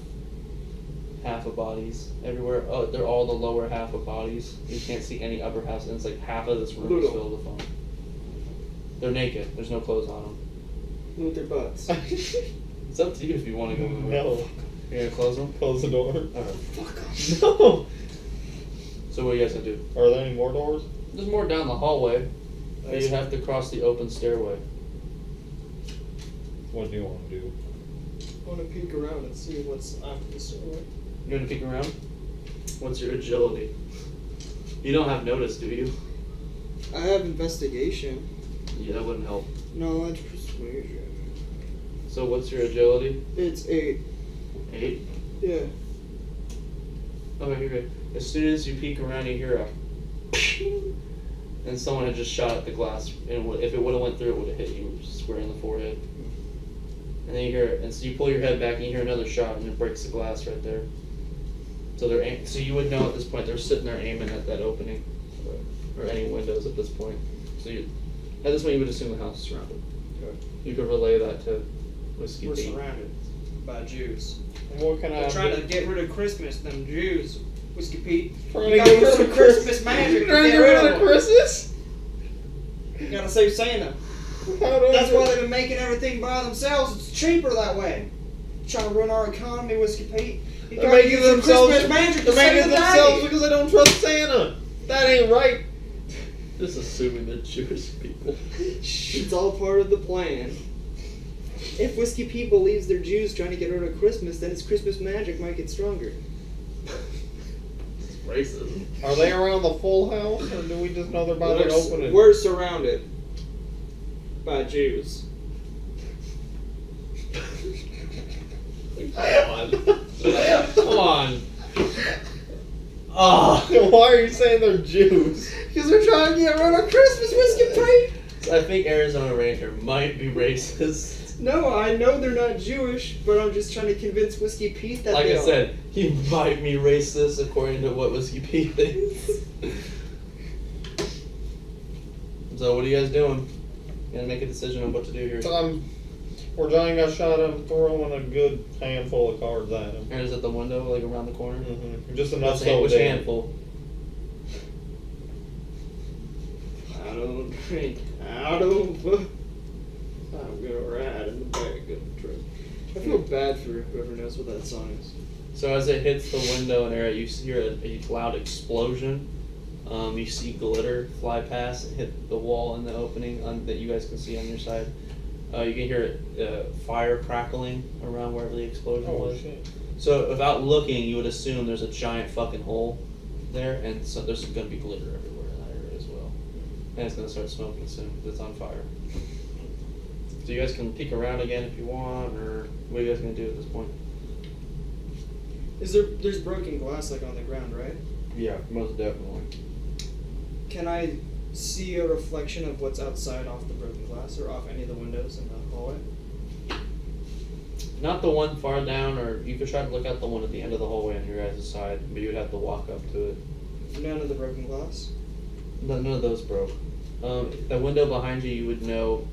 of bodies everywhere. Oh, they're all the lower half of bodies. You can't see any upper half, and it's like half of this room is filled with them. They're naked. There's no clothes on them. Loot their butts. It's up to you if you want to go in the room. No. You're gonna close them? Close the door. Alright. Fuck off. No. So what do you guys gonna do? Are there any more doors? There's more down the hallway, but you have to cross the open stairway. What do you want to do? I want to peek around and see what's after the stairway. You gonna peek around? What's your agility? You don't have notice, do you? I have investigation. Yeah, that wouldn't help. Knowledge, persuasion. So what's your agility? It's 8. 8? Yeah. Okay, you're good. As soon as you peek around, you hear a and someone had just shot at the glass, and if it would have went through, it would have hit you square in the forehead. And then you hear it, and so you pull your head back, and you hear another shot, and it breaks the glass right there. So so you would know at this point they're sitting there aiming at that opening, or any windows at this point. So at this point you would assume the house is surrounded. Okay. You could relay that to Whiskey We're Pete. surrounded by Jews. And what can I They're trying do? to get rid of Christmas, them Jews. Whiskey Pete. Trying You to gotta get use rid some of Christmas magic to Trying to get rid of them. Christmas? You gotta save Santa. How do I That's do why it? they've been making everything by themselves. It's cheaper that way. Trying to run our economy, Whiskey Pete. You They're gotta making use some themselves. Christmas magic to They're making save the themselves day. because they don't trust Santa. That ain't right. Just assuming they're Jewish people. It's all part of the plan. If Whiskey Pete believes they're Jews trying to get rid of Christmas, then his Christmas magic might get stronger. It's racism. Are they around the full house, or do we just know they're about to open it? We're surrounded by Jews. Come on. Come on. Oh. Why are you saying they're Jews? Because they're trying to get rid of Christmas, Whiskey Pete! So I think Arizona Ranger might be racist. No, I know they're not Jewish, but I'm just trying to convince Whiskey Pete that Like they I said, he might be racist according to what Whiskey Pete thinks. So what are you guys doing? You gotta make a decision on what to do here. So Where Johnny got shot, I'm throwing a good handful of cards at him. And is it the window, like around the corner? Mm-hmm. Just enough so Which that- handful? Out of I'm gonna rat in the bag of the truck. I feel bad for whoever knows what that song is. So as it hits the window and area, you hear a loud explosion. You see glitter fly past and hit the wall in the opening that you guys can see on your side. You can hear fire crackling around wherever the explosion Oh was. shit. So without looking, you would assume there's a giant fucking hole there, and so there's going to be glitter everywhere in that area as well. And it's going to start smoking soon because it's on fire. So you guys can peek around again if you want, or what are you guys going to do at this point? There's broken glass like on the ground, right? Yeah, most definitely. Can I see a reflection of what's outside off the broken glass or off any of the windows in the hallway? Not the one far down, or you could try to look out the one at the end of the hallway on your guys' side, but you would have to walk up to it. None of the broken glass? None of those broke. The window behind you, you would know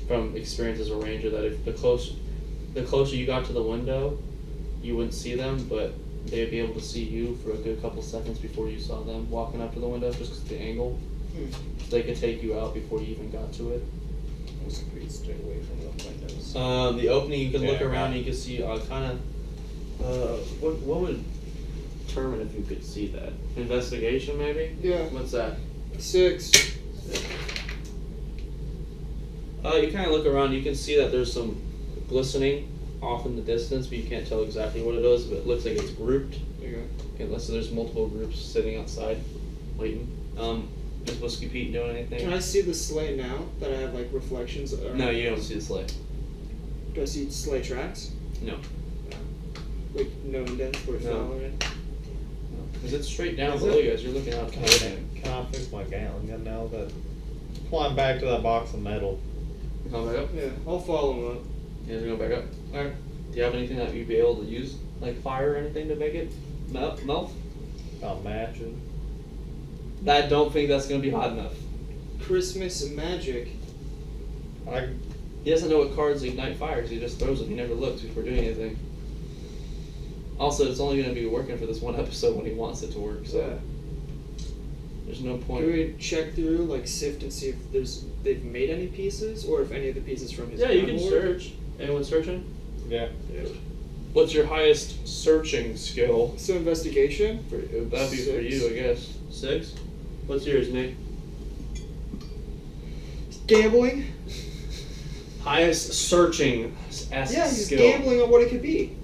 from experience as a ranger that if the closer you got to the window, you wouldn't see them, but they'd be able to see you for a good couple seconds before you saw them walking up to the window, just because of the angle. They could take you out before you even got to it. Please stay away from the windows. The opening, you can look Yeah, around right. and you can see kind of. What would determine if you could see that? Investigation, maybe? Yeah. What's that? 6. You kind of look around. You can see that there's some glistening off in the distance, but you can't tell exactly what it is. But it looks like it's grouped. Okay. Unless there's multiple groups sitting outside, waiting. Is Whiskey Pete doing anything? Can I see the sleigh now that I have like reflections? No, you don't see the sleigh. Do I see sleigh tracks? No. Like no indents where it No. fell or anything? Because it's straight down Is below it? you guys. You're looking out. Can I fix my Gatling gun now? That climb back to that box of metal. Come back up. Yeah, I'll follow him up. Yeah, go back up. Alright. Do you have anything that you'd be able to use? Like fire or anything to make it melt? Matches. I don't think that's going to be hot enough. Christmas magic. He doesn't know what cards ignite fires. He just throws them. He never looks before doing anything. Also, it's only going to be working for this one episode when he wants it to work, so Yeah. there's no Can point. we check through, like sift and see if they've made any pieces, or if any of the pieces from his Yeah, you can gun work? search. Anyone searching? Yeah. What's your highest searching skill? So investigation. That'd be for you, I guess. 6? What's yours, Nick? Gambling. Highest searching Yeah, he's skill. gambling on what it could be.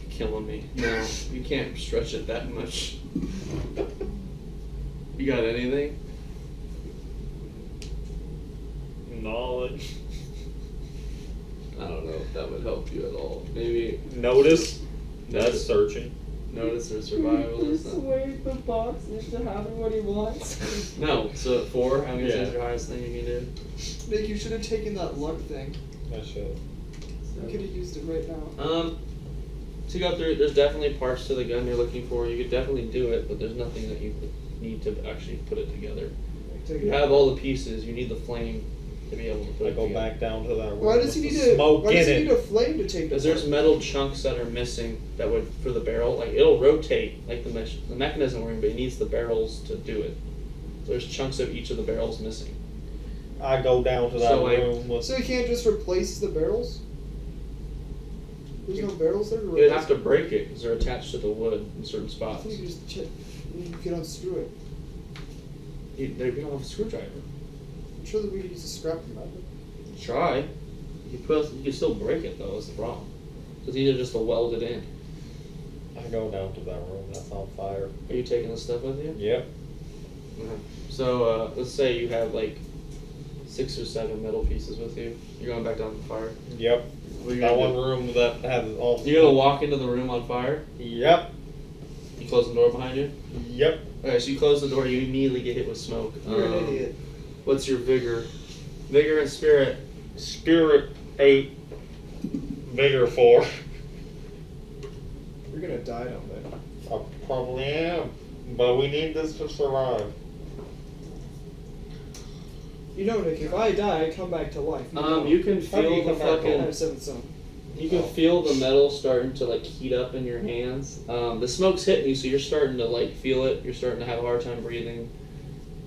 You're killing me. No, you can't stretch it that much. You got anything? Knowledge. I don't know if that would help you at all. Maybe Notice. That's searching. notice or survival or something. Persuade the box into having what he wants. No, so at 4, I'm gonna say Yeah. is your highest thing you can do. Nick, you should have taken that luck thing. I should. You could have used it right now. To go through, there's definitely parts to the gun you're looking for. You could definitely do it, but there's nothing that you need to actually put it together. You have all the pieces. You need the flame to be able to put I it go together. back down to that room. Why does he with need the a? smoke Why does in he it? need a flame to take? Because there's metal chunks that are missing that would for the barrel. Like it'll rotate like the mechanism we're in, but it needs the barrels to do it. So there's chunks of each of the barrels missing. I go down to that So, like- room with. So he can't just replace the barrels? There's no barrels there to replace. You'd have to break it because they're attached to the wood in certain I spots. think you just check. You can unscrew it. They don't have a screwdriver. I'm sure that we could use a scrap metal. Try. You can still break it though. Is the problem? It's either just to weld it in. I go down to that room that's on fire. Are you taking this stuff with you? Yep. So let's say you have like 6 or 7 metal pieces with you. You're going back down to the fire. Yep. What are you That gonna one do? room that has all. You're gonna walk into the room on fire. Yep. You close the door behind you. Yep. Okay, so you close the door. You immediately get hit with smoke. You're an idiot. What's your vigor? Vigor and spirit. Spirit 8. Vigor 4. You're gonna die down there. I probably am. But we need this to survive. You know, Nick, if I die, I come back to life. You can How do you feel the come back I fucking. have 7th son. You can feel the metal starting to like heat up in your hands. The smoke's hitting you, so you're starting to like feel it. You're starting to have a hard time breathing.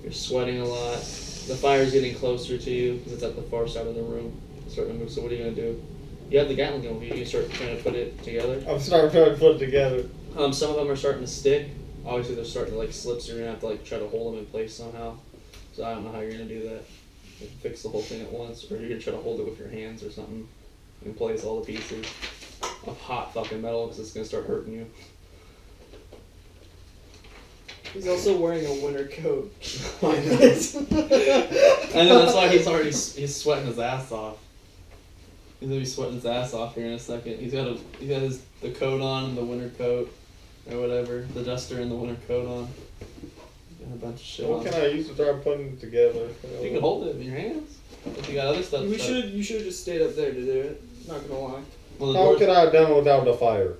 You're sweating a lot. The fire's getting closer to you because it's at the far side of the room. It's starting to move. So what are you gonna do? You have the Gatling gun. You start trying to put it together. I'm starting trying to put it together. Some of them are starting to stick. Obviously, they're starting to like slip, so you're gonna have to like try to hold them in place somehow. So I don't know how you're gonna do that. You can fix the whole thing at once, or you're gonna try to hold it with your hands or something. And place all the pieces of hot fucking metal because it's gonna start hurting you. He's also wearing a winter coat. I know that's why he's sweating his ass off. He's gonna be sweating his ass off here in a second. He got the coat on and the winter coat or whatever, the duster and the winter coat on. Got a bunch of shit What on. can I use to try putting it together? You can hold it in your hands. If you got other stuff. You should have just stayed up there to do it. Not gonna lie. Well, the How doors, could I have done it without the fire?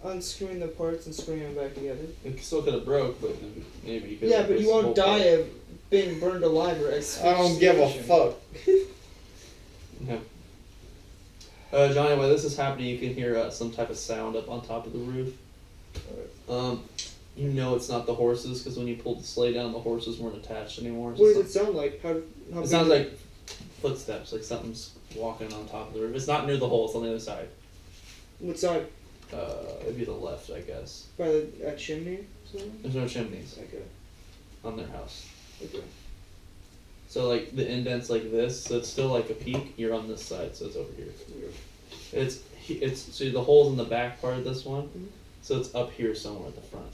Unscrewing the parts and screwing them back together. it still could have broke, but maybe you could. Yeah, but you won't die of being burned alive or I don't give a fuck. Yeah. Johnny, while this is happening, you can hear some type of sound up on top of the roof. You know it's not the horses because when you pulled the sleigh down, the horses weren't attached anymore. What does it sound like? How It sounds like footsteps, like something's walking on top of the roof. It's not near the hole; it's on the other side. What side? It'd be the left, I guess. By the chimney? Or something? There's no chimneys Okay. on their house. Okay. So like the indent's like this, so it's still like a peak. You're on this side, so it's over here. It's so the hole's in the back part of this one, Mhm. so it's up here somewhere at the front.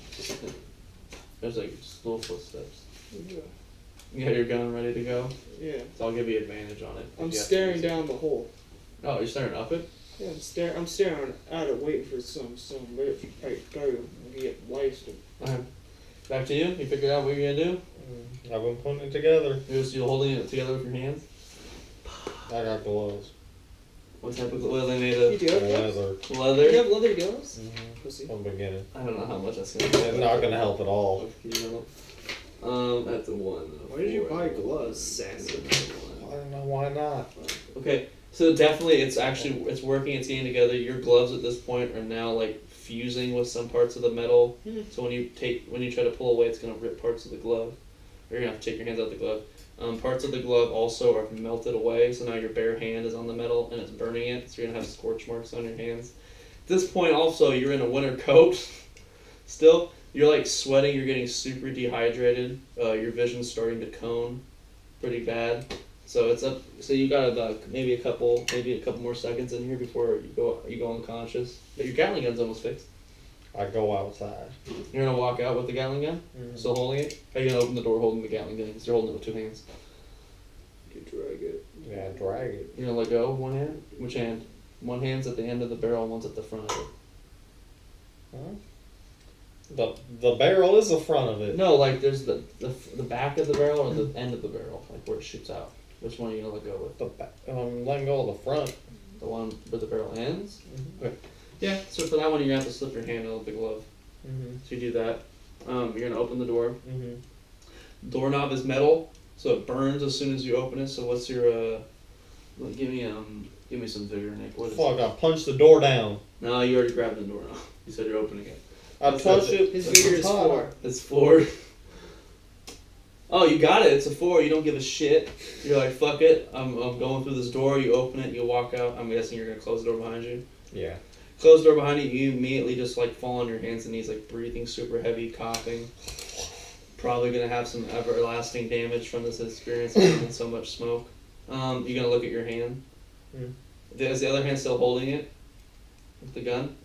There's like just little footsteps. Yeah. You got your gun ready to go, Yeah. so I'll give you advantage on it. if I'm you have to staring use it. down the hole. Oh, you're staring up it? Yeah, I'm staring at it, waiting for some bitch. I gotta get lice to. Okay. Back to you. You figured out what you're gonna do. I've been putting it together. You're holding it together with your hands. I got gloves. What type of glove are they made You of? do have gloves? Leather. You Leather. have leather gloves? Pussy. From the beginning. I don't know how much that's gonna be. It's not gonna help at all. That's a 1. Why did you buy gloves, sassy? I don't know why not. Okay, so definitely it's working, it's getting together. Your gloves at this point are now like fusing with some parts of the metal. So when you try to pull away, it's gonna rip parts of the glove. Or you're gonna have to take your hands out of the glove. Parts of the glove also are melted away, so now your bare hand is on the metal and it's burning it, so you're gonna have scorch marks on your hands. At this point also, you're in a winter coat. Still, you're like sweating, you're getting super dehydrated, your vision's starting to cone pretty bad. So it's up. So you got about maybe a couple more seconds in here before you go unconscious. But your Gatling gun's almost fixed. I go outside. You're gonna walk out with the Gatling gun, still holding it. Are you gonna open the door holding the Gatling gun? Because you're holding it with 2 hands. You drag it. Yeah, drag it. You're gonna let go with one hand. Which hand? One hand's at the end of the barrel, one's at the front of it. Huh? The barrel is the front of it. No, like there's the back of the barrel or the end of the barrel, like where it shoots out. Which one are you gonna let go with? The back. Letting go of the front. The one where the barrel ends? Mhm. Okay. Yeah, so for that one you're gonna have to slip your hand out of the glove. Mhm. So you do that. You're gonna open the door. Mhm. Doorknob is metal, so it burns as soon as you open it. So what's your give me some vigor, Nick. What is Fuck! I punched the door down. No, you already grabbed the doorknob. You said you're opening it. I What's touched that? it. His it's vigor is hot. 4. It's 4. Oh, you got it. It's a 4. You don't give a shit. You're like, fuck it. I'm going through this door. You open it. You walk out. I'm guessing you're gonna close the door behind you. Yeah. Close the door behind you. You immediately just like fall on your hands and knees, like breathing super heavy, coughing. Probably gonna have some everlasting damage from this experience of breathing so much smoke. You're gonna look at your hand. Is the other hand still holding it? With the gun?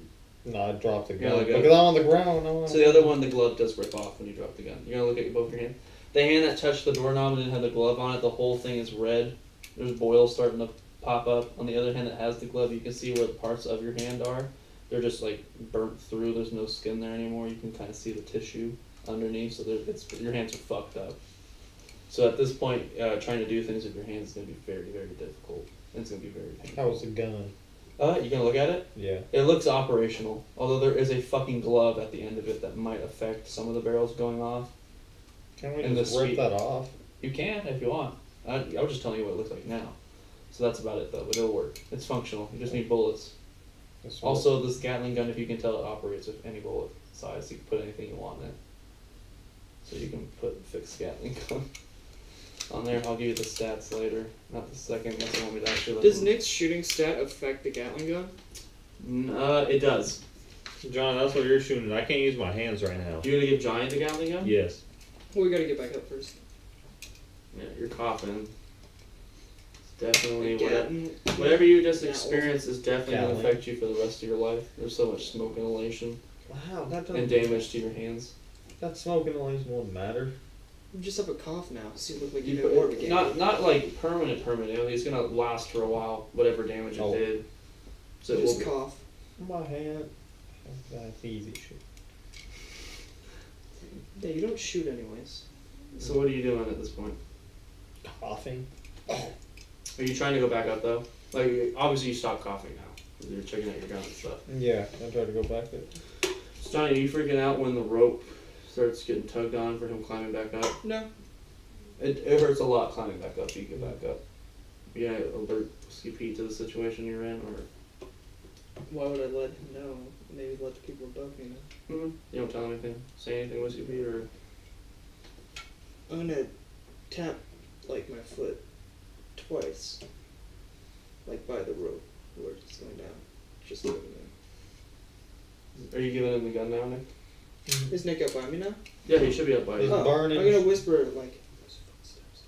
No, I dropped the Yeah, gun like because I'm on the ground. So the other one, the glove does rip off when you drop the gun. You're gonna look at both your hands. The hand that touched the doorknob and didn't have the glove on it, the whole thing is red. There's boils starting to pop up. On the other hand that has the glove, you can see where the parts of your hand are. They're just like burnt through. There's no skin there anymore. You can kind of see the tissue underneath. So your hands are fucked up. So at this point, trying to do things with your hands is gonna be very, very difficult. And it's gonna be very painful. That was a gun. You gonna look at it? Yeah. It looks operational, although there is a fucking glove at the end of it that might affect some of the barrels going off. Can we And just the rip sweet- that off? You can if you want. I was just telling you what it looks like now. So that's about it though, but it'll work. It's functional. You just need bullets. That's what- Also, this Gatling gun, if you can tell, it operates with any bullet size. You can put anything you want in it. So you can put fixed Gatling gun on there. I'll give you the stats later. Not the second, unless you want me to actually. Does Nick's shooting stat affect the Gatling gun? It does. John, that's what you're shooting. I can't use my hands right now. You gonna give Giant the Gatling gun? Yes. Well, we gotta get back up first. Yeah, you're coughing. It's definitely Gatling. whatever you just Yeah, experienced is definitely gonna Gatling. affect you for the rest of your life. There's so much smoke inhalation Wow, that and damage to your hands. That smoke inhalation won't matter. You just have a cough now, so you look like You you have more of a put, gangrene. not like permanent. It's gonna last for a while, whatever damage it Oh. did. So it Just will, cough. My hand. That's easy shit. Yeah, you don't shoot anyways. so what are you doing at this point? Coughing. Are you trying to go back up though? Like obviously you stopped coughing now. You're checking out your gun and stuff. Yeah, I tried to go back there. So Johnny, are you freaking out when the rope starts getting tugged on for him climbing back up? No. It hurts a lot climbing back up. You get back up. You gonna alert Ski Pete to the situation you're in, or Why would I let him know? Maybe let the people above me know. you don't tell him anything, say anything with Ski Pete, or I'm gonna tap, like, my foot twice. Like, by the rope where it's going down. Just to let him know. are you giving him the gun now, Nick? Is Nick up by me now? Yeah, he should be up by He's you. Oh, burning. I'm gonna whisper, like, footsteps.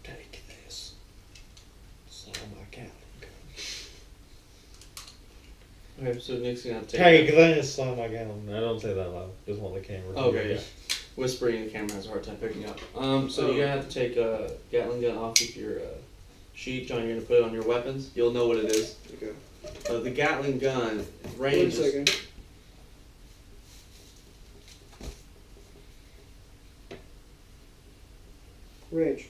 Take this. Slam my Gatling gun. Okay, so Nick's gonna have to Take this. Slam my Gatling. I don't say that loud. Just want the camera. to Okay, hear yeah. me. Whispering in the camera has a hard time picking up. So you're gonna have to take a Gatling gun off of your sheet, John. You're gonna put it on your weapons. You'll know what it is. Okay. The Gatling gun Wait a range is second. Range.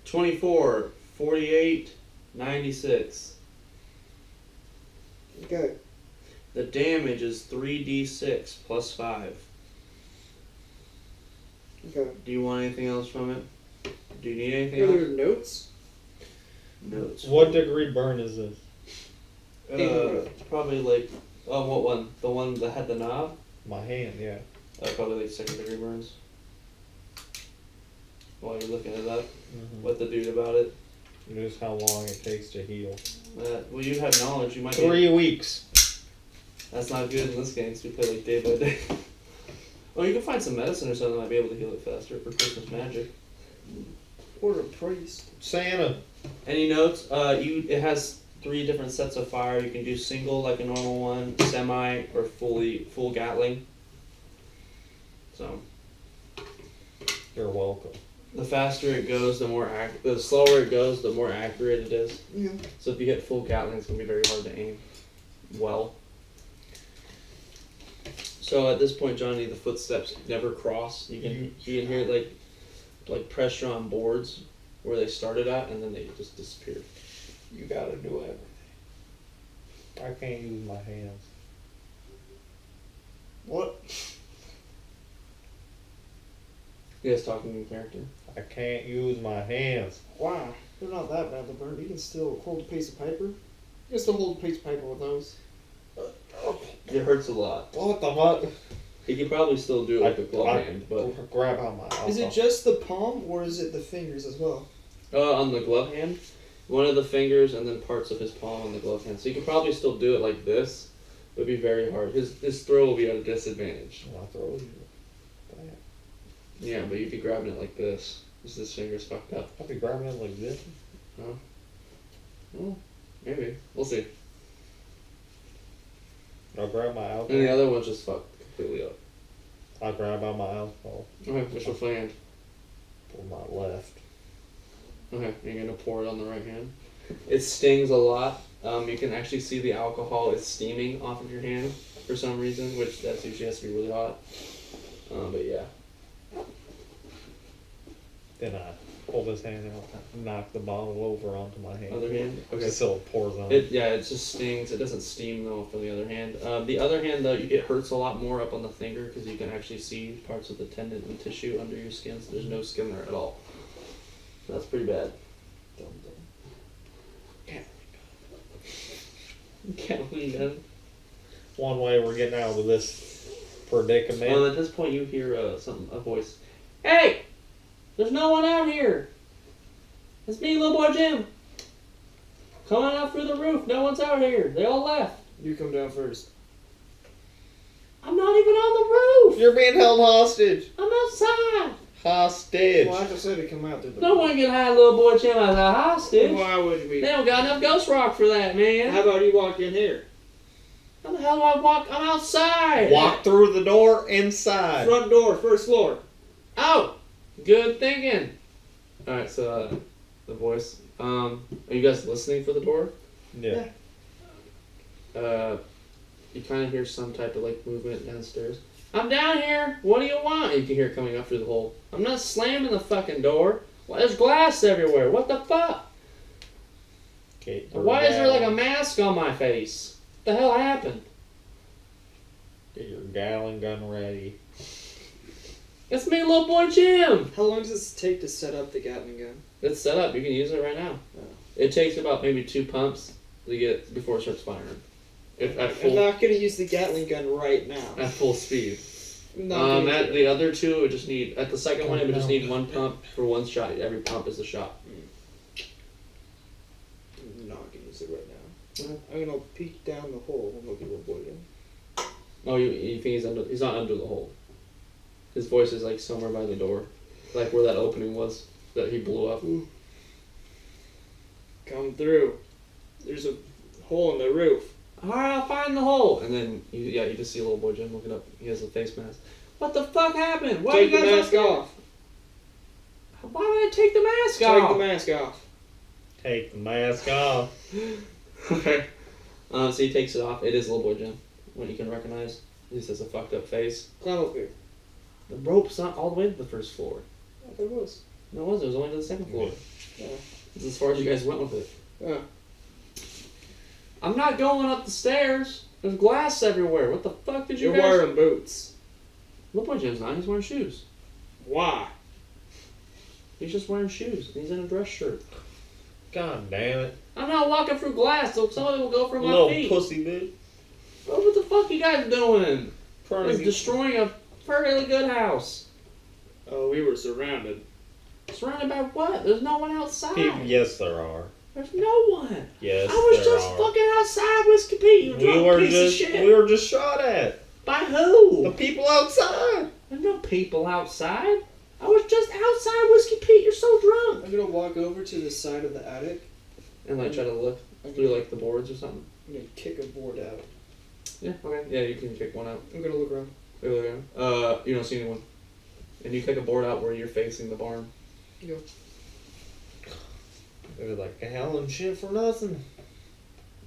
24, 48, 96. Okay. The damage is 3d6 plus 5. Okay. Do you want anything else from it? Do you need anything Are else? there notes? Notes. What degree burn is this? Probably like, what one? The one that had the knob? My hand, yeah. Probably like 2nd degree burns. While you're looking it up, Mm-hmm. what the dude about it. Just how long it takes to heal. Well, you have knowledge. You might be. 3 weeks. That's not good in this game, so we play like day by day. Oh, you can find some medicine or something that might be able to heal it faster for Christmas magic. Or a priest. Santa. Any notes? It has 3 different sets of fire. You can do single like a normal one, semi, or full Gatling. So You're welcome. the faster it goes, the slower it goes, the more accurate it is. Yeah. So if you hit full Gatling, it's gonna be very hard to aim well. So at this point, Johnny, the footsteps never cross. You can hear like pressure on boards where they started at, and then they just disappeared. You gotta do everything. I can't use my hands. What? You guys talking in character? I can't use my hands. Wow. They're not that badly burned. You can still hold a piece of paper. You can still hold a piece of paper with those. It hurts a lot. What the fuck? You can probably still do it like a glove hand, but grab out my alcohol. Is it just the palm or is it the fingers as well? on the glove hand, one of the fingers and then parts of his palm on the glove hand. So you can probably still do it like this. It would be very hard. His throw will be at a disadvantage. My throat is bad. Yeah, but you'd be grabbing it like this. Because this finger's fucked up. I'll be grabbing it like this. Well, maybe. We'll see. I'll grab my alcohol. And the other one's just fucked completely up. I'll grab out my alcohol Okay, which will hand? for my left. Okay, you're gonna pour it on the right hand. It stings a lot. You can actually see the alcohol is steaming off of your hand for some reason, which that's usually has to be really hot. But yeah. Then Pull this hand out, knock the bottle over onto my hand. Other hand? Okay. Just so it pours on. It just stings. It doesn't steam though from the other hand. The other hand though, it hurts a lot more up on the finger because you can actually see parts of the tendon and tissue under your skin. So there's no skin there at all. So that's pretty bad. Gatling gun. One way we're getting out of this predicament. Well, at this point you hear a voice. Hey, there's no one out here. It's me, little boy Jim. Coming out through the roof. No one's out here. They all left. You come down first. I'm not even on the roof. You're being held hostage. I'm outside. Hostage. Well, like I said, to come out through the No one can hide little boy Jim as a hostage. Why would we? They don't got enough ghost rock for that, man. How about you walk in here? How the hell do I walk? I'm outside. Walk through the door inside. Front door, first floor. Oh, good thinking. All right, so the voice. Are you guys listening for the door? Yeah. You kind of hear some type of like movement downstairs. I'm down here. What do you want? You can hear it coming up through the hole. I'm not slamming the fucking door. Well, there's glass everywhere. What the fuck? Okay, Why is there like a mask on my face? What the hell happened? Get your gallon gun ready. It's me, little boy Jim. How long does this take to set up the Gatling gun? It's set up. You can use it right now. Oh. It takes about maybe 2 pumps to get before it starts firing. At I'm full not gonna use the Gatling gun right now. at full speed. I'm not gonna At do the it. other two, it just need at the second one, it would just need 1 pump for 1 shot. Every pump is a shot. I'm not gonna use it right now. I'm gonna peek down the hole and look at what boy in. Oh, you think he's under? He's not under the hole. His voice is like somewhere by the door, like where that opening was that he blew up. Come through. There's a hole in the roof. All right, I'll find the hole. And then you just see little boy Jim looking up. He has a face mask. What the fuck happened? Why Take you the guys mask up there? off. Why would I take the mask Take off? the mask off. Take the mask off. Okay. So he takes it off. It is little boy Jim. What you can recognize. He just has a fucked up face. Climb up here. The rope's not all the way to the first floor. I thought it was. No, it wasn't. It was only to the second floor. Yeah. It's as far as you guys went with it. Yeah. I'm not going up the stairs. There's glass everywhere. What the fuck did you You're guys... wearing boots. Little boy Jim's not. He's wearing shoes. Why? He's just wearing shoes. He's in a dress shirt. God damn it. I'm not walking through glass, so somebody will go for my Little feet. pussy bitch. Well, what the fuck you guys doing? Trying It's to destroying a fairly good house. Oh, we were surrounded. Surrounded by what? There's no one outside. People, yes, there are. There's no one. Yes, I was there just are. fucking outside, Whiskey Pete. You drunk piece of shit. We were just shot at. By who? The people outside. There's no people outside. I was just outside, Whiskey Pete. You're so drunk. I'm gonna walk over to the side of the attic. And like try to look I'm through gonna, like the boards or something. I'm gonna kick a board out. Yeah. Okay. Yeah, you can kick one out. I'm gonna look around. You don't see anyone. And you kick a board out where you're facing the barn. Go. It was like a gallon shit for nothing.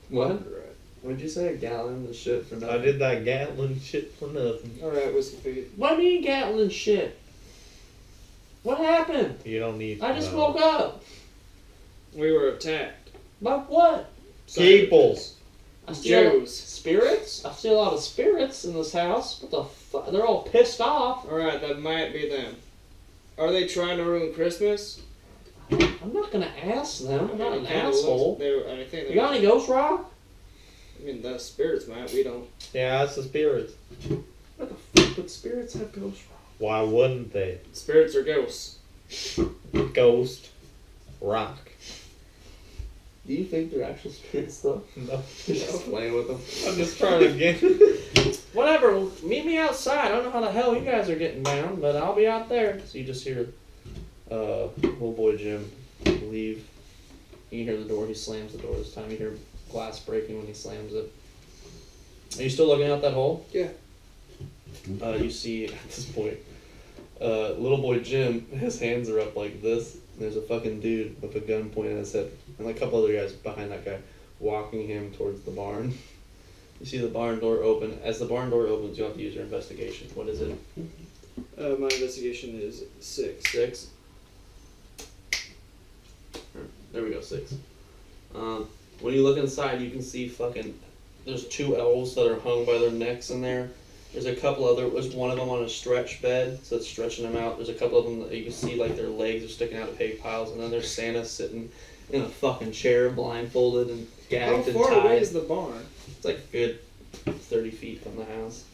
What? Alright. What'd you say? A gallon of shit for nothing? I did that gallon shit for nothing. Alright, Whiskey Pete. What do you mean Gatlin shit? What happened? You don't need to I just know. woke up. We were attacked. By what? People. I steal Jews. spirits? I see a lot of spirits in this house. What the fuck? They're all pissed off. Alright, that might be them. Are they trying to ruin Christmas? I'm not gonna ask them. I'm not an They kinda asshole. look- I think You got any ghost rock? I mean, the spirits might. We don't. Yeah, that's the spirits. What the fuck would spirits have ghost rock? Why wouldn't they? Spirits are ghosts. Ghost. Rock. Do you think they're actual spirits though? No. You're just playing with them. I'm just trying to get. Whatever, well, meet me outside. I don't know how the hell you guys are getting down, but I'll be out there. So you just hear little boy Jim leave. You can hear the door. He slams the door this time. You hear glass breaking when he slams it. Are you still looking out that hole? Yeah. You see at this point, little boy Jim, his hands are up like this. And there's a fucking dude with a gun pointed at his head, and like a couple other guys behind that guy, walking him towards the barn. You see the barn door open. As the barn door opens, you have to use your investigation. What is it? My investigation is 6. 6. There we go, 6. When you look inside, you can see there's 2 elves that are hung by their necks in there. There's a couple other, there's one of them on a stretch bed, so it's stretching them out. There's a couple of them that you can see like their legs are sticking out of hay piles, and then there's Santa sitting in a fucking chair, blindfolded and gagged and How far tied. away is the barn? It's like a good 30 feet from the house.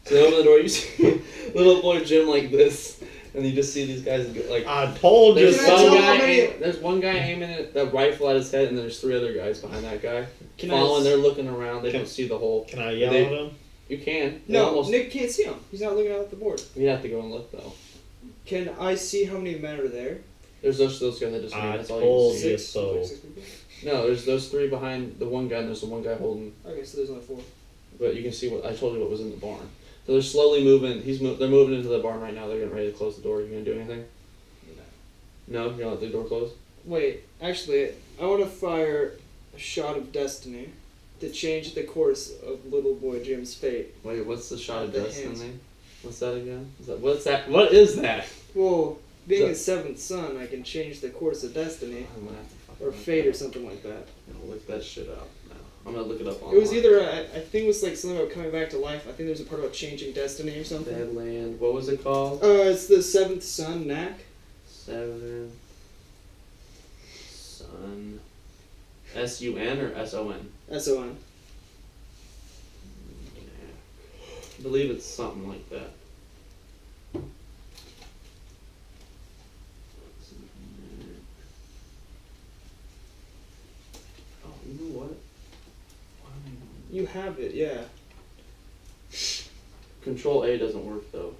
So they open the door, you see little boy Jim like this, and you just see these guys like. I told you There's Can I one tell so. how guy. many- There's one guy aiming at the rifle at his head, and there's 3 other guys behind that guy. Can Following, I? they're looking around. They Can- don't see the hole. Can I yell They- at him? You can. They No, almost. Nick can't see him. He's not looking out at the board. You have to go and look though. Can I see how many men are there? There's those guys that just. I That's all told you can you see. so. Like 6 people? No, there's those 3 behind the one guy, and there's the one guy holding. Okay, so there's only 4. But you can see what I told you. What was in the barn. So they're slowly moving. They're moving into the barn right now. They're getting ready to close the door. You gonna do anything? No. You're gonna let the door close. Wait, actually, I want to fire a shot of destiny to change the course of little boy Jim's fate. Wait, what's the shot of The destiny? What's that again? What's that? What is that? Well, being So- a 7th son, I can change the course of destiny I'm gonna have to fucking or look fate that or up. something like that. I'm gonna look that shit up now. I'm gonna look it up online. It was either I think it was like something about coming back to life. I think there's a part about changing destiny or something. Deadland. What was it called? It's the 7th son, Knack. 7 Sun. S-U-N or S-O-N? S-O-N. I believe it's something like that. Oh, you know what? Why am I You have it, yeah. Control A doesn't work though.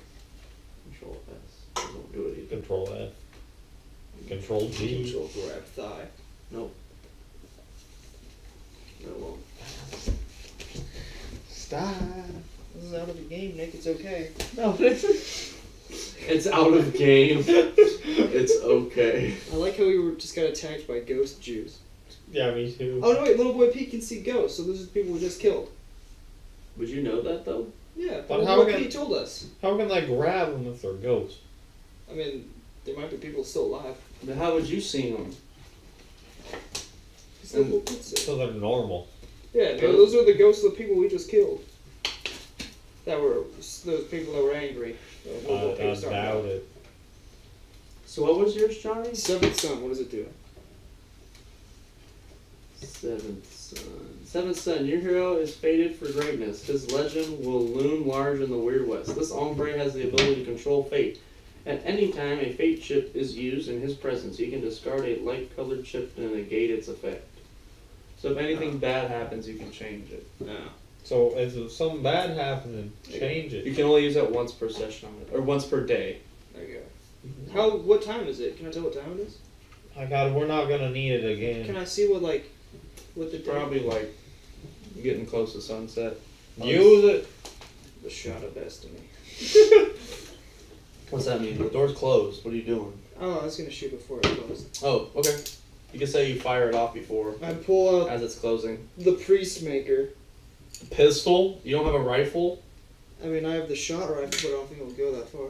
Control S doesn't do it either. Control F. Control G. Control grab thigh. Nope. No, it won't. Stop. This is out of the game, Nick. It's okay. No, it's out of game. It's okay. I like how we just got attacked by ghost Jews. Yeah, me too. Oh no, wait, little boy Pete can see ghosts, so those are the people we just killed. Would you know that though? Yeah, But little how boy can- Pete told us. How can I grab them if they're ghosts? I mean, there might be people still alive. But how would you see them? It's little Pete said. So they're normal. Yeah, no, those are the ghosts of the people we just killed. That were those people that were angry. Little boy Pete I was talking doubt about. it. So what was yours, Johnny? 7th son, what does it do? 7th Son. 7th Son, your hero is fated for greatness. His legend will loom large in the Weird West. This hombre has the ability to control fate. At any time a fate chip is used in his presence, he can discard a light-colored chip to negate its effect. So if anything bad happens, you can change it. No. So if something bad happening, change You it. can only use that once per session, or once per day. There you go. What time is it? Can I tell what time it is? My God, we're not gonna need it again. Can I see what the day? Probably like getting close to sunset. Use it. The shot of destiny. What's that mean? The door's closed. What are you doing? Oh, I was gonna shoot before it closed. Oh, okay. You can say you fire it off before, I pull out as it's closing. the priest maker. Pistol? You don't have a rifle? I mean, I have the shot rifle, but I don't think it'll go that far.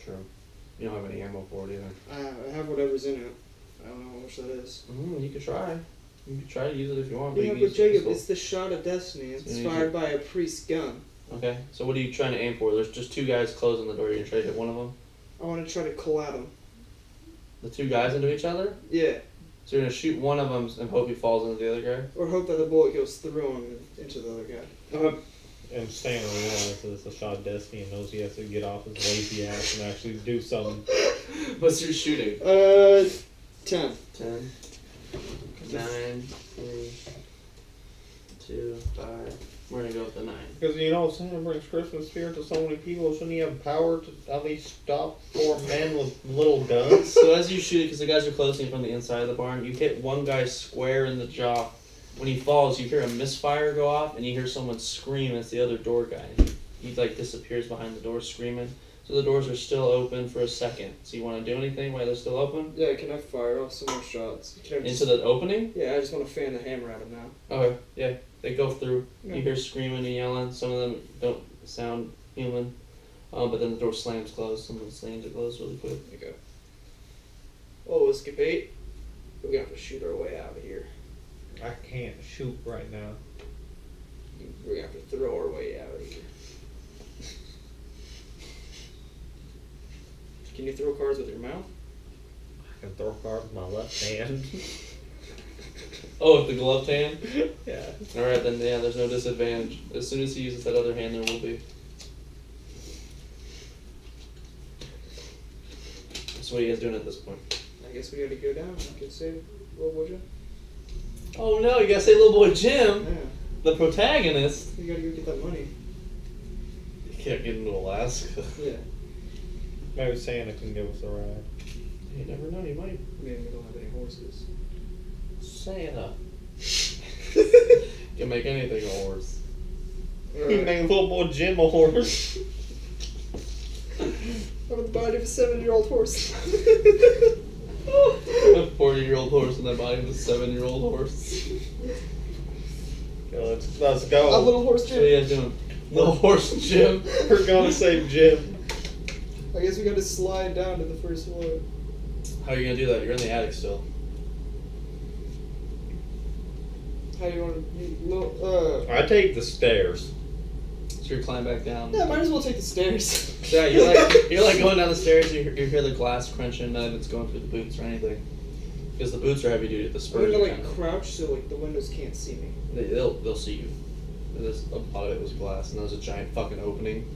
True. You don't have any ammo for it either. I have whatever's in it. I don't know how much that is. You could try. You could try to use it if you want. But Yeah, you can but use the Jacob, pistol. it's the shot of destiny. It's Yeah, you fired by a priest gun. Okay. So what are you trying to aim for? There's just 2 guys closing the door. You're gonna try to hit one of them. I want to try to call at him. The 2 guys into each other. Yeah, So you're gonna shoot one of them and hope he falls into the other guy. or hope that the bullet goes through him and into the other guy. And Santa realizes it's a shot of destiny and knows he has to get off his lazy ass and actually do something. What's your shooting? 10. 10, 9, 3, 2, 5. We're gonna go with the 9. Because Santa brings Christmas spirit to so many people. Shouldn't he have power to at least stop 4 men with little guns? So as you shoot it, because the guys are closing from the inside of the barn, you hit one guy square in the jaw. When he falls, you hear a misfire go off, and you hear someone scream. It's the other door guy. He disappears behind the door screaming. So the doors are still open for a second. So you want to do anything while they're still open? Yeah, can I fire off some more shots? Can I Into the opening? Yeah, I just want to fan the hammer at him now. Okay, yeah. They go through. Yeah. You hear screaming and yelling. Some of them don't sound human. But then the door slams closed. Some of them slams it closed really quick. There you go. Oh, escape 8. We're gonna have to shoot our way out of here. I can't shoot right now. We're gonna have to throw our way out of here. Can you throw cards with your mouth? I can throw cards with my left hand. Oh, with the gloved hand? Yeah. Alright, then yeah, there's no disadvantage. As soon as he uses that other hand, there will be. So what are you guys doing at this point? I guess we gotta go down. I can say, what would you? Oh no, you gotta say little boy Jim, Yeah. the protagonist. You gotta go get that money. You can't get into Alaska. Yeah. Maybe Santa can give us a ride. You never know, you might. Maybe we don't have any horses. Santa. Can make anything a horse. You make little boy Jim a horse. I'm on the body of a 7-year-old horse. A 40-year-old horse in the body of a 7-year-old horse. Okay, let's go. A little horse What are you Jim. guys doing? Little horse Jim. We're gonna save Jim. I guess we gotta slide down to the first floor. How are you gonna do that? You're in the attic still. How do you want to? I take the stairs. So you climb back down. Yeah, might as well take the stairs. Yeah, you're like going down the stairs and you hear the glass crunching, none of it's going through the boots or anything. Because the boots are heavy duty, the I'm spurs gonna are like kind of, crouch so like the windows can't see me. they'll see you. A lot of it was glass and there was a giant fucking opening.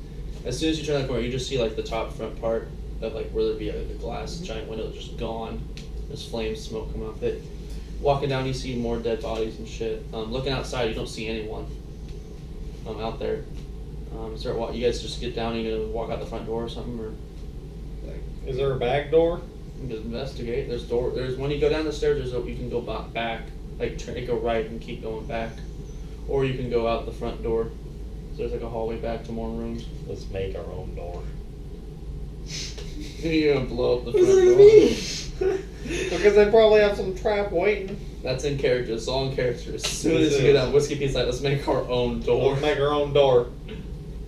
As soon as you turn that corner, you just see like the top front part of like where there'd be the glass giant window just gone. There's flames, smoke coming off it. Walking down, you see more dead bodies and shit. Looking outside, you don't see anyone. Out there. You guys just get down and you gonna walk out the front door or something, or Is there a back door? you just investigate. There's when you go down the stairs. You can go back, like go right and keep going back, or you can go out the front door. So there's like a hallway back to more rooms. Let's make our own door. You're gonna blow up the What does front that door. mean? Because they probably have some trap waiting. That's in character. It's all in character. As soon as you get on Whiskey Pete's like, let's make our own door. Let's make our own door.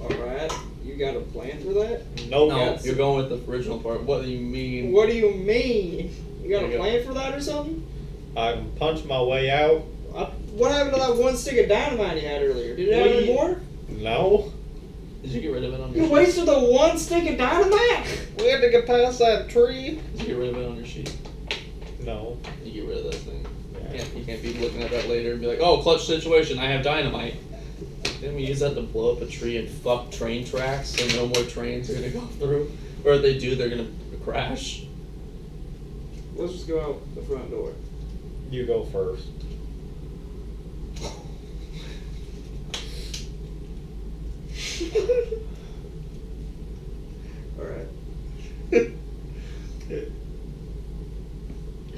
Alright, you got a plan for that? No, No, guts. you're going with the original part. What do you mean? What do you mean? You got There a you go. plan for that or something? I can punch my way out. What happened to that one stick of dynamite you had earlier? Did you have any more? No. Did you get rid of it on You your sheet? wasted the one stick of dynamite? We had to get past that tree. Did you get rid of it on your sheet? No. You get rid of that thing. Yeah. You can't be looking at that later and be like, oh, clutch situation, I have dynamite. Didn't we use that to blow up a tree and fuck train tracks so no more trains are gonna go through? Or if they do, they're gonna crash. Let's just go out the front door. You go first. Alright.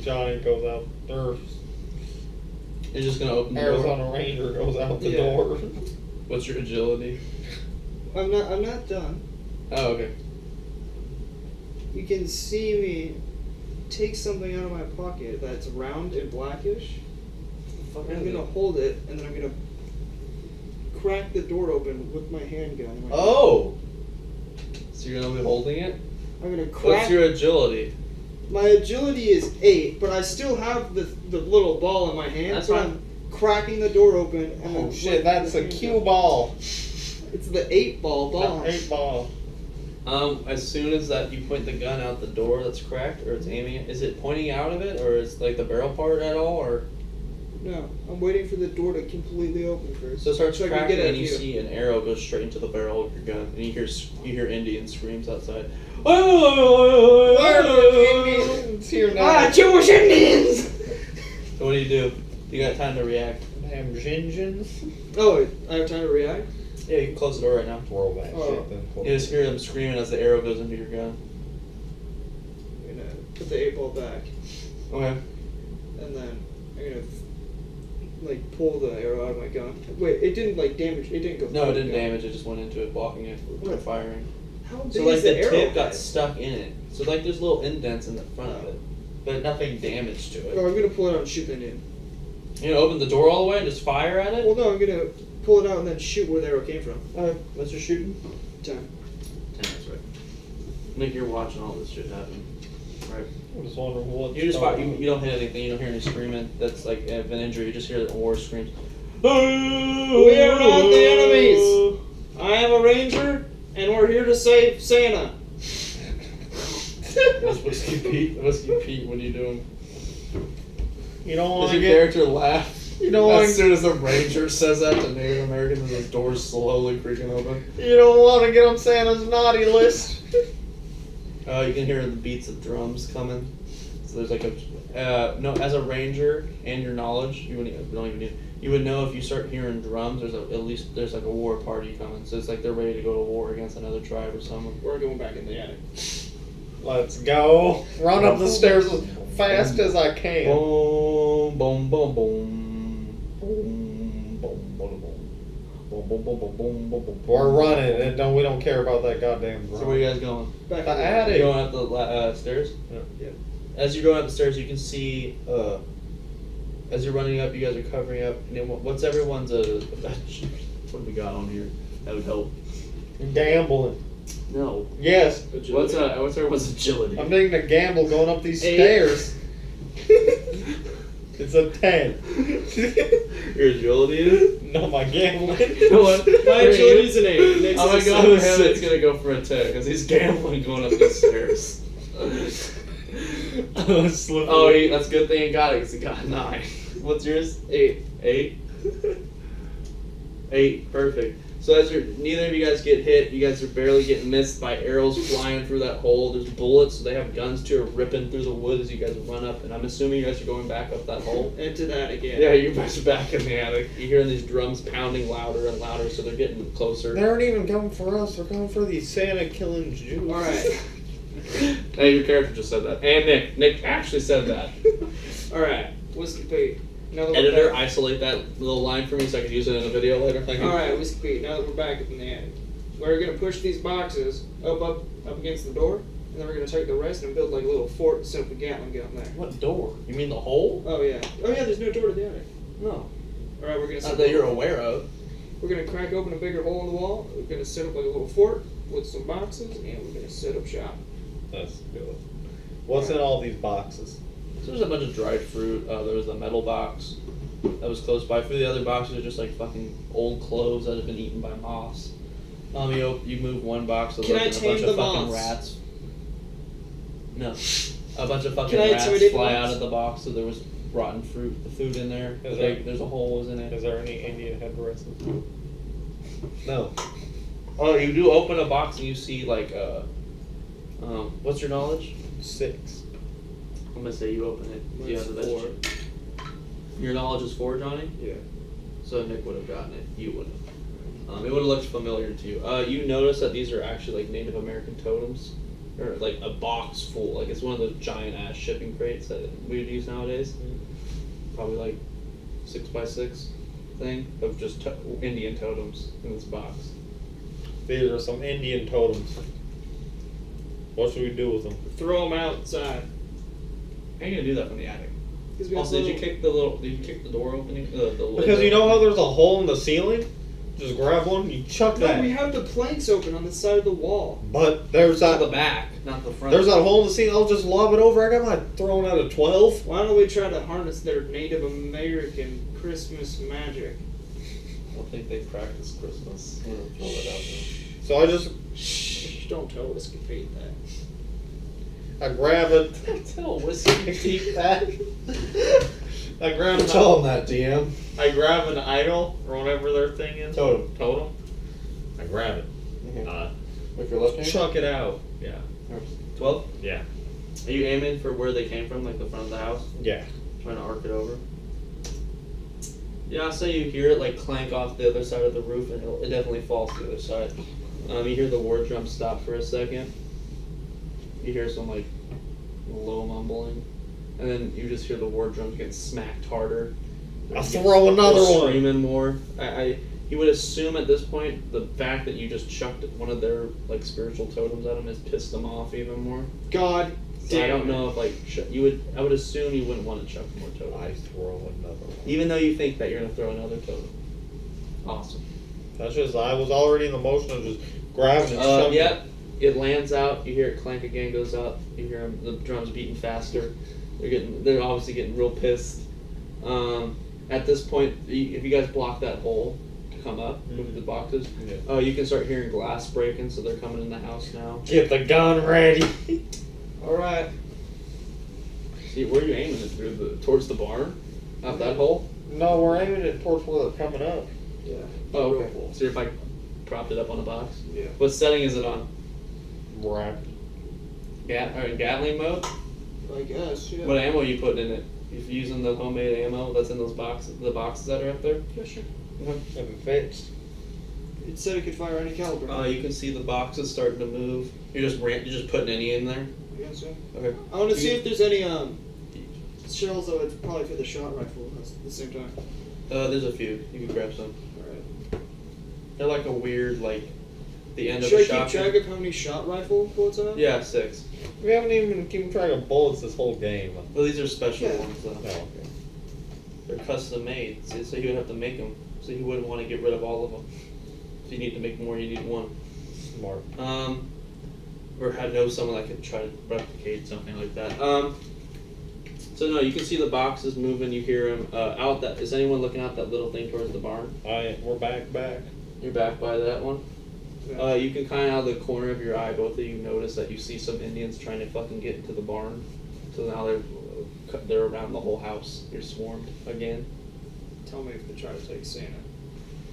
Johnny goes out first. You're just gonna open the door. Arizona Ranger goes out the Yeah. door. What's your agility? I'm not done. Oh, okay. You can see me take something out of my pocket that's round and blackish. Fuck I'm gonna hold it and then I'm gonna crack the door open with my handgun. Oh! So you're gonna be holding it? I'm gonna What's crack. your agility? My agility is 8, but I still have the little ball in my hand. That's so fine. I'm cracking the door open. And Oh then shit, like, that's the a handgun. cue ball. It's the 8-ball ball. 8 ball. As soon as that you point the gun out the door that's cracked, or it's aiming it, is it pointing out of it, or is like the barrel part at all, or? No, I'm waiting for the door to completely open first. So it starts I can cracking get at and you see an arrow go straight into the barrel of your gun, and you hear Indian screams outside. Why are the Indians here now? Jewish Indians! So what do? You got time to react. Damn Gingens. Oh, I have time to react? Yeah, you can close the door right now. Twirl that Oh. shit then. You just hear them screaming as the arrow goes into your gun. I'm gonna put the 8-ball back. Okay. And then I'm gonna like pull the arrow out of my gun. Wait, it didn't like damage. It didn't go. No, through it didn't the gun. damage. It just went into it, blocking it from What? firing. How big So like is the arrow tip got head? stuck in it. So like there's little indents in the front of it, but nothing damage to Oh, it. I'm gonna pull it out and shoot the Indian. You know, open the door all the way and just fire at it. Well, no, I'm gonna pull it out and then shoot where the arrow came from. What's your shooting? 10. 10, that's right. Nick, you're watching all this shit happen. I'm just wondering what. You just you don't hit anything. You don't hear any screaming. That's like an injury. You just hear the war screams. We are not the enemies. I am a ranger, and we're here to save Santa. That's Whiskey Pete. Whiskey Pete, what are you doing? You don't Does want your to get. character laugh? You don't want. As soon as a ranger says that to Native Americans, and the door's slowly creaking open. You don't want to get on Santa's naughty list. You can hear the beats of drums coming. So there's like a no. As a ranger and your knowledge, you don't even need. You would know if you start hearing drums. There's like a war party coming. So it's like they're ready to go to war against another tribe or someone. We're going back in the attic. Let's go. Run up the stairs as fast as I can. Boom, boom, boom, boom, boom, boom, boom, boom, boom, boom, boom, boom, boom, boom. We're running, and we don't care about that goddamn drum. So where are you guys going? Back The in the attic. You going up the stairs? Yeah. As you're going up the stairs, you can see. As you're running up, you guys are covering up. And then what's everyone's what do we got on here? That would help. Gambling. No. Yes. What's everyone's agility? I'm taking a gamble going up these 8. stairs. It's a 10. Your agility is? No, my gambling. You know what? My agility's an 8. Next I'm gonna is go with him. 6. It's gonna go for a 10 because he's gambling going up the stairs. Oh, that's a good thing he got it because he got a 9. What's yours? 8. 8. 8. Perfect. So neither of you guys get hit. You guys are barely getting missed by arrows flying through that hole. There's bullets. So they have guns too, are ripping through the wood as you guys run up. And I'm assuming you guys are going back up that hole. Into that again. Yeah, you guys are back in the attic. You're hearing these drums pounding louder and louder, so they're getting closer. They aren't even coming for us. They're coming for these Santa killing Jews. Alright. Hey, your character just said that. And Nick. Nick actually said that. Alright. Whiskey Pete. Now that we're Editor, back- isolate that little line for me so I can use it in a video later. Thank you. Alright, Whiskey Pete, now that we're back in the attic, we're gonna push these boxes up against the door, and then we're gonna take the rest and build like a little fort and set up a Gatling gun there. What door? You mean the hole? Oh yeah. Oh yeah, there's no door to the attic. No. Alright, we're gonna Not that you're aware of. We're gonna crack open a bigger hole in the wall, we're gonna set up like a little fort with some boxes, and we're gonna set up shop. That's good. What's in all these boxes? So there's a bunch of dried fruit. There was a metal box that was close by. For the other boxes are just like fucking old clothes that have been eaten by moths. You move one box, so Can I there's a tame bunch the of fucking moths? rats. No. A bunch of fucking Can I rats intimidate the fly moths? out of the box, so there was rotten fruit, the food in there. There's a hole was in it. Is there any Indian headdresses? No. Oh, you do open a box and you see like what's your knowledge? 6. I'm gonna say you open it. Mine's Yeah, that's 4. Your knowledge is 4, Johnny? Yeah. So Nick would have gotten it. You wouldn't have. It would have looked familiar to you. You notice that these are actually like Native American totems, or like a box full. Like it's one of those giant ass shipping crates that we would use nowadays. Probably like 6x6 thing of just Indian totems in this box. These are some Indian totems. What should we do with them? Throw them outside. How are you gonna do that from the attic? 'Cause we have Also, did you little- kick the door opening? The lid Because you know open? how there's a hole in the ceiling? Just grab one, you chuck No, that. we have the planks open on the side of the wall. But there's To the that back, not the front. there's that hole in the ceiling, I'll just lob it over. I got my throwing out of 12. Why don't we try to harness their Native American Christmas magic? I don't think they practice Christmas. I'm gonna throw that out there. So I just Shh, don't tell Whiskey Pete that. I grab it. Tell Whiskey Pete that. I grab Tell him that, DM. I grab an idol or whatever their thing is. Totem. Totem. I grab it. With your left hand? Chuck it out. Yeah. 12? Yeah. Are you aiming for where they came from, like the front of the house? Yeah. Trying to arc it over? Yeah, so you hear it like clank off the other side of the roof, and it definitely falls to the other side. You hear the war drum stop for a second. You hear some like low mumbling, and then you just hear the war drums getting smacked harder. I'll throw another They're one. screaming more. You would assume at this point the fact that you just chucked one of their like spiritual totems at them has pissed them off even more. God So damn. I don't know if like I would assume you wouldn't want to chuck more totems, I throw another one. even though you think that you're gonna throw another totem. Awesome. That's just I was already in the motion of just grabbing and chucking. Yep. It lands out. You hear it clank again. Goes up. You hear 'em, the drums beating faster. They're obviously getting real pissed. At this point, if you guys block that hole to come up with the boxes, you can start hearing glass breaking. So they're coming in the house now. Get the gun ready. All right. See, where are you aiming it through? Towards the barn? Out that hole? No, we're aiming it towards where they're coming up. Yeah. Oh, okay. So if I propped it up on a box? Yeah. What setting is it on? Right. Gatling mode? I guess. Yeah. What ammo are you putting in it? If you're using the homemade ammo that's in those boxes, the boxes that are up there? Yeah, sure. If it fits. It said it could fire any caliber. You can see the boxes starting to move. You're just putting any in there? I guess so. Okay. I want to see if there's any shells that would probably fit the shot rifle at the same time. There's a few. You can grab some. Alright. They're like a weird, the end Should of I a shotgun. keep track of how many shot rifle bullets I have? Yeah, 6. We haven't even been keeping track of bullets this whole game. Well, these are special Yeah. ones, though. Oh, okay. They're custom made, so you would have to make them. So you wouldn't want to get rid of all of them. If you need to make more, you need one. Smart. Or know someone that could try to replicate something like that. So no, you can see the boxes moving. You hear them out. That is anyone looking out that little thing towards the barn? We're back. You're back by that one. Yeah. You can kind of out of the corner of your eye, both of you notice that you see some Indians trying to fucking get into the barn. So now they're around the whole house. You're swarmed again. Tell me if they try to take Santa.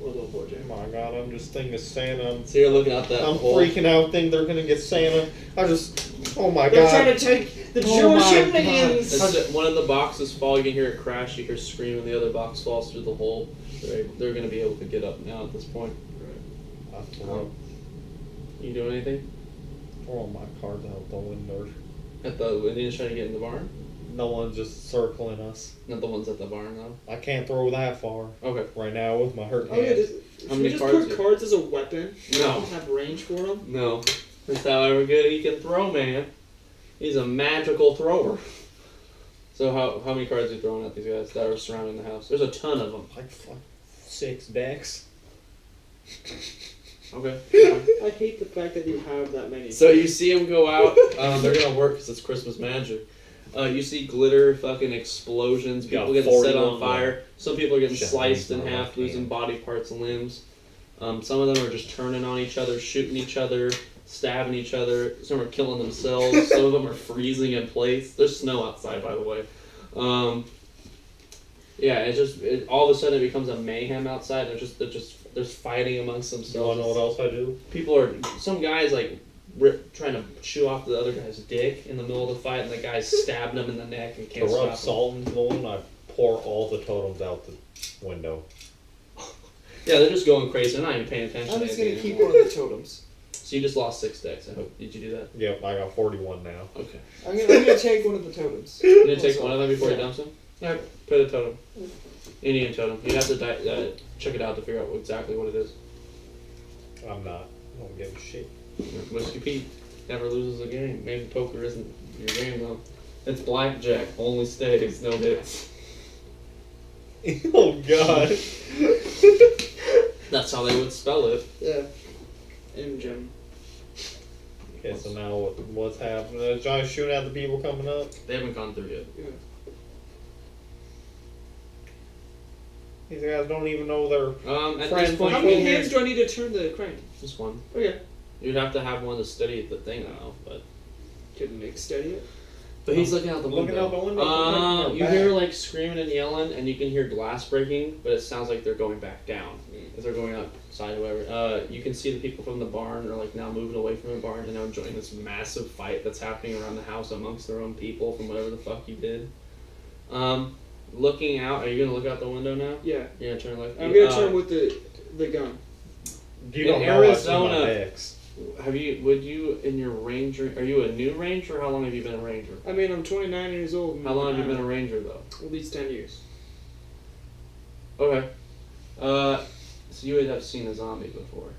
Or little boy Jay. Oh my god, I'm just thinking Santa. So you're looking out that I'm hole. freaking out, think they're gonna get Santa. Oh my They're god. trying to take the Oh Jewish my Indians! That's it. One of the boxes fall. You can hear it crash. You hear scream, and the other box falls through the hole. They're going to be able to get up now at this point. You doing anything? Throwing my cards out the window. At the Indians trying to get in the barn? No one's just circling us. Not the ones at the barn, though. I can't throw that far Okay. right now with my hurt Oh yeah, hand. How should we many just cards put you- cards as a weapon? No. Have range for them? No. That's however good he can throw, man. He's a magical thrower. So how many cards are you throwing at these guys that are surrounding the house? There's a ton of them. Like 6 decks. Okay. I hate the fact that you have that many. So you see them go out. They're gonna work because it's Christmas magic. You see glitter, fucking explosions. People Got getting set 41 on fire. Some people are getting Shit, sliced in my half, left losing hand. body parts and limbs. Some of them are just turning on each other, shooting each other, stabbing each other. Some are killing themselves. Some of them are freezing in place. There's snow outside, by the way. Yeah, all of a sudden it becomes a mayhem outside. There's fighting amongst You wanna themselves. know what else I do? Some guys trying to chew off the other guy's dick in the middle of the fight, and the guy's stabbing him in the neck and To can't rub stop him. salt into the wound, I pour all the totems out the window. Yeah, they're just going crazy. They're not even paying attention. I'm to just gonna anything keep anymore. one of the totems. So you just lost 6 decks. I hope. Did you do that? Yep, I got 41 now. Okay. I'm gonna take one of the totems. You gonna take one of them before you Yeah. dump them? Alright, put a totem. Indian totem. You have to check it out to figure out exactly what it is. I'm not. I don't give a shit. Whiskey Pete never loses a game. Maybe poker isn't your game though. It's blackjack. Only stays, no hits. Oh god. That's how they would spell it. Yeah. Gem. Okay, so now what's happening? Is Johnny shooting at the people coming up? They haven't gone through yet. These guys don't even know their... At Friend, this point, How you many can hear hands do I need to turn the crane? just one. Okay. You'd have to have one to steady the thing now, but. Couldn't make steady it. But he's looking out the window. Looking out the window, You hear like screaming and yelling, and you can hear glass breaking, but it sounds like they're going back down as they're going outside or whatever. You can see the people from the barn are like now moving away from the barn and now joining this massive fight that's happening around the house amongst their own people from whatever the fuck you did. Looking out, are you gonna look out the window now? Yeah. You're gonna turn left. I'm gonna turn with the gun. You In don't know I see my Arizona- decks. Would you in your ranger? Are you a new ranger? Or how long have you been a ranger? I mean, I'm 29 years old. How long have you been a ranger though? At least 10 years. Okay. So you would have seen a zombie before.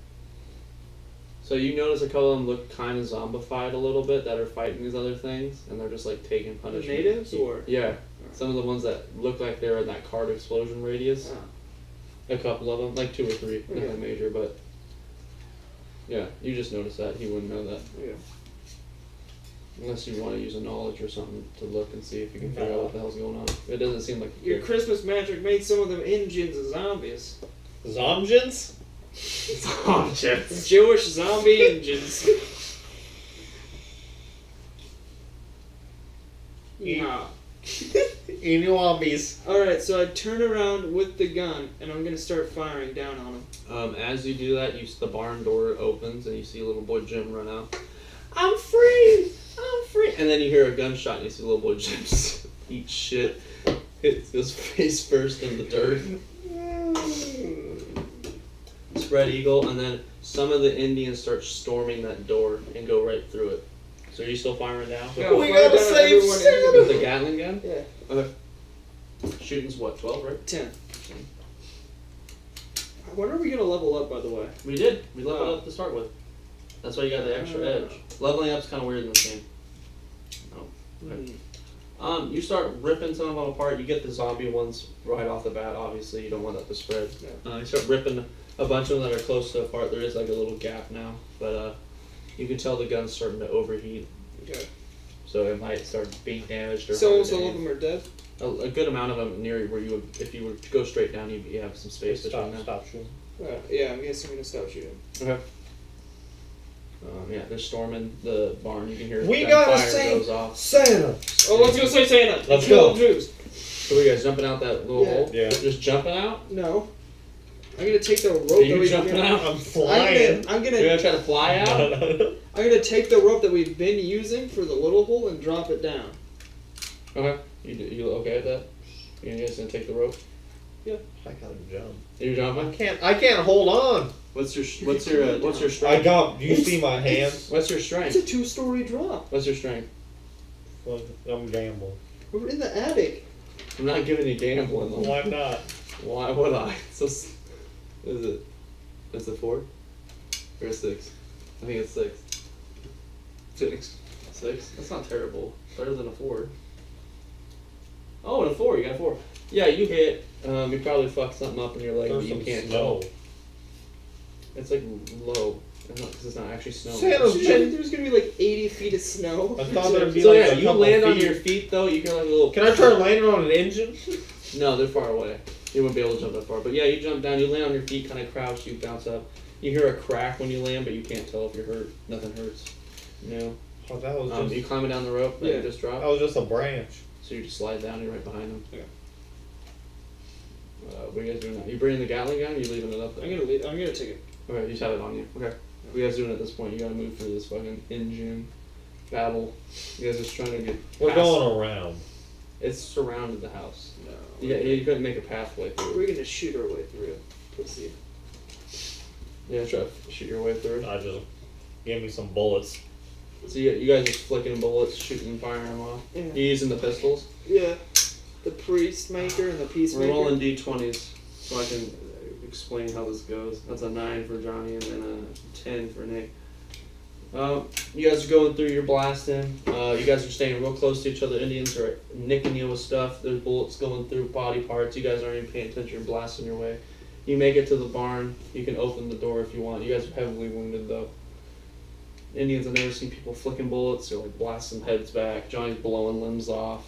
So you notice a couple of them look kind of zombified a little bit that are fighting these other things, and they're just like taking The punishment. natives or? Yeah. Some of the ones that look like they're in that card explosion radius. Ah. A couple of them, like 2 or 3, Okay. nothing major, but Yeah, you just noticed that. He wouldn't know that. Yeah. Unless you want to use a knowledge or something to look and see if you can figure out what the hell's going on. It doesn't seem like Your Christmas magic made some of them Indians zombies. Zombians? Jewish zombie Indians. Yeah. Zombies. Alright, so I turn around with the gun and I'm gonna start firing down on him. As you do that, the barn door opens and you see little boy Jim run out. I'm free! I'm free! And then you hear a gunshot and you see little boy Jim just eat shit. Hits his face first in the dirt. Spread eagle, and then some of the Indians start storming that door and go right through it. So are you still firing down? Yeah, We fire gotta down save everyone Santa! With the Gatling gun? Yeah. Okay. Shooting's what, 12, right? 10. When are we gonna level up, by the way? We did. We leveled up to start with. That's why you got the extra edge. Leveling up's kind of weird in this game. Oh. Okay. You start ripping some of them apart. You get the zombie ones right off the bat. Obviously, you don't want that to spread. You start ripping a bunch of them that are close to apart. There is like a little gap now, but you can tell the gun's starting to overheat. Okay. So it might start being damaged or. So hard almost to all aim. of them are dead? A good amount of them near where you would, if you were to go straight down, you have some space between them. Stop shooting. Yeah, I guess I'm gonna stop shooting. Okay. Yeah, they're storming the barn. You can hear We gunfire gotta save goes off. Santa! Oh, let's go say Santa! Let's Kill go. the Jews. So are you guys jumping out that little Yeah. hole? Yeah. Just jumping out? No. I'm gonna take the rope Are you that we've jumping been out? I'm flying. I'm You're gonna gonna try to fly out? I'm gonna take the rope that we've been using for the little hole and drop it down. Okay. You okay with that? You guys gonna take the rope? I gotta jump. You're jumping? I can't hold on. What's your strength? I got. Do you see my hands? What's your It's strength? a 2-story drop. What's your strength? I'm gambling. We're in the attic. I'm not giving you gambling though. Why not? Why would I? Is it? It's a 4? Or a 6? I think it's 6. 6? That's not terrible. Better than a 4. Oh, and a 4. You got a 4. Yeah, you hit. You probably fucked something up in your leg, There's but you some can't snow. tell. It's like low. Because it's not actually snowing. Santa's There's gonna be like 80 feet of snow. I thought there'd be So like yeah, a you couple land on feet. your feet though. You can like a little. Can I try landing on an engine? No, they're far away. You wouldn't be able to jump that far. But yeah, you jump down. You land on your feet, kind of crouch. You bounce up. You hear a crack when you land, but you can't tell if you're hurt. Nothing hurts. No. Oh, that was just. You climbing down the rope that Yeah. you just dropped. That was just a branch. So you just slide down. You're right behind them. Yeah. What are you guys doing now? You bringing the Gatling gun? Or you leaving it up there? I'm gonna take it. Okay, you just have it on you. Okay. What are you guys doing at this point? You gotta move through this fucking engine battle. You guys are just trying to get. We're past- going around. It's surrounded the house. No. Yeah, you couldn't make a pathway through. We're gonna shoot our way through. Pussy. Yeah, try to shoot your way through. I just give me some bullets. So you guys are flicking bullets, shooting and firing them off. Yeah. You using the pistols? Yeah. The priest maker and the We're peacemaker. rolling d20s so I can explain how this goes. That's a 9 for Johnny and then a 10 for Nick. You guys are going through, you're blasting. You guys are staying real close to each other. Indians are nicking you with stuff. There's bullets going through body parts. You guys aren't even paying attention. You're blasting your way. You make it to the barn. You can open the door if you want. You guys are heavily wounded though. Indians, I've never seen people flicking bullets or like blasting heads back. Johnny's blowing limbs off.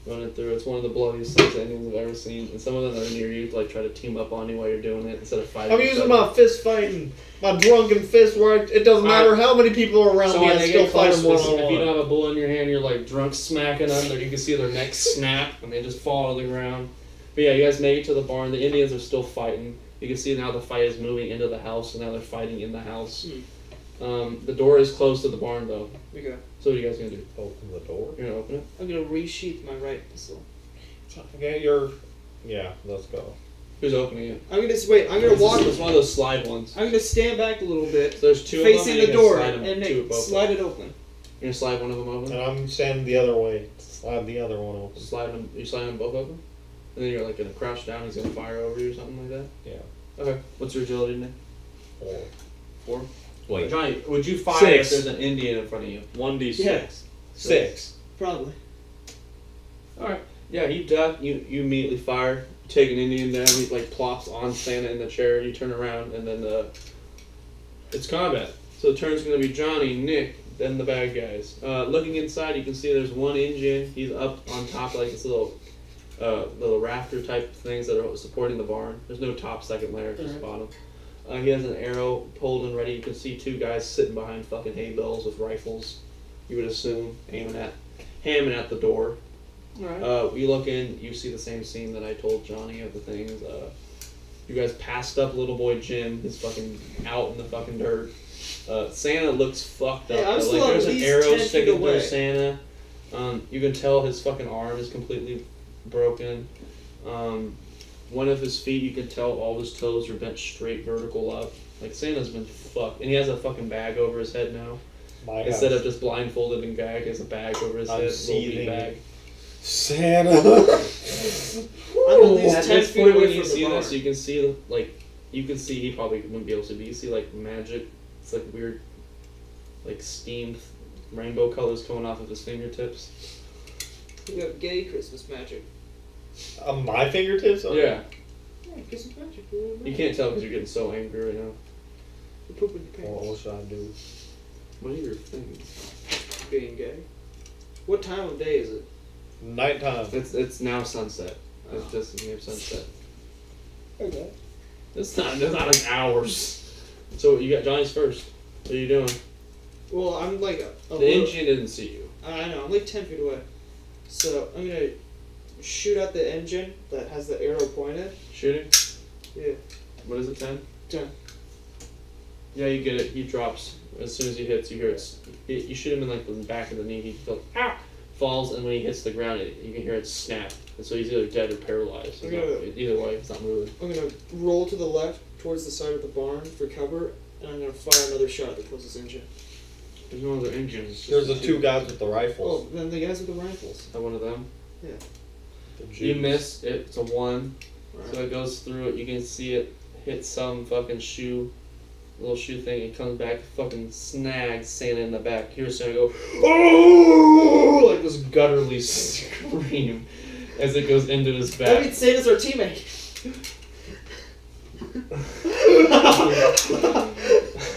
Running through. It's one of the bloodiest things Indians have ever seen. And some of them that are near you like try to team up on you while you're doing it instead of fighting. I'm each using other. my fist fighting, my drunken fist where it doesn't matter how many people are around So me, when I they still get fight close, them one if you on don't one. have a bullet in your hand, you're like drunk smacking them. You can see their necks snap and they just fall to the ground. But yeah, you guys make it to the barn. The Indians are still fighting. You can see now the fight is moving into the house, and now they're fighting in the house. The door is closed to the barn though. Okay. So what are you guys gonna do? Open the door. You're gonna open it? I'm gonna resheath my right pistol. Okay, yeah, let's go. Who's opening it? I'm gonna wait. I'm gonna walk. It's one of those slide ones. I'm gonna stand back a little bit, So there's 2 facing of them. the door, Slide them, and 2 then of both. slide it open. You're gonna slide one of them open. And I'm standing the other way. Slide the other one open. Slide them. You slide them both open, and then you're like gonna crouch down. He's gonna fire over you or something like that. Yeah. Okay. What's your agility, Nick? 4. Wait. Johnny, would you fire 6. if there's an Indian in front of you? 1d6. Yeah. 6. Probably. Alright. Yeah, you duck, you immediately fire, you take an Indian down, he like plops on Santa in the chair, you turn around, and then It's combat. So the turn's going to be Johnny, Nick, then the bad guys. Looking inside, you can see there's one engine. He's up on top of like this little rafter type things that are supporting the barn. There's no top, second layer, just bottom. He has an arrow pulled and ready. You can see two guys sitting behind fucking hay bales with rifles. You would assume aiming at the door. Alright. You look in, you see the same scene that I told Johnny of the things. You guys passed up little boy Jim. He's fucking out in the fucking dirt. Santa looks fucked up. Hey, I'm but, still like, there's at an least arrow 10 feet sticking away. through Santa. You can tell his fucking arm is completely broken. One of his feet, you can tell all his toes are bent straight vertical up. Like, Santa's been fucked. And he has a fucking bag over his head now. My Instead God. of just blindfolded and gagged, he has a bag over his I'm head. Little wee seething. bag. Santa. I'm at least At 10 this feet point, away when you from see the this, barn. you can see, like, he probably wouldn't be able to, but you see, like, magic. It's like weird, like, steamed rainbow colors coming off of his fingertips. You have gay Christmas magic. On my fingertips? Yeah. Yeah, Christmas magic. You can't tell because you're getting so angry right now. You're pooping your Well, pants. what should I do? What are your things? Being gay. What time of day is it? Nighttime. It's now sunset. It's just near sunset. Okay. It's not like hours. So you got Johnny's first. What are you doing? Well, I'm like a The little, engine didn't see you. I know, I'm like 10 feet away. So I'm gonna shoot at the engine that has the arrow pointed. Shooting? Yeah. What is it, 10? 10. Yeah, you get it. He drops. As soon as he hits, you hear it. You shoot him in like the back of the knee. He goes, ah! Falls, and when he hits the ground, you can hear it snap. And so he's either dead or paralyzed. He's not- either way, he's not moving. I'm gonna roll to the left towards the side of the barn for cover, and I'm gonna fire another shot at the closest engine. There's no other engines. It's just There's the two guys with the Oh, rifles. then the guys with the rifles. One of them. The You Jews. miss. It's a 1. Alright. So it goes through it. You can see it hit some fucking shoe. Little shoe thing. It comes back, fucking snags Santa in the back. Here's Santa go, oh! Like this gutturally scream as it goes into his That back. means Santa's our teammate.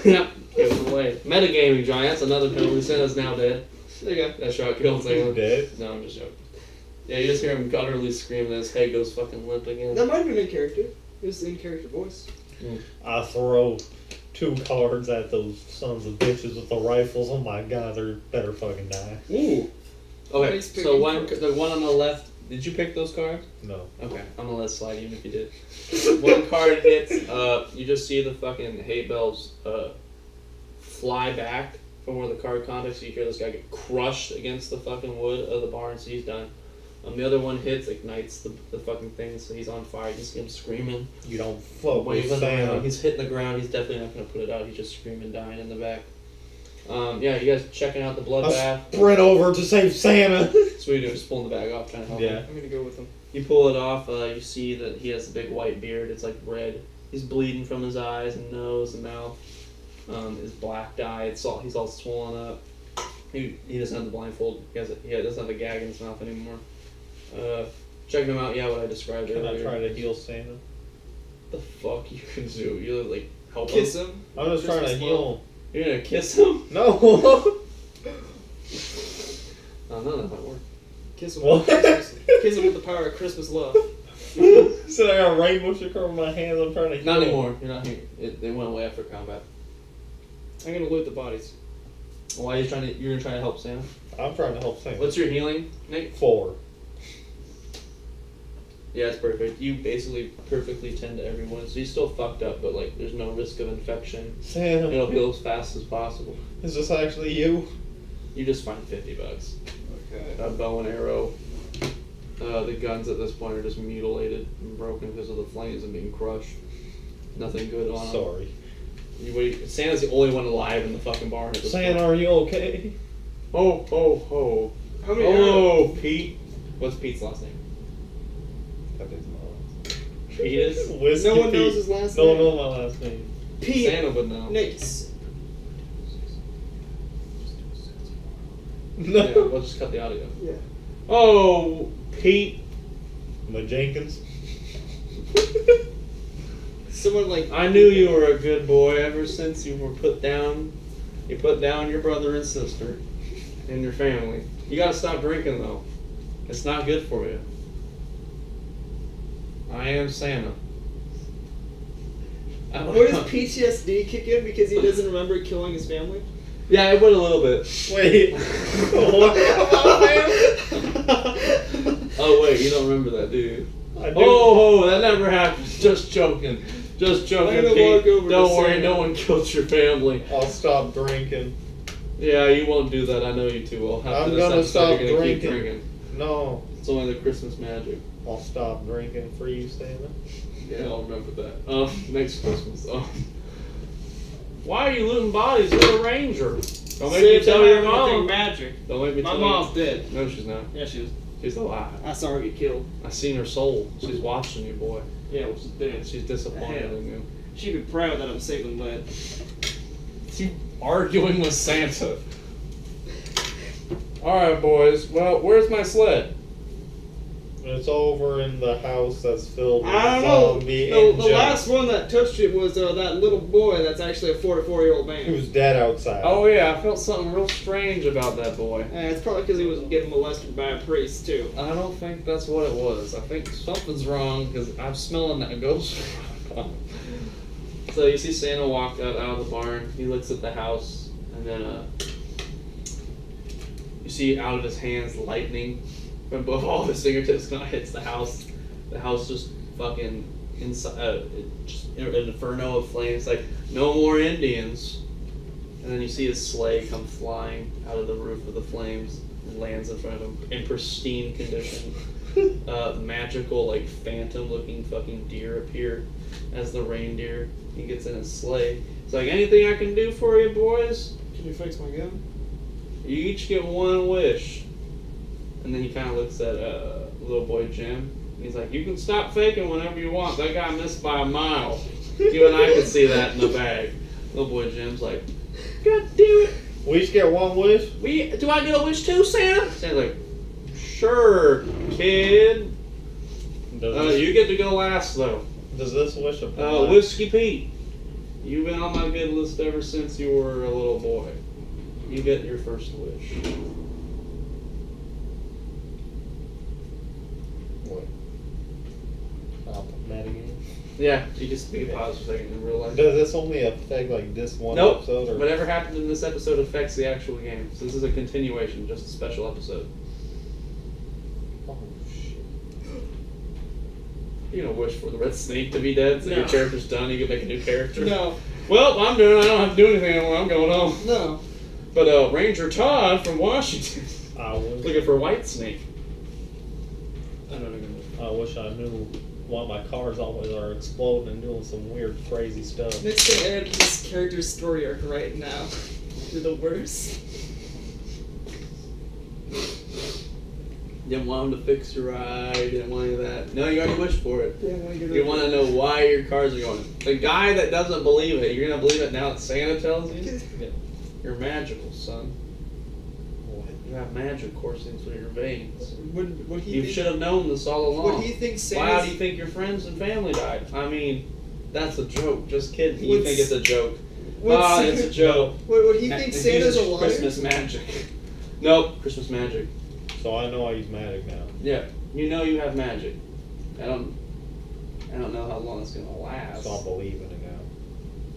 Yeah, give it away. Metagaming, Johnny. That's another penalty. Santa's now dead. There you go. That shot killed Santa. He's dead. No, I'm just joking. Yeah, you just hear him gutturally scream, and his head goes fucking limp again. That might have been in character. It was the in character voice. I throw 2 cards at those sons of bitches with the rifles. Oh my God, they better fucking die. Ooh. Okay, Nice so picking the one on the left. Did you pick those cards? No. Okay, I'm gonna let it slide even if you did. One card hits. You just see the fucking hay bales fly back from where the card contacts. You hear this guy get crushed against the fucking wood of the barn, so he's done. The other one hits, ignites the fucking thing, so he's on fire. You can see him screaming, You don't fuck with waving Santa. around. He's hitting the ground. He's definitely not gonna put it out. He's just screaming, dying in the back. Yeah, you guys checking out the I bloodbath. sprint over to save Santa. So what are you doing? Just pulling the bag off, trying to help him. Yeah. I'm gonna go with him. You pull it off, you see that he has a big white beard. It's like red. He's bleeding from his eyes and nose and mouth. His black dye. He's all swollen up. He doesn't have the blindfold. He doesn't have the gag in his mouth anymore. Checking him out. Yeah, what I described Can I earlier. try to heal Santa? The fuck you can do? You like help Kiss him? him. I'm just trying to Christmas heal You're gonna kiss him? him. No. Oh no, that might work. Kiss him. What? With Christmas. Kiss him with the power of Christmas love. Said I got rainbow shit over my hands. I'm trying to heal Not him. anymore. You're not here. They went away after combat. I'm gonna loot the bodies. Why are you trying to? You're gonna try to help Santa. I'm trying to help Santa. What's your healing, Nick? 4. Yeah, it's perfect. You basically perfectly tend to everyone, so he's still fucked up, but like, there's no risk of infection. Santa, It'll heal as fast as possible. is this actually you? You just find $50. Okay. A bow and arrow. The guns at this point are just mutilated and broken because of the flames and being crushed. Nothing good on them. Sorry. Santa's the only one alive in the fucking barn at this Santa, point. are you okay? Ho, ho, ho. How many arrows? Oh, Pete. What's Pete's last name? Pete is? Whiskey No one Pete. knows his last No one name. knows my last name. Pete. Santa would know. Nick. No. Yeah, we'll just cut the audio. Yeah. Oh, Pete. My Jenkins. someone like. I knew you were a good boy ever since you were put down. You put down your brother and sister and your family. You gotta stop drinking though. It's not good for you. I am Santa. What does PTSD kick in because he doesn't remember killing his family? Yeah, it would a little bit. Wait. What? Oh wait, you don't remember that, do you? I do. Oh, that never happened. Just joking. Just joking, I'm gonna Pete. walk over Don't to worry, Santa. no one killed your family. I'll stop drinking. Yeah, you won't do that. I know you two will. After I'm this gonna episode, stop you're gonna keep drinking. drinking. No. It's only the Christmas magic. I'll stop drinking for you, Santa. Yeah, I'll remember that. Next Christmas. Why are you looting bodies? You're a ranger. Don't make me tell your mom. Magic. Don't make me My tell mom's you. dead. No, she's not. Yeah, she was. She's alive. I saw her get killed. I seen her soul. She's watching you, boy. Yeah, well, she's dead. She's disappointed Hell. in you. She'd be proud that I'm saving lead. You arguing with Santa. Alright, boys. Well, where's my sled? It's over in the house that's filled with I don't know. zombie The and junk. last one that touched it was that little boy that's actually a 44-year-old man. He was dead outside. Oh, yeah, I felt something real strange about that boy. It's probably because he was getting molested by a priest, too. I don't think that's what it was. I think something's wrong because I'm smelling that ghost. So you see Santa walk out of the barn. He looks at the house, and then you see out of his hands lightning from above all his fingertips kind of hits the house. The house just fucking inside, just an inferno of flames. Like no more Indians. And then you see his sleigh come flying out of the roof of the flames and lands in front of him in pristine condition. Magical, like phantom-looking fucking deer appear as the reindeer. He gets in his sleigh. It's like, anything I can do for you, boys? Can you fix my gun? You each get one wish. And then he kind of looks at little boy Jim. And he's like, you can stop faking whenever you want. That guy missed by a mile. You and I can see that in the bag. Little boy Jim's like, God damn it. We each get one wish? Do I get a wish too, Santa? Santa's like, sure, kid. You get to go last, though. Does this wish apply? Whiskey Pete. You've been on my good list ever since you were a little boy. You get your first wish. What? I'll put that again. Yeah, you just take a pause for a second in real life. Does this only affect like this one Nope. episode? Or? Whatever happened in this episode affects the actual game. So this is a continuation, just a special episode. Oh shit. You don't wish for the red snake to be dead, so No. your character's done, you can make a new character. No. Well, I don't have to do anything anymore, I'm going home. No. But Ranger Todd from Washington, I wish. looking for White Snake. I wish I knew why my cars always are exploding and doing some weird, crazy stuff. Next to add his character's story arc right now. You're the worst. Didn't want him to fix your ride, didn't want any of that. No, you already wished for it. Yeah, when You want to know why your cars are going. The guy that doesn't believe it, you're going to believe it now that Santa tells you? You're magical, son. You have magic coursing through your veins. Would he You think, should have known this all along. Would he think Why Santa's... do you think your friends and family died? I mean, that's a joke. Just kidding. You Would think it's a joke. would Ah, Santa- it's a joke. Would he It think uses Santa's a liar? Christmas magic. Nope, Christmas magic. So I know I use magic now. Yeah, you know you have magic. I don't know how long it's gonna last. So I'll believe in it now.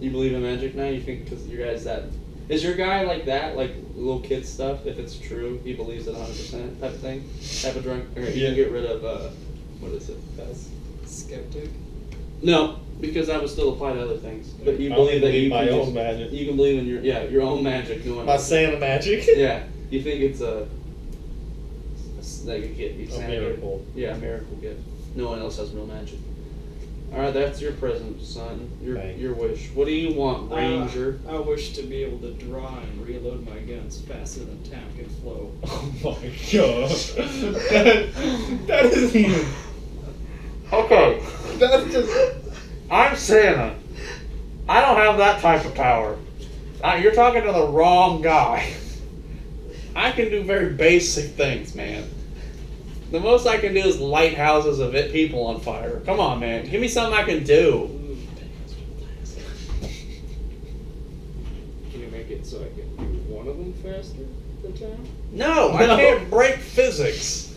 You believe in magic now? You think because your guy's that? Is your guy like that? Like little kid stuff? If it's true, he believes it 100% type of thing. Type of drunk. Or you can get rid of what is it? Skeptic. No, because that would still apply to other things. But you I believe that believe you my can own just- magic. You can believe in your own magic going. My Santa magic. Yeah, you think it's like a gift. You A Santa miracle. gift. Yeah, a miracle gift. No one else has real magic. All right, that's your present, son. Thanks. Your wish. What do you want, Ranger? I wish to be able to draw and reload my guns faster than time can flow. Oh my god. that isn't even. Okay, That's just. I'm Santa. I don't have that type of power. You're talking to the wrong guy. I can do very basic things, man. The most I can do is light houses and lit people on fire. Come on, man. Give me something I can do. going faster than town? No, I can't break physics.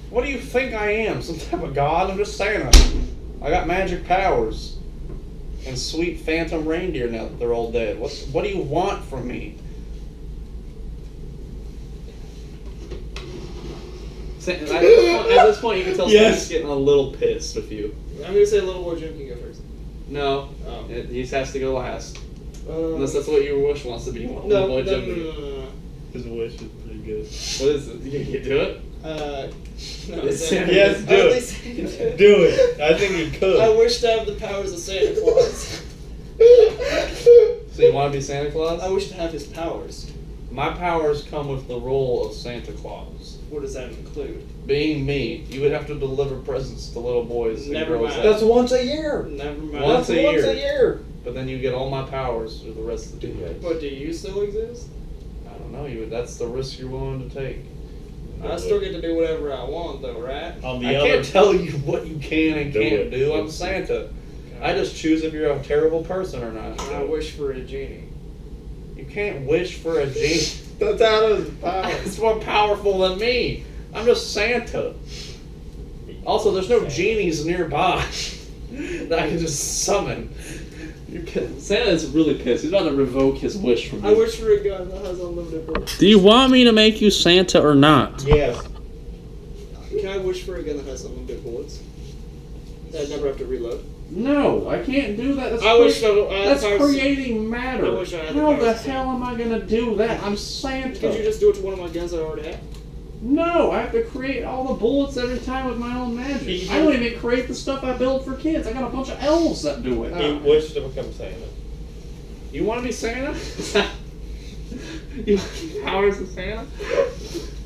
What do you think I am? Some type of god? I'm just Santa. I got magic powers. And sweet phantom reindeer now that they're all dead. What do you want from me? At this point, you can tell Yes. Santa's getting a little pissed with you. I'm gonna say Little Boy Jim can go first. No, Oh. he has to go last. Unless that's what your wish wants to be. You want No, Little Boy no, Jim to no, go. no, His wish is pretty good. What is it? You do it? no. It's Santa. Yes, do Only it. Santa. Do it. I think he could. I wish to have the powers of Santa Claus. So you want to be Santa Claus? I wish to have his powers. My powers come with the role of Santa Claus. What does that include? Being me, you would have to deliver presents to little boys and Never girls. mind. That's once a year. Never mind. Once a Once year. a year. But then you get all my powers for the rest of the day. But do you still exist? I don't know. That's the risk you're willing to take. I still get to do whatever I want, though, right? On the I other, can't tell you what you can and Do can't it. do. I'm Santa. I just choose if you're a terrible person or not. I wish for a genie. You can't wish for a genie. that's out of his power. It's more powerful than me. I'm just Santa. Also, there's no genies nearby that I can just summon. Santa's really pissed. He's about to revoke his wish from I wish for a gun that has unlimited bullets. Do you want me to make you Santa or not? Yes. Can I wish for a gun that has unlimited bullets? That I never have to reload. No, I can't do that. That's, I wish I had that's the powers. creating matter. I wish I had the How the powers. hell am I going to do that? I'm Could you Santa. just do it to one of my guns I already have? No, I have to create all the bullets every time with my own magic. You- I don't even create the stuff I build for kids. I got a bunch of elves that do it. He wished to become Santa. You want to be Santa? You want powers of Santa?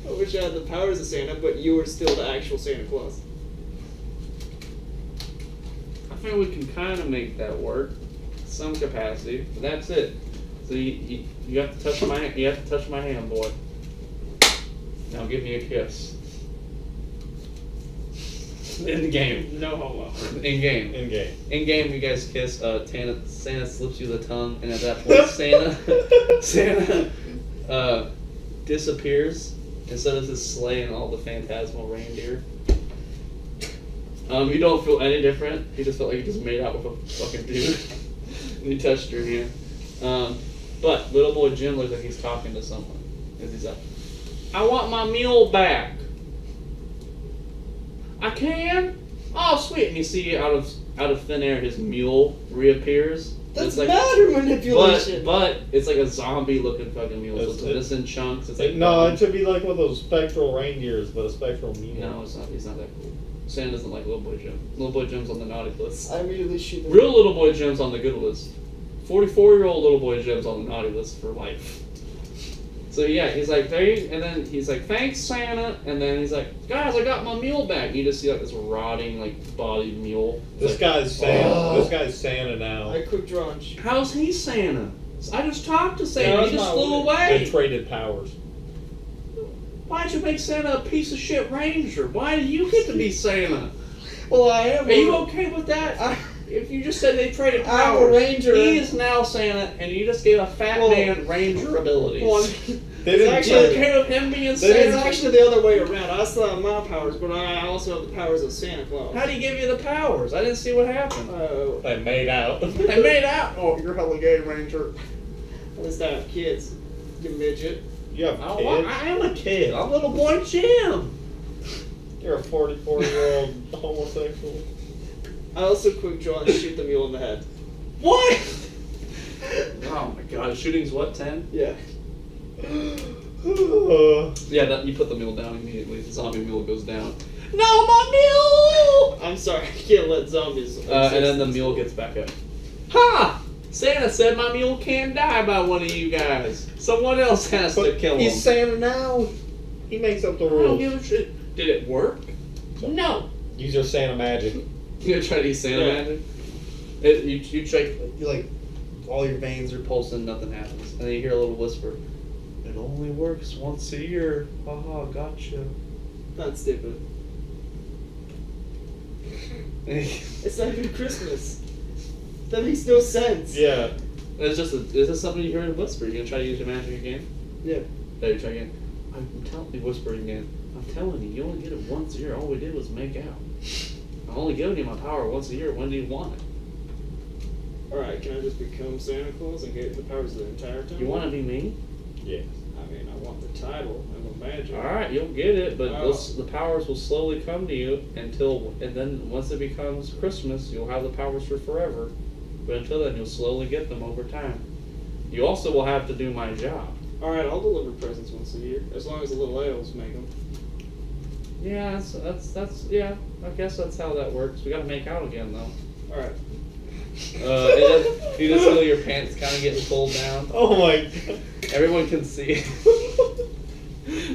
I wish I had the powers of Santa, but you were still the actual Santa Claus. I think we can kind of make that work, some capacity. But that's it. So you have to touch my hand, boy. Now give me a kiss. In the game. No homo. In game. In game. In game, you guys kiss. Santa slips you the tongue, and at that point, Santa disappears, and so does his sleigh and all the phantasmal reindeer. You don't feel any different. You just felt like you just made out with a fucking dude, and he touched your hand. But little boy Jim looks like he's talking to someone, because he's like, "I want my mule back." I can? Oh, sweet. And you see out of thin air his mule reappears. That's It's like, matter manipulation. but it's like a zombie looking fucking mule. So It's- it's in chunks. It's like No, it should be like one of those spectral reindeers, but a spectral mule. No, it's not. He's not that cool. Santa doesn't like Little Boy Jim. Little Boy Jim's on the naughty list. I immediately shoot them. Real Little Boy Jim's on the good list. 44-year-old Little Boy Jim's on the naughty list for life. So yeah, he's like, there you, and then he's like, thanks Santa, and then he's like, guys, I got my mule back. And you just see like this rotting, like bodied mule. It's This like, guy's Santa. Oh. This guy's Santa now. I quick draw and shoot. how's he Santa? I just talked to Santa. Yeah, He that's just my flew limit. They away. traded powers. Why'd you make Santa a piece of shit ranger? Why do you get to be Santa? Well, I am. Are you okay with that? If you just said they traded I'm a powers, ranger. he is now Santa, and you just gave a fat Well- man ranger abilities. Well, They It's didn't you actually- trade. okay with him being it's Santa? actually the other way around. I still have my powers, but I also have the powers of Santa Claus. How do you give you the powers? I didn't see what happened. They made out. They made out. Oh, you're hella gay, Ranger. At least I have kids. You midget. You have I kids. am a kid. I'm little boy Jim. You're a 44-year-old homosexual. I also quick draw and shoot the mule in the head. What? Oh my god, shooting's what, 10? Yeah. Yeah, you put the mule down immediately. The zombie mule goes down. No, my mule! I'm sorry, I can't let zombies. And then the mule gets back up. Ha! Santa said my mule can't die by one of you guys. Someone else has to But kill him. he's Santa now. He makes up the I don't rules. give a shit. Did it work? No. Use your Santa magic. You gonna try to use Santa Yeah. magic? You try, you like, all your veins are pulsing, nothing happens. And then you hear a little whisper. It only works once a year. Haha, gotcha. That's stupid. It's not even Christmas. That makes no sense. Yeah. Is this something you heard in Whisper? You gonna try to use your magic again? Yeah. Oh, you try again? I'm telling you, Whisper again. I'm telling you, you only get it once a year. All we did was make out. I'm only giving you my power once a year. When do you want it? Alright, can I just become Santa Claus and get the powers the entire time? You want to be me? Yeah. I mean, I want the title and the magic. Alright, you'll get it, but Oh. the powers will slowly come to you and then once it becomes Christmas, you'll have the powers for forever. But until then, you'll slowly get them over time. You also will have to do my job. Alright, I'll deliver presents once a year, as long as the little elves make them. Yeah, yeah. I guess that's how that works. We gotta make out again though. Alright. You just feel your pants kind of getting pulled down. Oh my god. Everyone can see.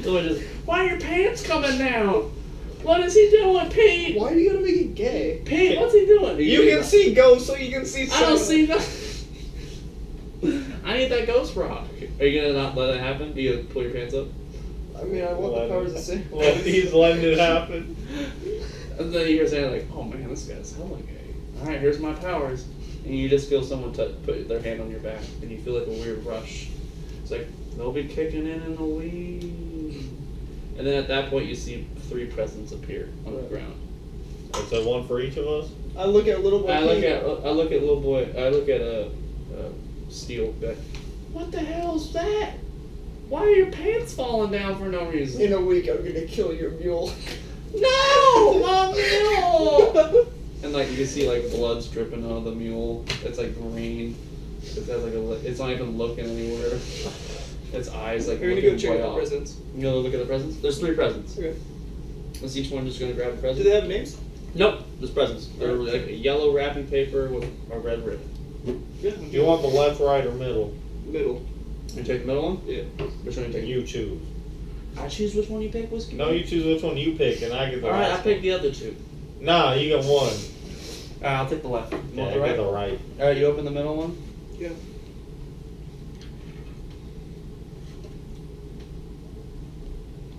Someone just, why are your pants coming down? What is he doing, Pete? Why are you gonna make it gay? Pete, what's he doing? You can see ghosts, so you can see. I don't see nothing. I need that ghost rock. Are you gonna not let it happen? Do you pull your pants up? I mean, I want the powers the same. He's letting it happen. And then you hear saying like, "Oh man, this guy's hella gay." All right, here's my powers, and you just feel someone put their hand on your back, and you feel like a weird rush. It's like they'll be kicking in a wee. And then at that point, you see 3 presents appear on the ground. Is there one for each of us? I look at little boy. I look at little boy. I look at Steel. Like, what the hell's that? Why are your pants falling down for no reason? In a week, I'm gonna kill your mule. No, my mule! And like you can see like blood's dripping on the mule. It's like green. It has like it's not even looking anywhere. Its eyes like We're gonna looking go check way the off. presents. You gonna look at the presents? There's 3 presents. Okay. Is each one just gonna grab a Do present? they have names? Nope, there's presents. They're like a yellow wrapping paper with a red ribbon. Yeah. Do you want the left, right, or middle? Middle. You take the middle one? Yeah. Which one you take? You choose. I choose which one you pick, Whiskey. No, you choose which one you pick, and I get the Alright, last I pick the other 2. one. Nah, you got one. Alright, I'll take the left. You Yeah, want I the get right? the right. Alright, you open the middle one? Yeah.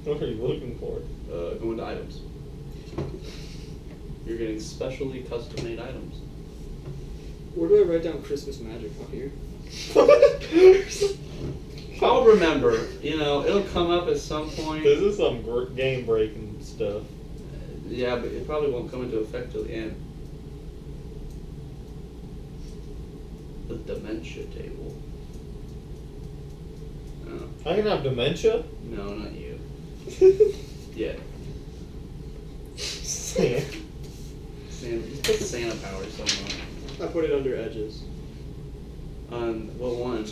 What are you looking for? Go into items. You're getting specially custom made items. Where do I write down Christmas magic on here? I'll remember. You know, it'll come up at some point. This is some game breaking stuff. Yeah, but it probably won't come into effect till the end. The dementia table. No, I can have dementia? no, not you. Yeah. Sam. Just put Santa power somewhere. I put it under edges. On what one?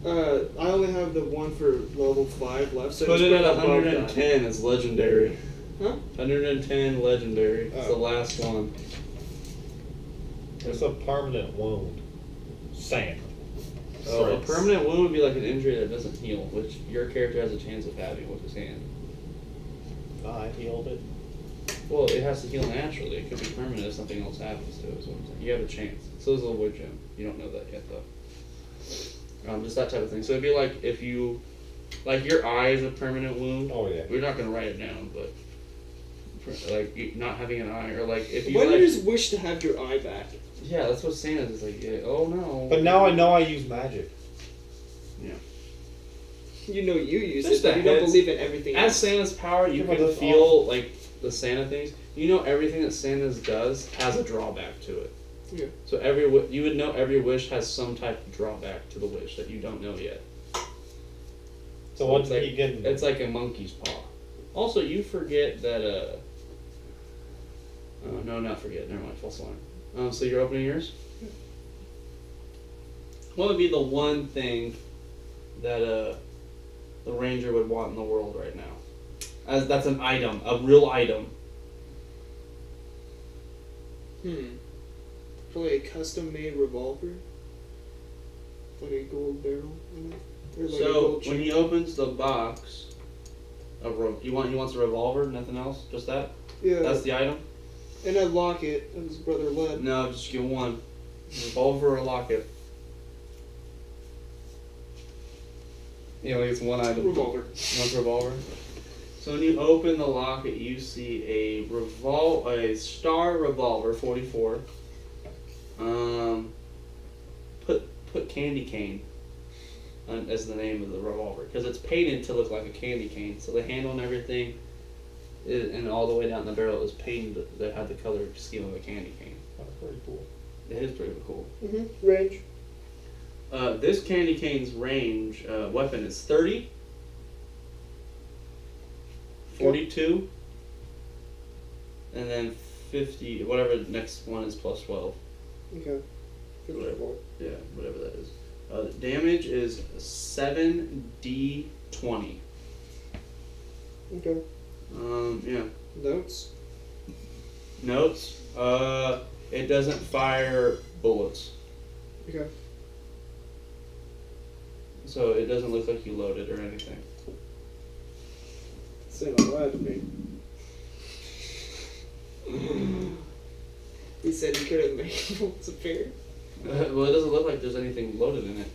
I only have the one for level 5 left, so Put just it at above that. 110 as legendary. Huh? 110 legendary. It's the Oh. last one. It's a permanent wound. Sam. Oh, a Fritz. permanent wound would be like an injury that doesn't heal, which your character has a chance of having with his hand. I healed it. Well, it has to heal naturally. It could be permanent if something else happens to it. Is what I'm saying. You have a chance. So does Little Boy Jim. You don't know that yet, though. Just that type of thing. So it'd be like if you, like your eye is a permanent wound. Oh yeah. We're not gonna write it down, but like not having an eye, or like if you Why do like, you just wish to have your eye back? yeah, that's what Santa's is like. Yeah, oh no. But now I know I use magic. You know you use Just it, but the you don't heads. believe in everything As else. Santa's power, you Yeah, but can that's feel like the Santa things. You know everything that Santa's does has a drawback to it. Yeah. So you would know every wish has some type of drawback to the wish that you don't know yet. So what's it's like, he getting? It's like a monkey's paw. Also, you forget that. Oh no, not forget. Never mind. False alarm. So you're opening yours. What would be the one thing that the ranger would want in the world right now? As that's an item, a real item. Probably a custom-made revolver. Like a gold barrel in it. Or like a So gold when chain. he opens the box, he wants a revolver, nothing else, just that. Yeah. That's the item. And a locket of his brother Led. No, just get one. Revolver or locket. He only gets one item. Revolver. One revolver. So when you open the locket, you see a Star Revolver 44. Put put candy cane as the name of the revolver because it's painted to look like a candy cane. So the handle and everything, and all the way down the barrel is painted that had the color scheme of a candy cane. That's pretty cool. It is pretty cool. Range. This candy cane's range weapon is 30, 42, and then 50. Whatever the next one is plus 12. Okay. Whatever. Yeah, whatever that is. Damage is 7d20. Okay. Yeah. Notes. Notes. It doesn't fire bullets, Okay. so it doesn't look like you loaded or anything. Say not loud to me. He said he couldn't make bullets appear. Well, it doesn't look like there's anything loaded in it,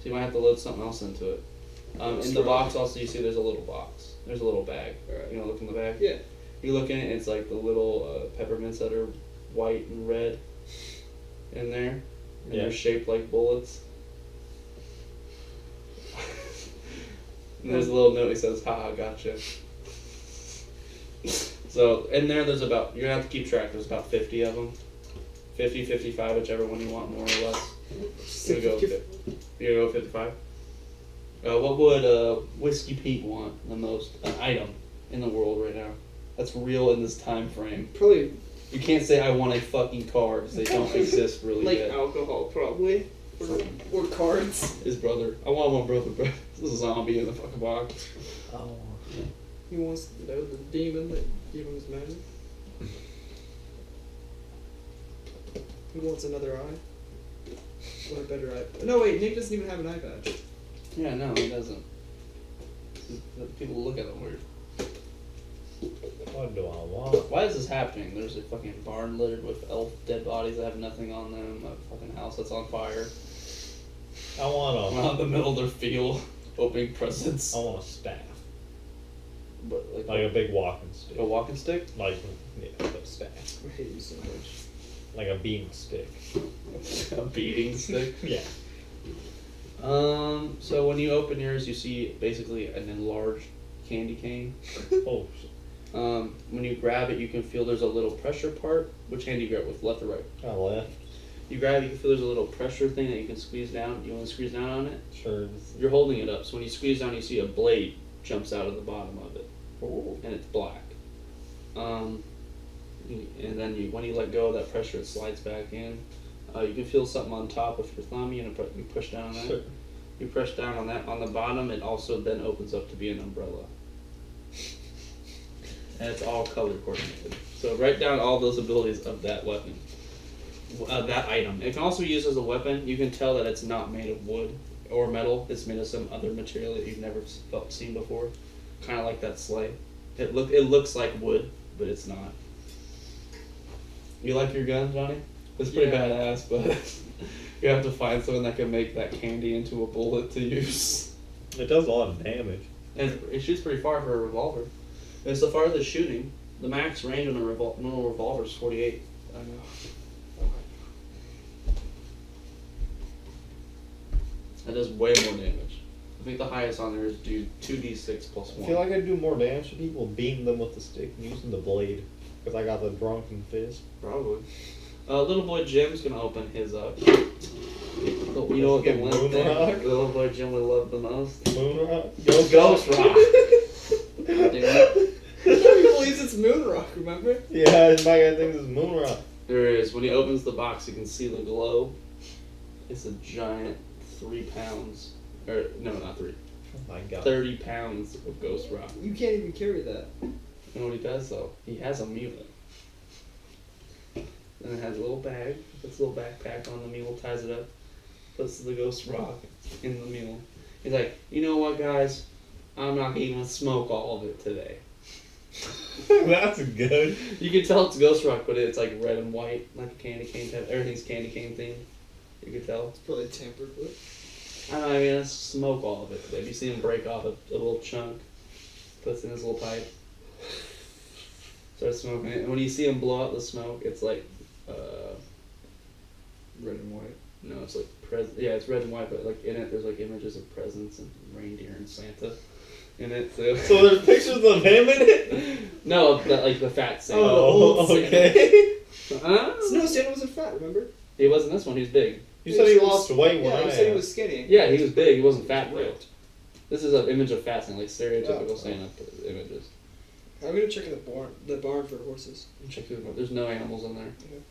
so you might have to load something else into it. In the box, also you see there's a little box. There's a little bag. Alright. You know, look in the bag. Yeah. You look in it, it's like the little peppermints that are white and red in there, and Yeah. they're shaped like bullets. And there's a little note that says, haha, gotcha. So, in there's about, you're gonna have to keep track, there's about 50 of them. 50, 55, whichever one you want more or less. You're gonna go 55? What would Whiskey Pete want the most? An item in the world right now. That's real in this time frame. Probably You can't say I want a fucking car because they don't exist really like yet. alcohol, probably. Or cards. His brother. I want my brother, bro. This is a zombie in the fucking box. Oh. He wants to know the demon that gave him his magic. He wants another eye. What a better eye. No, wait, Nick doesn't even have an eye patch. Yeah, no, he doesn't. People look at him weird. What do I want? Why is this happening? There's a fucking barn littered with elf dead bodies that have nothing on them, a fucking house that's on fire. I want Out in the middle of their field, opening presents. I want a staff. But Like a big walking stick. a walking stick? Like, yeah, a staff. I hate you so much. Like a bean stick. A beating stick? Yeah. So when you open yours, you see basically an enlarged candy cane. Oh, When you grab it, you can feel there's a little pressure part. Which hand do you grab with, left or right? I left. You grab it, you can feel there's a little pressure thing that you can squeeze down. You want to squeeze down on it? Sure. You're holding it up, so when you squeeze down, you see a blade jumps out of the bottom of it, Oh. and it's black. And then when you let go of that pressure, it slides back in. You can feel something on top of your thumb. You push down on that. Sure. You press down on that. On the bottom, it also then opens up to be an umbrella. And it's all color coordinated. So write down all those abilities of that weapon. That item. It can also be used as a weapon. You can tell that it's not made of wood or metal. It's made of some other material that you've never seen before. Kind of like that sleigh. It looks like wood, but it's not. You like your gun, Johnny? It's pretty Yeah. badass, but you have to find someone that can make that candy into a bullet to use. It does a lot of damage. And it shoots pretty far for a revolver. It's the farthest shooting. The max range on a normal revolver is 48. I know. That does way more damage. I think the highest on there is do 2d6 plus I 1. feel like I do more damage to people beating them with the stick using the blade. Because I got the drunken fist. Probably. Little boy Jim's gonna open his up. You know what the one Moon thing rock? little boy Jim would love the most? Moon rock? Go Ghost Rock! Damn it. He believes it's moon rock, remember? Yeah, my guy thinks it's moon rock. There is. When he opens the box, you can see the glow. It's a giant 3 pounds. Or, no, not 3. Oh my god. 30 pounds of Ghost Rock. You can't even carry that. You know what he does, though? He has a mule. And it has a little bag. Puts a little backpack on the mule, ties it up. Puts the Ghost Rock in the mule. He's like, you know what, guys? I'm not even smoke all of it today. That's good. You can tell it's Ghost Rock, but it's like red and white, like a candy cane type. Everything's candy cane themed. You can tell. It's probably tampered with. I don't know, I'm gonna smoke all of it today. You see him break off a little chunk, puts in his little pipe, starts smoking it. And when you see him blow out the smoke, it's like red and white. No, it's like Yeah, it's red and white, but like in it, there's like images of presents and reindeer and Santa in it. So, So there's pictures of him in it? no, like the fat Santa. Oh, okay. Snow Santa wasn't fat, remember? He wasn't this one. He's big. You said he lost weight when Yeah, I you said he asked. was skinny. Yeah, he was big. He wasn't fat though. Ripped. This is an image of fat Santa, like stereotypical Oh. Santa images. I'm gonna check the barn for horses. Check through them. There's no animals in there. Okay.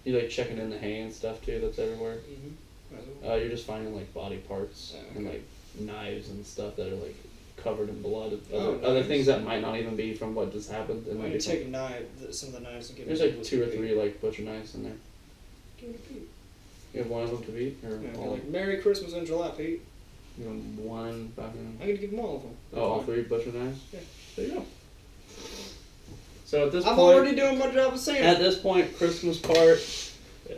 You like checking in the hay and stuff too. That's everywhere. Mm-hmm. You're just finding like body parts Oh, and okay. like knives and stuff that are like covered in blood. Oh, Other nice. things that might not even be from what just happened. It I'm might gonna be from- take some of the knives and give There's them like to 2 or Pete. 3 like butcher knives in there. Give it to Pete. You have one of them to beat, or Yeah, all? like, Merry Christmas in July, Pete. You have one fucking. I'm gonna give them all of them. Oh, all 3 butcher knives. Yeah. There you go. So at this I'm point, already doing my job of saying at this point, Christmas part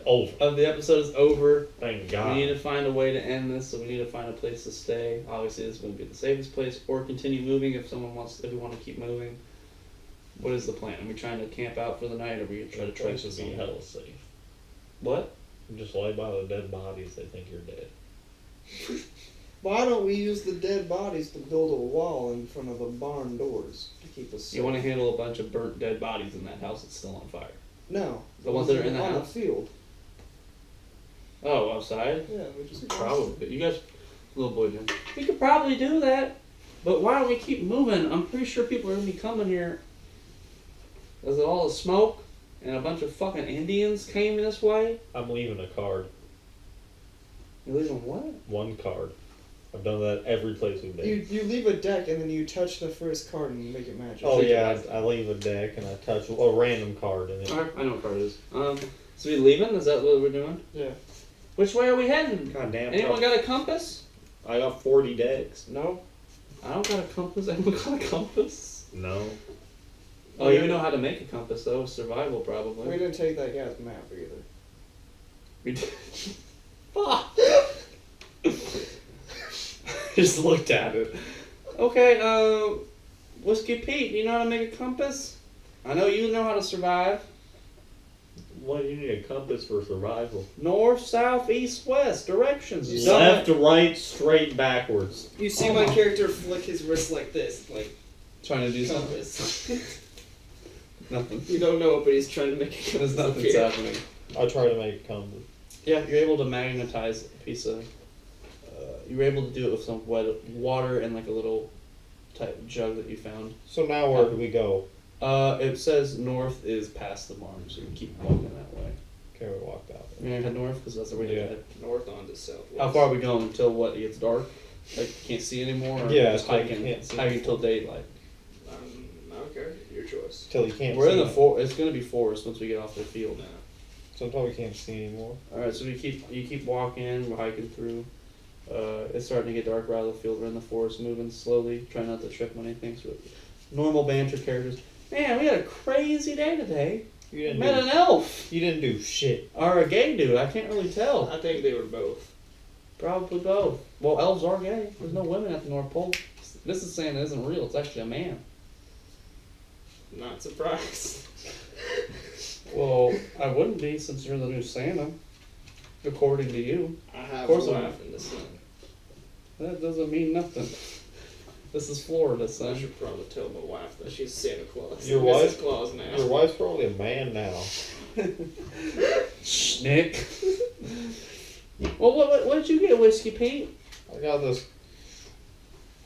Oh, of the episode is over. thank We God. need to find a way to end this, so we need to find a place to stay. Obviously, this wouldn't be the safest place, or continue moving if we want to keep moving. What is the plan? Are we trying to camp out for the night, or are we gonna try to trek Place to would be somewhere? hella safe. What? Just lay by the dead bodies, they think you're dead. Why don't we use the dead bodies to build a wall in front of the barn doors to keep us safe? You want to handle a bunch of burnt dead bodies in that house that's still on fire? No. The ones that are in the on house? the field. Oh, outside? Yeah, we just Probably. You guys, little boy, Jim. We could probably do that, but why don't we keep moving? I'm pretty sure people are gonna be coming here. Is it all the smoke and a bunch of fucking Indians came this way? I'm leaving a card. You're leaving what? One card. I've done that every place we've been. You leave a deck and then you touch the first card and you make it magic. Oh yeah, I leave a deck and I touch a random card in it. Alright, I know what card it is. So we leaving? Is that what we're doing? Yeah. Which way are we heading? God damn. Anyone got a compass? I got 40 decks. No. I don't got a compass. Anyone got a compass? No. Oh, you know how to make a compass though. Survival probably. We didn't take that guy's map either. We did. Fuck. Just looked at it. Okay, Whiskey Pete, do you know how to make a compass? I know you know how to survive. What do you need a compass for survival? North, south, east, west, directions. You Don't- Left to right, straight backwards. You see my character flick his wrist like this, like Trying to do something. compass. Nothing. You don't know it, but he's trying to make a There's compass nothing's appear. happening. I try to make a compass. Yeah, you're able to magnetize a piece of. You were able to do it with some water and like a little type jug that you found. So now where do we go? It says north is past the barn, so you keep walking that way. Okay, we walked out. We're gonna head north because that's the way to Yeah. head. North on to southwest. How far are we going until what? It gets dark? Like you can't see anymore? Or Yeah, just till you hiking. can't see. Hiking till daylight. Okay, your choice. Till you can't We're see. in the forest. It's gonna be forest once we get off the field. So until we can't see anymore. All right, so you keep walking. We're hiking through. It's starting to get dark. We're out of the field. We're in the forest, moving slowly, trying not to trip on anything. So normal banter characters. Man, we had a crazy day today. You didn't Met do. an elf You didn't do shit. or a gay dude. I can't really tell. I think they were both. Probably both. Well, elves are gay. There's no women at the North Pole. This is saying it isn't real. It's actually a man. Not surprised. Well, I wouldn't be since you're the new Santa, according to you. I have Of course a I'm- wife in the sun. That doesn't mean nothing. This is Florida, I son. should probably tell my wife that she's Santa Claus. Your Mrs. wife? Claus now. Your wife's probably a man now. Schnick. Well, what did you get, Whiskey Pete? I got this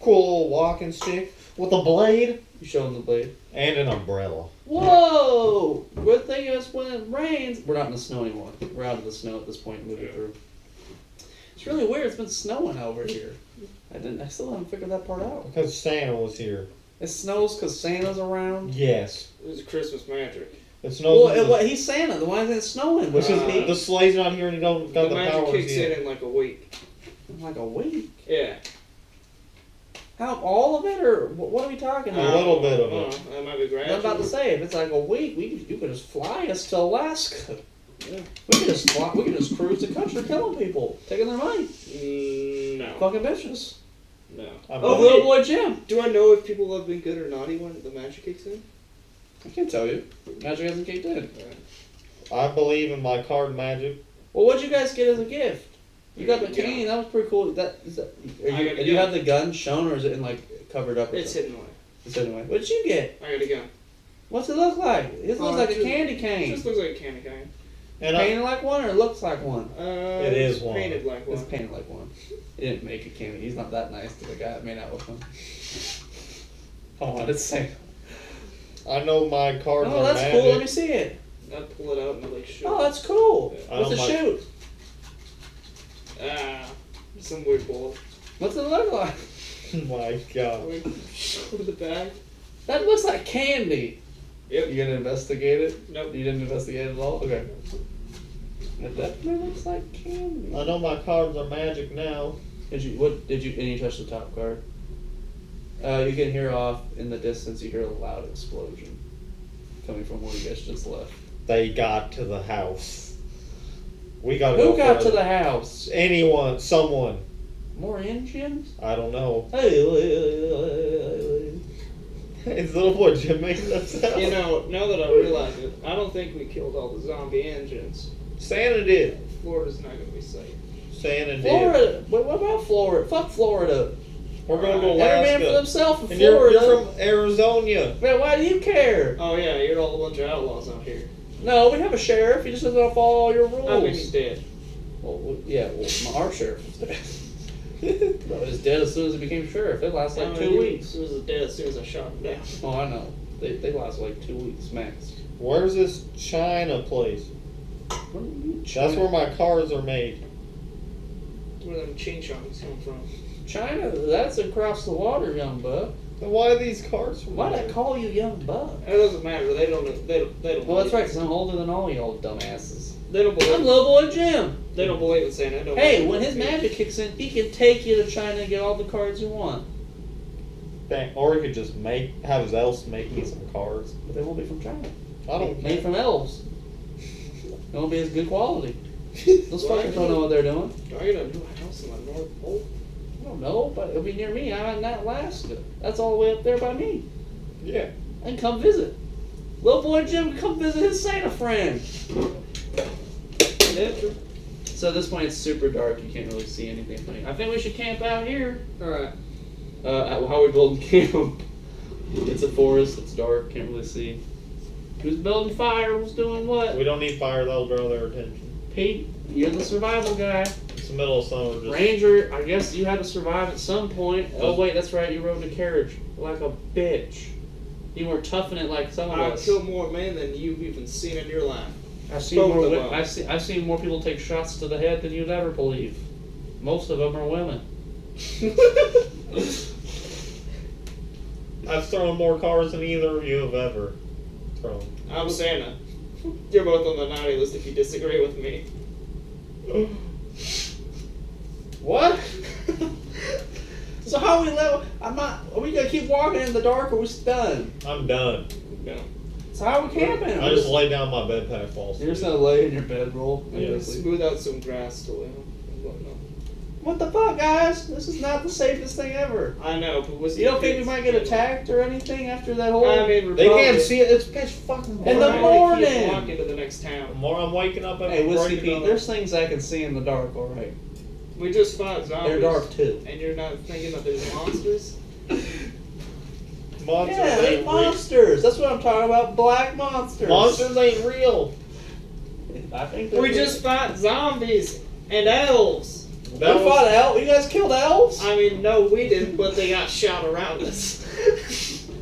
cool little walking stick with a blade You showed him the blade. and an umbrella. Whoa! Good thing it's when it rains. We're not in the snow anymore. We're out of the snow at this point, moving through. It's really weird. It's been snowing over here. I still haven't figured that part out. Because Santa was here. It snows because Santa's around. Yes. It was Christmas magic. It snows. Well, he's Santa. Why isn't it snowing? Because Whiskey Pete? the sleigh's not here and you don't got The the, magic powers kicks yet. in like a week. Like a week. Yeah. How, all of it, or what are we talking A about? little bit of it. That might be What gradual. I'm about to say, if it's like a week, you could just fly us to Alaska. Yeah. We could just fly, we could just cruise the country killing people, taking their money. No. Fucking bitches. No. Oh, little boy Jim. Do I know if people have been good or naughty when the magic kicks in? I can't tell you. Magic hasn't kicked in. I believe in my card magic. Well, what'd you guys get as a gift? You got the Yeah. cane. That was pretty cool. That is that. I got a Do you gun. have the gun shown, or is it in like covered up? Or It's something? hidden away. It's hidden away. What did you get? I got a gun. What's it look like? It looks like a just- candy It cane. just looks like a candy cane. And Painted like one, or it looks like one. It is it's one. painted like one. It's painted like one. He didn't make a candy. He's not that nice to the guy that made out with him. Oh, what it's saying. I know my cards Oh, are that's magic. cool. Let me see it. I pull it out and like shoot. Oh, that's cool. I What's don't it like- shoot? Some weird bullet. What's it look like? My God. Like, shoot the back. That looks like candy. Yep. You gonna investigate it? Nope. You didn't investigate it at all? Okay. It definitely looks like candy. I know my cards are magic now. And you touch the top card? You can hear off in the distance, you hear a loud explosion coming from where you guys just left. They got to the house. We gotta Who go got to further. the house? Anyone, someone. More engines? I don't know. Hey, It's little boy Jim making that sound. You know, now that I realize it, I don't think we killed all the zombie engines. Santa did. Florida's not gonna be safe. Santa did. Florida. What about Florida? Fuck Florida. We're going to Every man for Alaska. themselves in And you're Florida. from Arizona. Man, why do you care? Oh yeah, you're all a bunch of outlaws out here. No, we have a sheriff. He just doesn't follow all your rules. I mean, he's dead. Our sheriff was dead. He was dead as soon as he became sheriff. They last like 2 weeks. He was dead as soon as I shot him down. Oh, I know. They last like 2 weeks max. Where's this China place? What do you mean, That's China? where my cars are made. Where them ching chongs come from? China, that's across the water, young buck. Then why are these cars from Why'd I there? call you young buck? It doesn't matter. They don't. They don't. Well, that's believe right, it. because I'm older than all y'all dumbasses. They don't I'm believe. little boy Jim. They don't believe in Santa. They don't Hey, believe when in his Santa. magic kicks in, he can take you to China and get all the cards you want. Dang, or he could just have his elves make me some cars. But they won't be from China. I don't Made care. from elves. They won't be as good quality. Those Why fuckers don't know what they're doing. Do I get a new house in the North Pole? I don't know, but it'll be near me. I'm in Alaska. That's all the way up there by me. Yeah. And come visit. Little boy Jim, come visit his Santa friend. Yeah, true. So at this point, it's super dark. You can't really see anything funny. I think we should camp out here. Alright. How are we building camp? It's a forest. It's dark. Can't really see. Who's building fire? Who's doing what? We don't need fire, that'll draw their attention. Pete, you're the survival guy. It's the middle of summer, just Ranger, I guess you had to survive at some point. Oh wait, that's right. You rode in a carriage like a bitch. You were toughing it like some of I've us. killed more men than you've even seen in your life. I've seen both more. of them. I've seen more people take shots to the head than you'd ever believe. Most of them are women. I've thrown more cars than either of you have ever thrown. I'm Santa. You're both on the naughty list if you disagree with me. What? So how are we level? I'm not. Are we gonna keep walking in the dark, or are we done? I'm done. No. So how are we camping? I just lay down my bed pack falls. You're just gonna lay in your bedroll. and Yeah. go to sleep. Smooth out some grass to live and whatnot. What the fuck, guys? This is not the safest thing ever. I know, but was You don't think we might get attacked or anything after that whole? I mean, They can't see it. It's pitch fucking In dark. the morning. Walking to the next The town. more I'm waking up, Hey, I'm Whiskey breaking Pete, up. there's things I can see in the dark, alright. We just fought zombies. They're dark too. And you're not thinking that there's monsters? Monsters Yeah, they ain't real. monsters. That's what I'm talking about. Black monsters. Monsters ain't real. I think We just fought zombies and elves. That we was- fought elves. You guys killed elves? I mean, no, we didn't, but they got shot around us.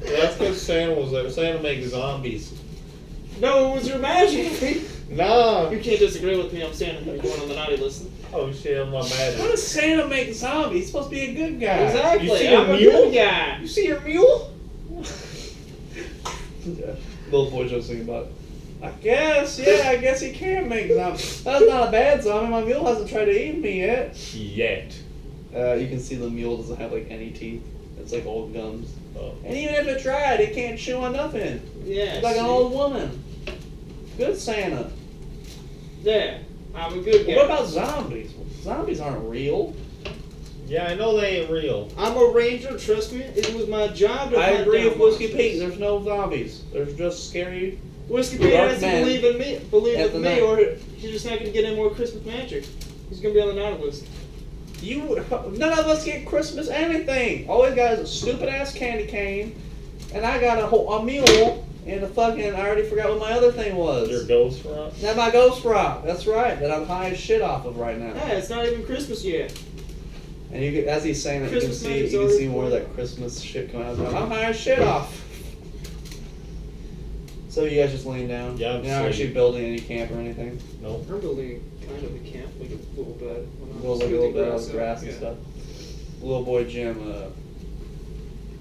That's because Santa was there. Santa makes zombies. No, it was your magic. Nah. You can't disagree with me. I'm Santa. You're going on the naughty list. Oh shit, I'm not mad How at does Santa make zombies? He's supposed to be a good guy. Exactly. You see I'm a a mule? good guy. you. See your mule? Little boy just thinking about it. I guess he can make zombies. That's not a bad zombie. My mule hasn't tried to eat me yet. Yet. You can see the mule doesn't have like any teeth. It's like old gums. Oh. And even if it tried, it can't chew on nothing. Yeah. It's like an see? old woman. Good Santa. Yeah. I'm a good guy. What about zombies? Zombies aren't real. Yeah, I know they ain't real. I'm a ranger. Trust me. It was my job to I hunt agree down with Whiskey monsters. Pete. There's no zombies. There's just scary. Whiskey Pete Dark has to man believe in me. Believe at with the me, night. or he's just not going to get any more Christmas magic. He's gonna be on the naughty list. None of us get Christmas anything. All we got is a stupid ass candy cane, and I got a mule and a fucking. I already forgot what my other thing was. Your ghost rock? That's my ghost rock. That's right. That I'm high as shit off of right now. Hey, it's not even Christmas yet. And you can, as he's saying that, Christmas you magic's can already see more of formed. that Christmas shit coming out. I'm high as shit off. So you guys just laying down? Yeah, I'm You're not actually building any camp or anything? Nope. I'm building kind of a camp, like a little bed. Little bit of grass and stuff. Little boy Jim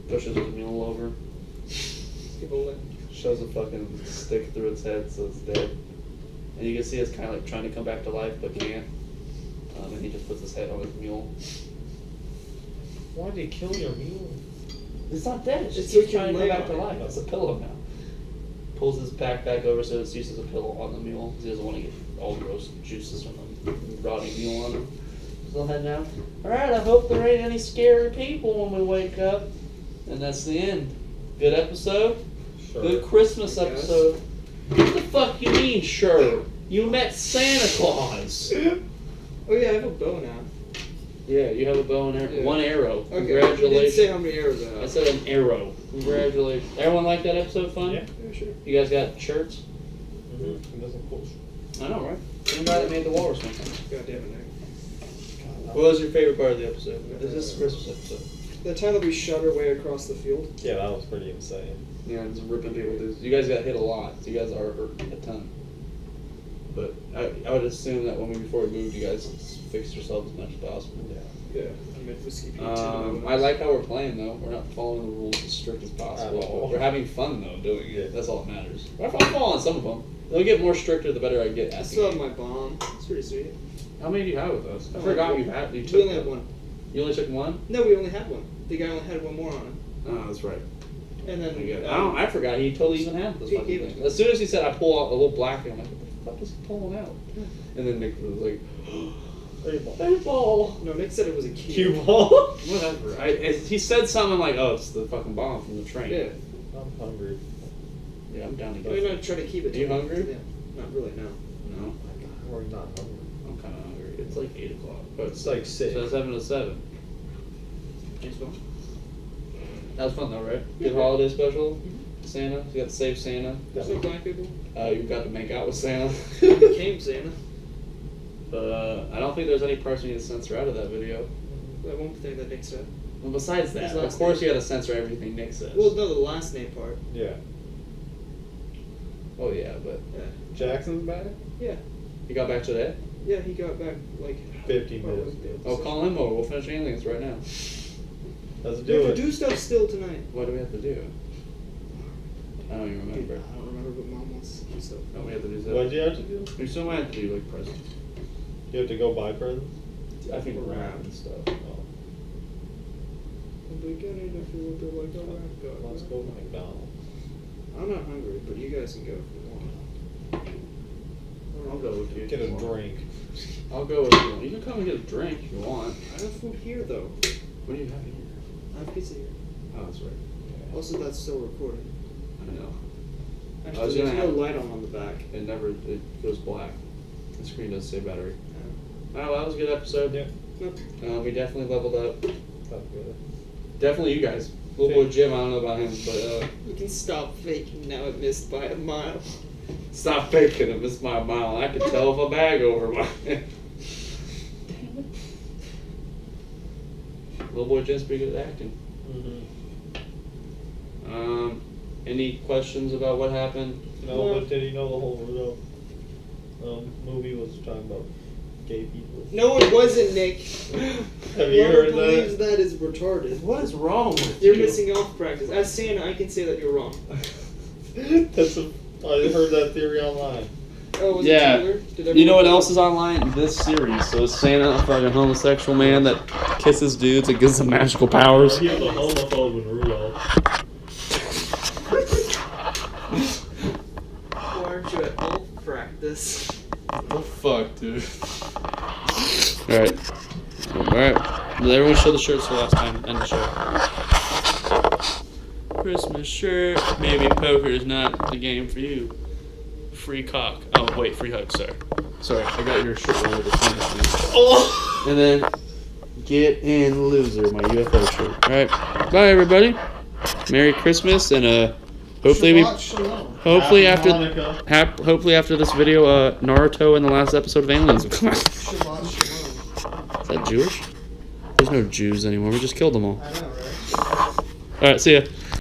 pushes his mule over, shoves a fucking stick through its head so it's dead. And you can see it's kind of like trying to come back to life but can't. And he just puts his head on his mule. Why did he kill your mule? It's not dead. It's just so keeps you trying to can go lay back to on it. life. It's a pillow now. Pulls his back over so it's used as a pillow on the mule. He doesn't want to get all gross juices from the rotting mule on him. So head down. Alright, I hope there ain't any scary people when we wake up. And that's the end. Good episode? Sure. Good Christmas I guess. episode. What the fuck you mean, sure? You met Santa Claus. Oh yeah, I have a bow now. Yeah, you have a bow and arrow. Yeah. One arrow. Okay, you didn't Congratulations. say how many arrows I have. I said an arrow. Congratulations. Everyone like that episode fun? Yeah. Yeah, sure. You guys got shirts? Mm-hmm. It doesn't push. I know, right? Same guy that made the walrus one. God damn it, Nick. What was your favorite part of the episode? This is Christmas episode. The time that we shot our way across the field. Yeah, that was pretty insane. Yeah, it's ripping people dudes. You guys got hit a lot. So you guys are hurt a ton. But I would assume that before we moved, you guys fixed yourselves as much as possible. Yeah. Yeah, I made whiskey beat I like how we're playing though. We're not following the rules as strict as At possible. all. We're having fun though doing it. Yeah. That's all that matters. I'm following some of them. They'll get more stricter the better I get I at still the have game. my bomb. It's pretty sweet. How many do you have with us? I Oh, forgot one. you had. You We took only had one. You only took one? No, we only had one. The guy only had one more on him. Oh, that's right. And then I forgot he totally even had this He fucking gave it thing. to me. As soon as he said I pull out a little black, I'm like, what the fuck is he pulling out? And then Nick was like, baseball. No, Nick said it was a cue. Cue ball? Whatever. He said something like, oh, it's the fucking bomb from the train. Yeah. I'm hungry. Yeah, I'm down to We're get gonna try to keep it. Are you to- hungry? Yeah. Not really, no. No, We're not hungry. I'm kind of hungry. It's like 8 o'clock. But It's like 6. so 7 to 7. Thanks, Bill. That was fun though, right? Good holiday special. Santa. You got to save Santa. There's no black people. You got to make out with Santa. He became Santa. But I don't think there's any parts you need to censor out of that video. That one thing that Nick said. Well, besides that, His of last course name. you got to censor everything Nick says. Well, no, the last name part. Yeah. Oh yeah, but Yeah. Jackson's back? Yeah. you got back today? Yeah, he got back like 50 part of minutes. the Oh, episode. call him over. We'll finish aliens right now. Let's We do have it. to do stuff still tonight. What do we have to do? I don't even I remember. don't remember, but Mom wants to do stuff. No, we have to do that. What'd you have to do? We still might have to do like presents. You have to go buy presents? I think around and stuff. Oh. In the beginning, if you look like a rap god. Let's go to McDonald's. I'm not hungry, but you guys can go if you want. I'll go with you. Get a drink. I'll go with you. You can come and get a drink if you want. I have food here though. What do you have here? I have pizza here. Oh, that's right. Also, that's still recording. I know. I was Actually, there's gonna no have- light on the back. It goes black. The screen does say battery. Yeah. Oh, well, that was a good episode. Yeah. Nope. We definitely leveled up. That's good. Definitely you guys. Little boy Jim, I don't know about him, but You can stop faking now. It missed by a mile. stop faking it. Missed my mile. I could tell if a bag over my head. Little boy Jim's pretty good at acting. Mm-hmm. Any questions about what happened? No, but did he know the whole movie was talking about gay people? No, it wasn't, Nick. Have you Whoever heard believes that? that is retarded. What is wrong with You're you? missing off practice. As Santa, I can say that you're wrong. I heard that theory online. Oh, was Yeah. it Taylor? Did You know what everyone- else is online? This series. So is Santa a fucking homosexual man that kisses dudes and gives them magical powers? He was a homophobe in Rudolph. Why aren't you at all practice? What the fuck, dude? Alright. Alright. Did everyone show the shirts for last time? End the show. Christmas shirt. Maybe poker is not the game for you. Free cock. Oh, wait, free hug, sorry. Sorry, I got your shirt on with the Oh! And then get in, loser, my UFO shirt. All right, bye everybody. Merry Christmas, and hopefully hopefully Happy after Hanukkah. hopefully after this video, Naruto and the last episode of Aliens will come out. Is that Jewish? There's no Jews anymore. We just killed them all. I know, right? All right, see ya.